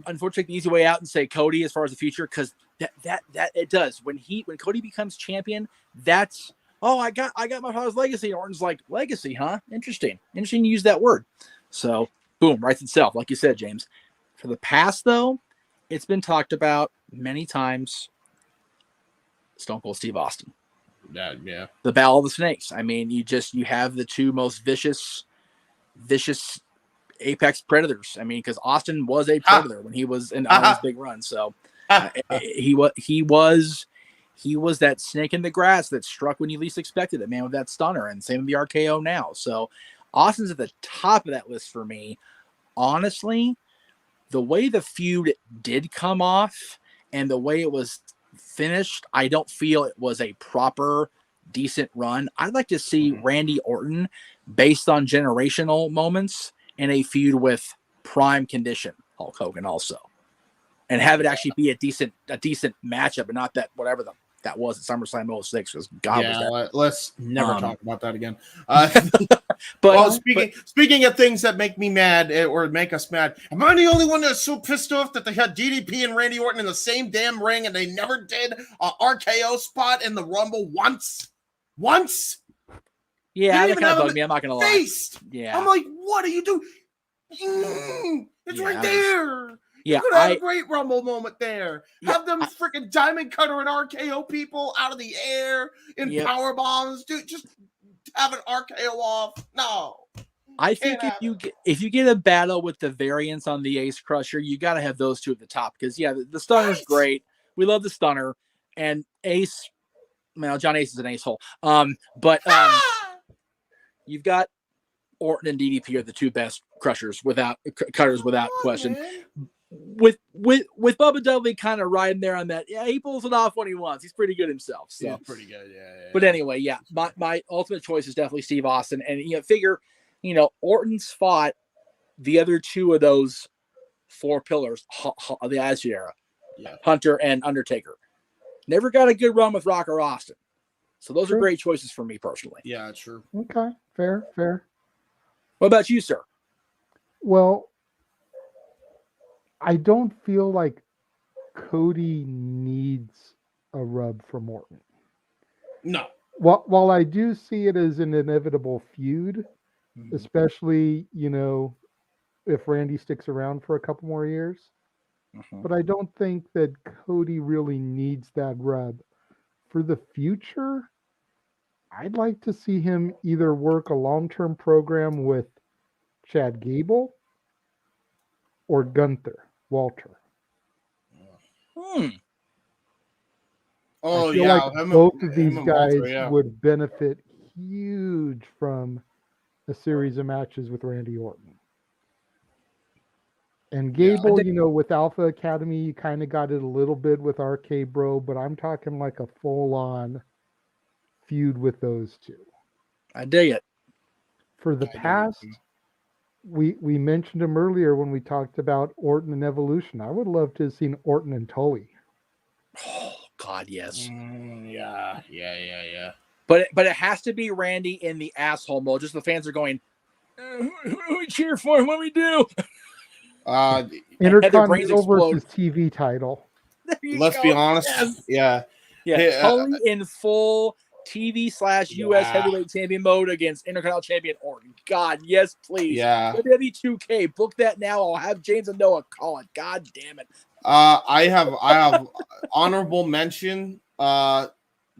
unfortunately take the easy way out and say Cody as far as the future, because that it does when Cody becomes champion. That's I got my father's legacy. And Orton's like, legacy, huh? Interesting to use that word. So boom, writes itself, like you said, James. For the past though, it's been talked about many times. Stone Cold Steve Austin. Yeah. The Battle of the Snakes. I mean, you have the two most vicious apex predators. I mean, because Austin was a predator when he was on his big run. So he was that snake in the grass that struck when you least expected it, man, with that stunner, and same with the RKO now. So Austin's at the top of that list for me. Honestly, the way the feud did come off and the way it was finished, I don't feel it was a proper, decent run. I'd like to see Randy Orton based on generational moments in a feud with prime condition Hulk Hogan also, and have it actually be a decent matchup and not that whatever that was at SummerSlam 06. Was let's never talk about that again. But speaking of things that make me mad or make us mad, am I the only one that's so pissed off that they had DDP and Randy Orton in the same damn ring and they never did a RKO spot in the Rumble once? Yeah, that kind of bugged me. I'm not gonna lie. Yeah, I'm like, what do you do? It's right there. Yeah, you could have a great Rumble moment there. Have them freaking Diamond Cutter and RKO people out of the air in power bombs, dude. Just have an RKO off. No, I think if you get a battle with the variants on the Ace Crusher, you got to have those two at the top because the stunner is great. We love the stunner and Ace. Well, John Ace is an ace hole. But you've got Orton and DDP are the two best cutters without question. With Bubba Dudley kind of riding there on that, he pulls it off when he wants. He's pretty good himself. So yeah, pretty good, yeah. But anyway, my ultimate choice is definitely Steve Austin, and Orton's fought the other two of those four pillars of the Attitude Era, Hunter and Undertaker. Never got a good run with Rock or Austin, so those are great choices for me personally. Yeah, true. Okay, fair. What about you, sir? Well, I don't feel like Cody needs a rub from Orton. No. While I do see it as an inevitable feud, especially, if Randy sticks around for a couple more years. But I don't think that Cody really needs that rub. For the future, I'd like to see him either work a long-term program with Chad Gable or Gunther Walter. Oh, I feel like both of these guys would benefit huge from a series of matches with Randy Orton. And Gable, with Alpha Academy, you kind of got it a little bit with RK Bro, but I'm talking like a full-on feud with those two. I dig it. For the past, we mentioned him earlier when we talked about Orton and Evolution. I would love to have seen Orton and Tully. Oh, God, yes. Yeah. But it has to be Randy in the asshole mode. Just the fans are going, who do we cheer for? What do we do? Intercontinental versus TV title. Let's be honest. Yes. Yeah. Yeah. Hey, Tully in full TV/US heavyweight champion mode against Intercontinental champion Orton. God, yes, please. Yeah. WWE 2K, book that now. I'll have James and Noah call it. God damn it. I have honorable mention.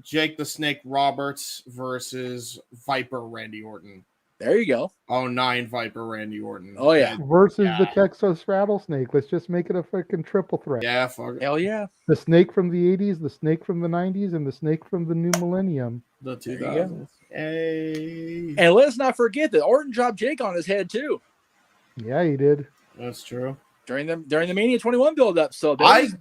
Jake the Snake Roberts versus Viper Randy Orton. There you go. 09 Viper Randy Orton. Oh yeah. Versus the Texas Rattlesnake. Let's just make it a freaking triple threat. Yeah, fuck it. Hell yeah. The snake from the 80s, the snake from the 90s, and the snake from the new millennium. The 2000s. Hey. And let's not forget that Orton dropped Jake on his head too. Yeah, he did. That's true. During the Mania 21 build-up. So there's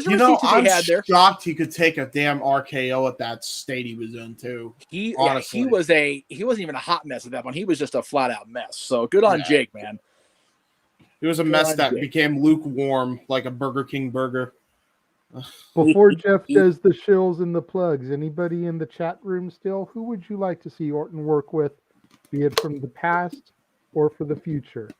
a you know, receipt to I'm be had there. shocked he could take a damn RKO at that state he was in too. He honestly. he wasn't even a hot mess at that one. He was just a flat out mess. So good on Jake, man. It was a mess that became lukewarm like a Burger King burger. Before Jeff does the shills and the plugs, anybody in the chat room still? Who would you like to see Orton work with, be it from the past or for the future?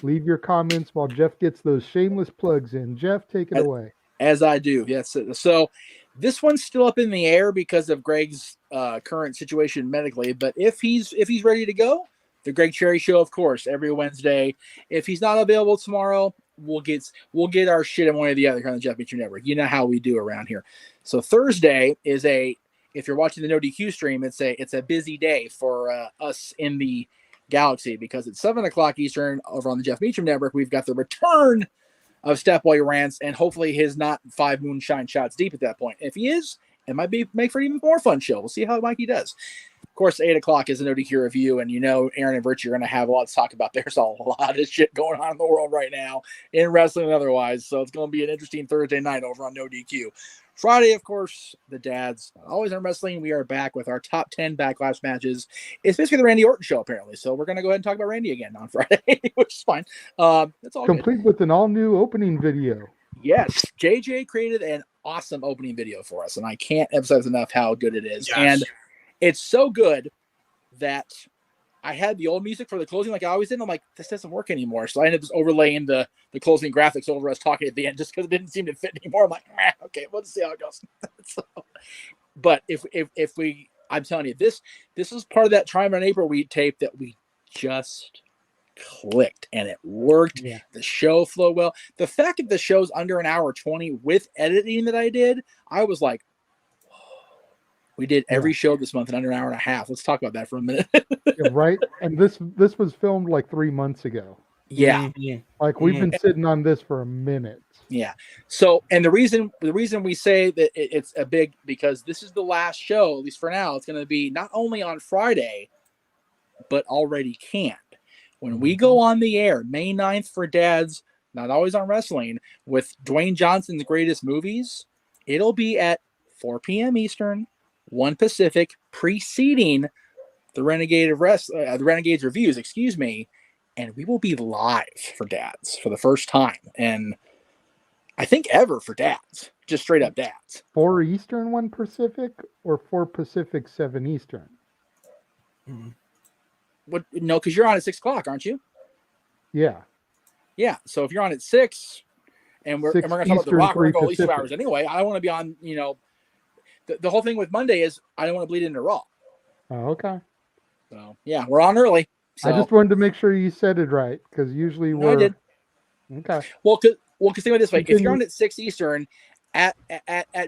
Leave your comments while Jeff gets those shameless plugs in. Jeff, take it away. As I do, yes. So this one's still up in the air because of Greg's current situation medically. But if he's ready to go, the Greg Cherry Show, of course, every Wednesday. If he's not available tomorrow, we'll get our shit in one or the other on the Jeff Meacham Network. You know how we do around here. So Thursday is if you're watching the NoDQ stream, it's a busy day for us in the galaxy because it's 7:00 Eastern over on the Jeff Meacham Network. We've got the return of Boy Rants, and hopefully his not 5 moonshine shots deep at that point. If he is, it might make for an even more fun show. We'll see how Mikey does. Of course, 8:00 is a NoDQ review, and Aaron and Virtue are going to have a lot to talk about. There's a lot of shit going on in the world right now, in wrestling and otherwise, so it's going to be an interesting Thursday night over on NoDQ. Friday, of course, the dads, always on wrestling. We are back with our top 10 backlash matches. It's basically the Randy Orton show, apparently. So we're going to go ahead and talk about Randy again on Friday, which is fine. That's all complete good. With an all-new opening video. Yes, JJ created an awesome opening video for us, and I can't emphasize enough how good it is. Yes. And it's so good that I had the old music for the closing like I always did. And I'm like, this doesn't work anymore. So I ended up just overlaying the closing graphics over us talking at the end just because it didn't seem to fit anymore. I'm like, okay, we'll just see how it goes. But if I'm telling you, this is part of that Triumph in April we tape that we just clicked and it worked. Yeah. The show flowed well. The fact that the show's under an hour 20 with editing that I did, I was like, we did every show this month in under an hour and a half. Let's talk about that for a minute. Yeah, right. And this was filmed like 3 months ago. Yeah. Like we've been sitting on this for a minute. Yeah. So, and the reason we say that it's a big, because this is the last show, at least for now, it's going to be not only on Friday, but already canned. When we go on the air, May 9th for Dads, Not Always on Wrestling, with Dwayne Johnson's greatest movies, it'll be at 4 p.m. Eastern, 1 Pacific, preceding the Renegades reviews, and we will be live for Dads for the first time, and I think ever for Dads, just straight up Dads. 4 Eastern, 1 Pacific, or 4 Pacific, 7 Eastern? What? No, because you're on at 6 o'clock, aren't you? Yeah. Yeah. So if you're on at 6, and we're going to talk about The Rock, we're going to go at least 2 hours anyway. I don't want to be on. The whole thing with Monday is I don't want to bleed into Raw. Oh, okay. So yeah, we're on early. So. I just wanted to make sure you said it right, because usually we're. I did. Okay. Well, because think about it this way: if you're on at 6 Eastern, at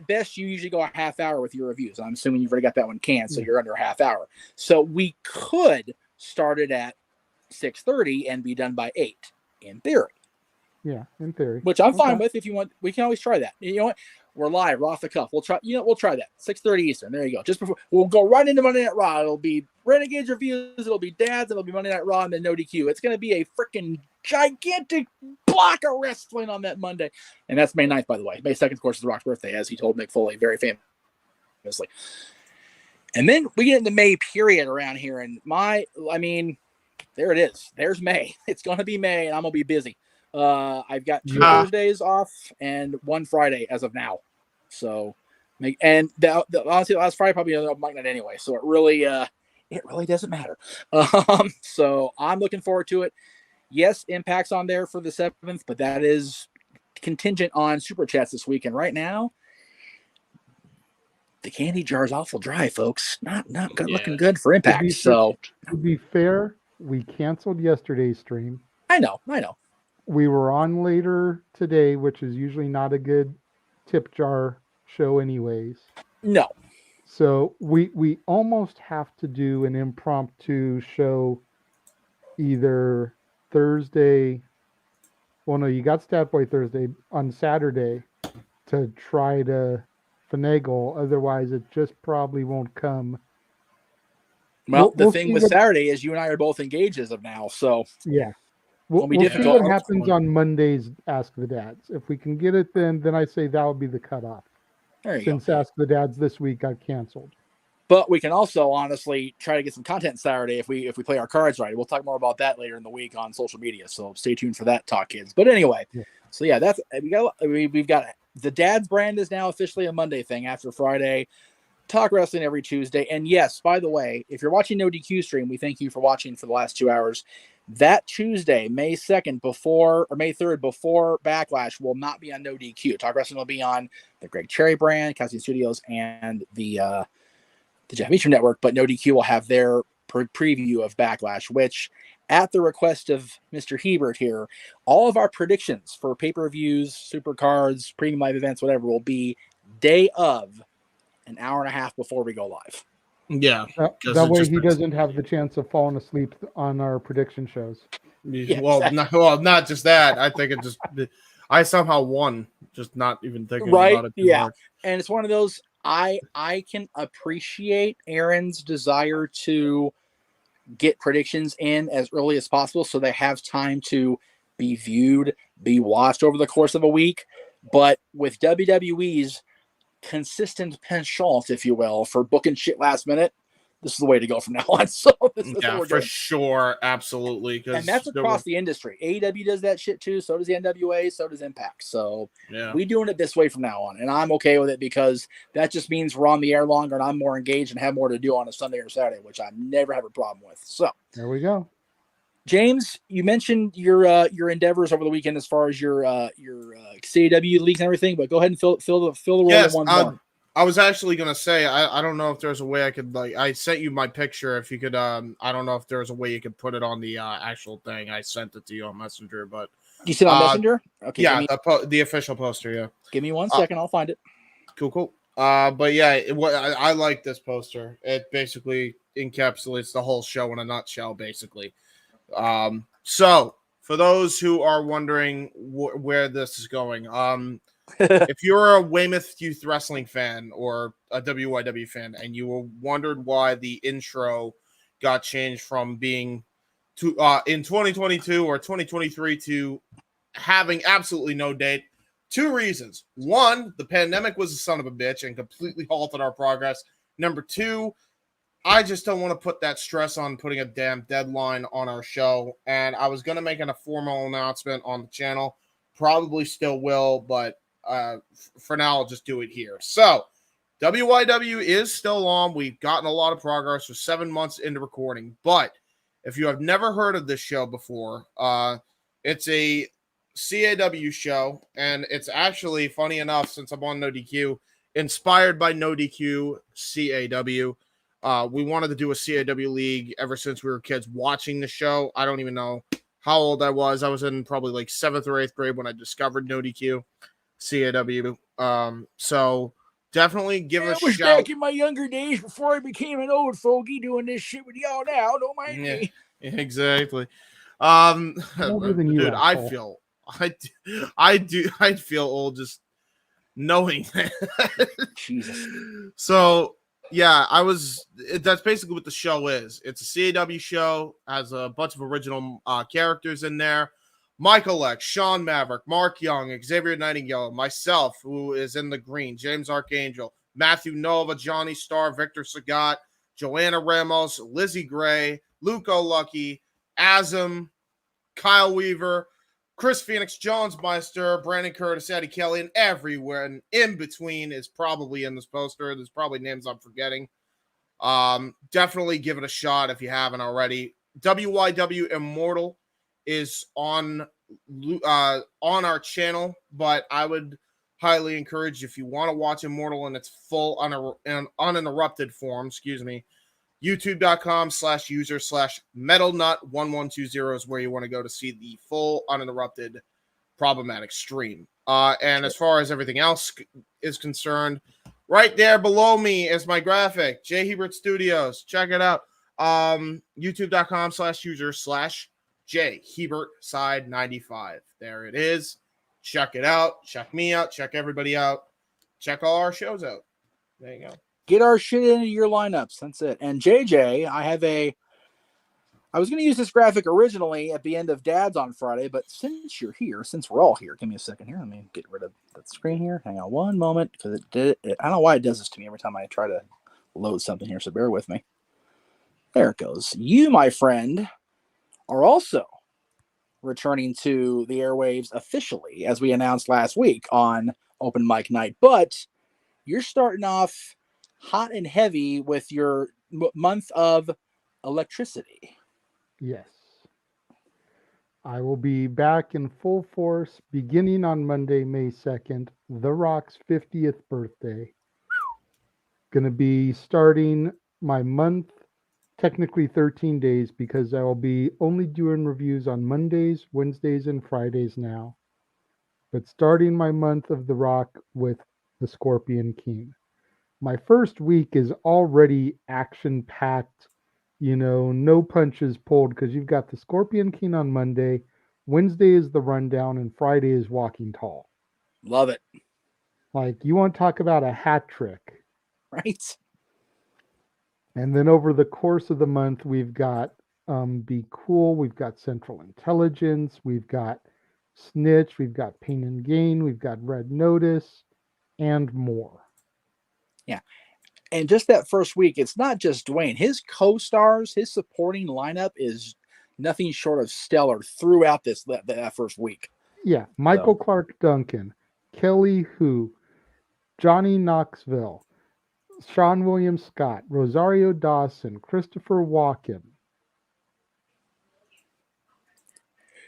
best you usually go a half hour with your reviews. I'm assuming you've already got that one canned, so you're under a half hour. So we could start it at 6:30 and be done by 8, in theory. Yeah, in theory. Which I'm fine with. If you want, we can always try that. You know what? We're live, we're off the cuff. We'll try. We'll try that. 6:30 Eastern. There you go. Just before we'll go right into Monday Night Raw. It'll be Renegades reviews. It'll be Dads. It'll be Monday Night Raw, and then NoDQ. It's going to be a freaking gigantic block of wrestling on that Monday, and that's May 9th, by the way. May 2nd, of course, is The Rock's birthday, as he told Mick Foley very famously. And then we get into May period around here, and there it is. There's May. It's going to be May, and I'm going to be busy. I've got 2 Thursdays off and 1 Friday as of now. So, and honestly, last Friday probably another open mic night anyway. So it really doesn't matter. So I'm looking forward to it. Yes, Impact's on there for the 7th, but that is contingent on Super Chats this week. And right now, the candy jar is awful dry, folks. Not good, looking good for Impact. To be fair, we canceled yesterday's stream. I know. We were on later today, which is usually not a good tip jar show anyways. No. So we almost have to do an impromptu show either Thursday. Well, no, you got Stat Boy Thursday on Saturday to try to finagle. Otherwise, it just probably won't come. Well, the thing with Saturday is you and I are both engaged as of now. So yeah. We'll see what happens on Monday's Ask the Dads. If we can get it, then I say that would be the cutoff. Since Ask the Dads this week got canceled. But we can also honestly try to get some content Saturday if we play our cards right. We'll talk more about that later in the week on social media. So stay tuned for that talk, kids. But anyway, so yeah, that's we've got the Dads brand is now officially a Monday thing after Friday. Talk wrestling every Tuesday. And yes, by the way, if you're watching No DQ stream, we thank you for watching for the last 2 hours. That Tuesday, May 2nd, May 3rd, before Backlash, will not be on No DQ. Talk Wrestling will be on the Greg Cherry brand, Casa D18 Studios, and the Jeff Meacham Network. But No DQ will have their preview of Backlash, which, at the request of Mr. Hebert here, all of our predictions for pay-per-views, super cards, premium live events, whatever, will be day of, an hour and a half before we go live. Yeah. That way he doesn't have the chance of falling asleep on our prediction shows. Yeah, not just that. I think I somehow won, just not even thinking about it. Yeah. Much. And it's one of those, I can appreciate Aaron's desire to get predictions in as early as possible so they have time to be viewed, be watched over the course of a week. But with WWE's consistent penchant, if you will, for booking shit last minute, this is the way to go from now on. So this is what we're doing. Sure, absolutely. And that's across the industry. AEW does that shit too. So does the NWA. So does Impact. So we're doing it this way from now on, and I'm okay with it because that just means we're on the air longer and I'm more engaged and have more to do on a Sunday or Saturday, which I never have a problem with. So there we go. James, you mentioned your endeavors over the weekend as far as your CAW leagues and everything, but go ahead and fill the role in one more. I was actually gonna say I don't know if there's a way I could I sent you my picture. If you could I don't know if there's a way you could put it on the actual thing. I sent it to you on Messenger, but you sent it on Messenger? Okay, yeah, the official poster. Yeah, give me 1 second, I'll find it. Cool. But yeah, I like this poster. It basically encapsulates the whole show in a nutshell, basically. So for those who are wondering where this is going, if you're a Weymouth Youth Wrestling fan or a WYW fan and you wondered why the intro got changed from being in 2022 or 2023 to having absolutely no date, 2 reasons. 1, the pandemic was a son of a bitch and completely halted our progress. Number 2, I just don't want to put that stress on putting a damn deadline on our show. And I was going to make a formal announcement on the channel. Probably still will, but for now, I'll just do it here. So, WYW is still on. We've gotten a lot of progress. We're 7 months into recording. But if you have never heard of this show before, it's a CAW show. And it's actually, funny enough, since I'm on NoDQ, inspired by NoDQ CAW. We wanted to do a CAW league ever since we were kids watching the show. I don't even know how old I was. I was in probably like 7th or 8th grade when I discovered NoDQ CAW. So definitely give us a shout. Back in my younger days before I became an old fogey doing this shit with y'all now. Don't mind me. Exactly. Dude, I feel old just knowing that. Jesus. So yeah, that's basically what the show is. It's a CAW show, has a bunch of original characters in there. Michael X, Sean Maverick, Mark Young, Xavier Nightingale, myself, who is in the green, James Archangel, Matthew Nova, Johnny Starr, Victor Sagat, Joanna Ramos, Lizzie Gray, Luke O'Lucky, Azam, Kyle Weaver, Chris Phoenix, Jones Meister, Brandon Curtis, Eddie Kelly, and everywhere and in between is probably in this poster. There's probably names I'm forgetting. Definitely give it a shot if you haven't already. WYW Immortal is on our channel, but I would highly encourage, if you want to watch Immortal in its full uninterrupted form, youtube.com/user/metalnut1120 is where you want to go to see the full uninterrupted problematic stream. And as far as everything else is concerned, right there below me is my graphic, J Hebert Studios. Check it out. youtube.com/user/J Hebert Side 95. There it is. Check it out. Check me out. Check everybody out. Check all our shows out. There you go. Get our shit into your lineups. That's it. And JJ, I was going to use this graphic originally at the end of Dad's on Friday, but since you're here, since we're all here, give me a second here. Let me get rid of that screen here. Hang on one moment, because I don't know why it does this to me every time I try to load something here, so bear with me. There it goes. You, my friend, are also returning to the airwaves officially, as we announced last week on Open Mic Night. But you're starting off hot and heavy with your month of electricity. Yes. I will be back in full force beginning on Monday, May 2nd, The Rock's 50th birthday. Going to be starting my month, technically 13 days, because I will be only doing reviews on Mondays, Wednesdays, and Fridays now. But starting my month of The Rock with the Scorpion King. My first week is already action-packed. No punches pulled, because you've got the Scorpion King on Monday, Wednesday is the rundown, and Friday is Walking Tall. Love it. Like, you want to talk about a hat trick. Right. And then over the course of the month, we've got Be Cool, we've got Central Intelligence, we've got Snitch, we've got Pain and Gain, we've got Red Notice, and more. Yeah. And just that first week, it's not just Dwayne. His co-stars, his supporting lineup is nothing short of stellar throughout that first week. Yeah, Michael Clark Duncan, Kelly Hu, Johnny Knoxville, Sean William Scott, Rosario Dawson, Christopher Walken.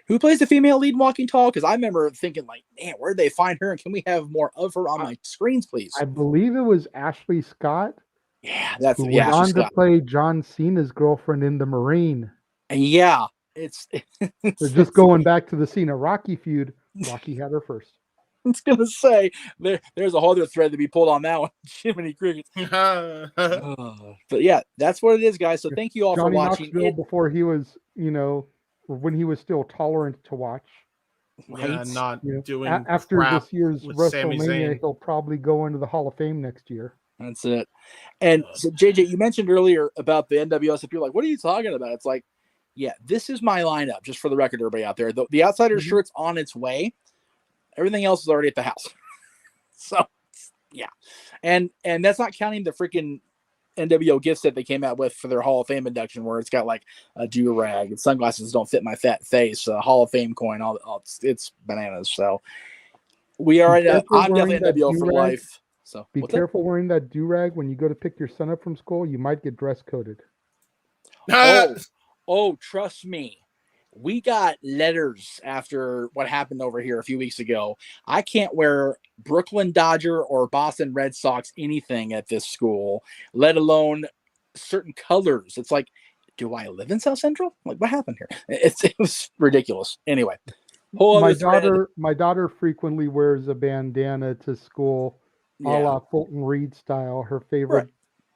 Who plays the female lead in Walking Tall? Because I remember thinking, like, man, where did they find her? And can we have more of her on my screens, please? I believe it was Ashley Scott. Yeah, that's who went on to play John Cena's girlfriend in The Marine. And yeah, so just going back to the Cena Rocky feud, Rocky had her first. I was gonna say there's a whole other thread to be pulled on that one. Jiminy Crickets. But yeah, that's what it is, guys. So thank you all Johnny for watching. Knoxville before he was, when he was still tolerant to watch. Yeah, not doing after crap this year's with Sami WrestleMania, Zayn. he'll probably go into the Hall of Fame next year. That's it. And so JJ, you mentioned earlier about the NWS. If you're like, what are you talking about? It's like, yeah, this is my lineup, just for the record, everybody out there. The Outsider shirt's on its way. Everything else is already at the house. So yeah. And that's not counting the freaking NWO gift set they came out with for their Hall of Fame induction, where it's got like a do-rag and sunglasses don't fit my fat face, a Hall of Fame coin, all it's bananas. So we are I'm definitely NWO for life. So be careful wearing that do-rag when you go to pick your son up from school. You might get dress coded. Oh, trust me. We got letters after what happened over here a few weeks ago. I can't wear Brooklyn Dodger or Boston Red Sox anything at this school, let alone certain colors. It's like, do I live in South Central? Like, what happened here? It was ridiculous. Anyway, my daughter frequently wears a bandana to school, a la Fulton Reed style. Her favorite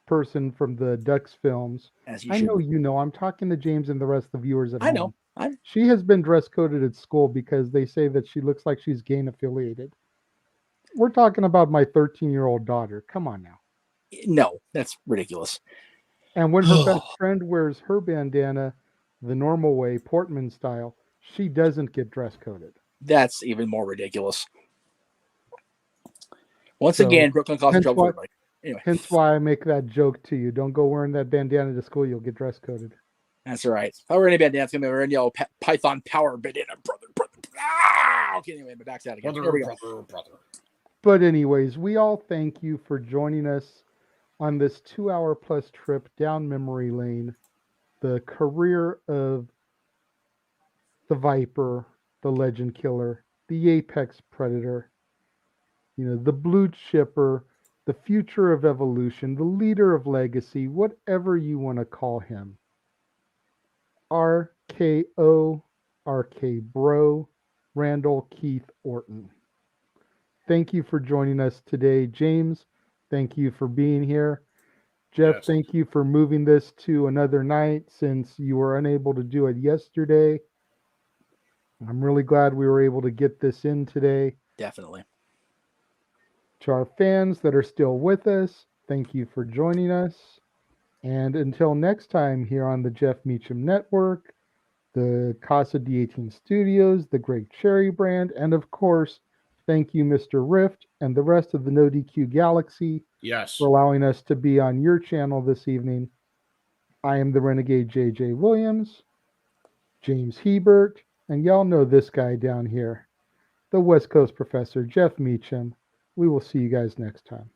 person from the Ducks films. I know you know. I'm talking to James and the rest of the viewers at home. I know. She has been dress coded at school because they say that she looks like she's gang affiliated. We're talking about my 13-year-old daughter. Come on now. No, that's ridiculous. And when her best friend wears her bandana the normal way, Portman style, she doesn't get dress coded. That's even more ridiculous. Once again, Brooklyn causing trouble for everybody. Anyway. Hence why I make that joke to you. Don't go wearing that bandana to school. You'll get dress coded. That's all right. If I were any bandana, it's going to be wearing yellow Python power bandana. Brother. Okay, anyway, but back to that again. Here we go. But anyways, we all thank you for joining us on this 2-hour plus trip down memory lane. The career of the Viper, the Legend Killer, the Apex Predator, the Blue Chipper, the future of evolution, the leader of legacy, whatever you want to call him. RKO, RK Bro, Randall Keith Orton. Thank you for joining us today. James, thank you for being here. Jeff, thank you for moving this to another night since you were unable to do it yesterday. I'm really glad we were able to get this in today. Definitely. To our fans that are still with us, thank you for joining us. And until next time here on the Jeff Meacham Network, the Casa D18 Studios, the Great Cherry brand, and of course, thank you, Mr. Rift, and the rest of the NoDQ Galaxy for allowing us to be on your channel this evening. I am the Renegade JJ Williams, James Hebert, and y'all know this guy down here, the West Coast Professor, Jeff Meacham. We will see you guys next time.